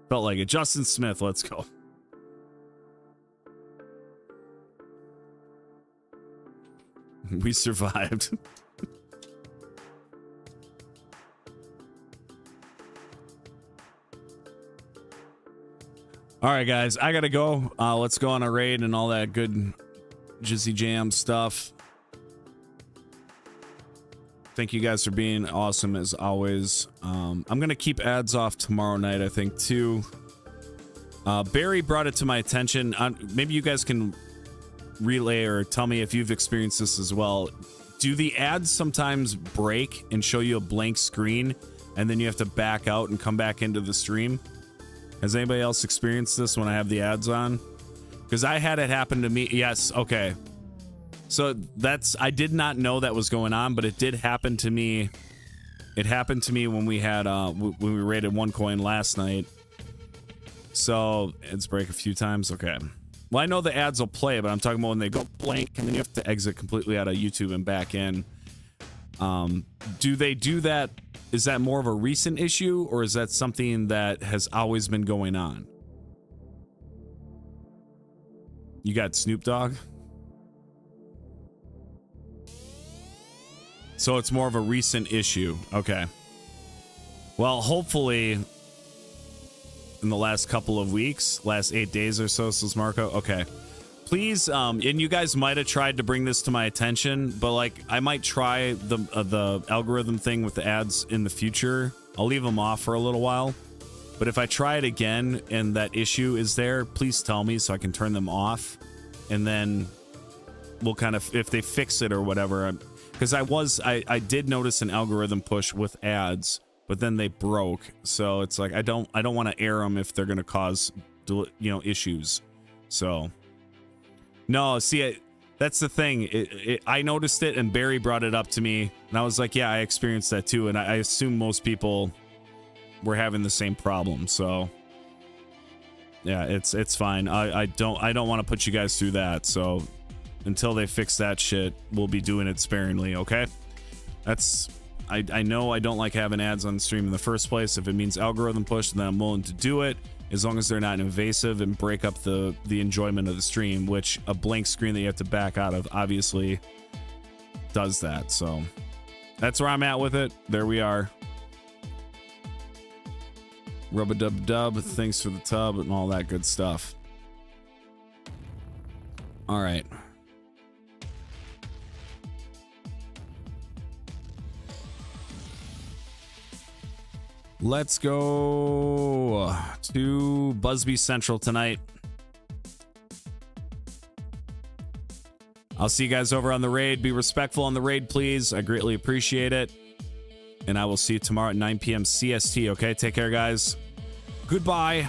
Speaker 1: felt like it. Justin Smith, let's go. We survived. All right, guys, I gotta go. Let's go on a raid and all that good Jizzy Jam stuff. Thank you guys for being awesome as always. I'm gonna keep ads off tomorrow night, I think, too. Barry brought it to my attention. Maybe you guys can relay or tell me if you've experienced this as well. Do the ads sometimes break and show you a blank screen, and then you have to back out and come back into the stream? Has anybody else experienced this when I have the ads on? Because I had it happen to me. Yes, okay. So I did not know that was going on, but it did happen to me. It happened to me when we had when we raided OneCoin last night. So it's break a few times. Okay. Well, I know the ads will play, but I'm talking about when they go blank and then you have to exit completely out of YouTube and back in. Do they do that? Is that more of a recent issue, or is that something that has always been going on? You got Snoop Dogg? So it's more of a recent issue. Okay. Well, hopefully in the last couple of weeks, last 8 days or so, says Marco. Okay. Please, and you guys might have tried to bring this to my attention, but like I might try the algorithm thing with the ads in the future. I'll leave them off for a little while, but if I try it again and that issue is there, please tell me so I can turn them off, and then we'll kind of, if they fix it or whatever, because I did notice an algorithm push with ads, but then they broke, so it's like I don't want to air them if they're going to cause issues. So no, see, that's the thing. I noticed it, and Barry brought it up to me, and I was like, yeah, I experienced that too, and I assume most people were having the same problem. So yeah, it's fine. I don't want to put you guys through that. So until they fix that shit, we'll be doing it sparingly. Okay, I know I don't like having ads on the stream in the first place. If it means algorithm push, then I'm willing to do it, as long as they're not invasive and break up the enjoyment of the stream, which a blank screen that you have to back out of obviously does that. So that's where I'm at with it. There we are. Rub-a-dub-dub, thanks for the tub and all that good stuff. All right. Let's go to Busby Central tonight. I'll see you guys over on the raid. Be respectful on the raid, please. I greatly appreciate it. And I will see you tomorrow at 9 p.m. CST, okay? Take care, guys. Goodbye.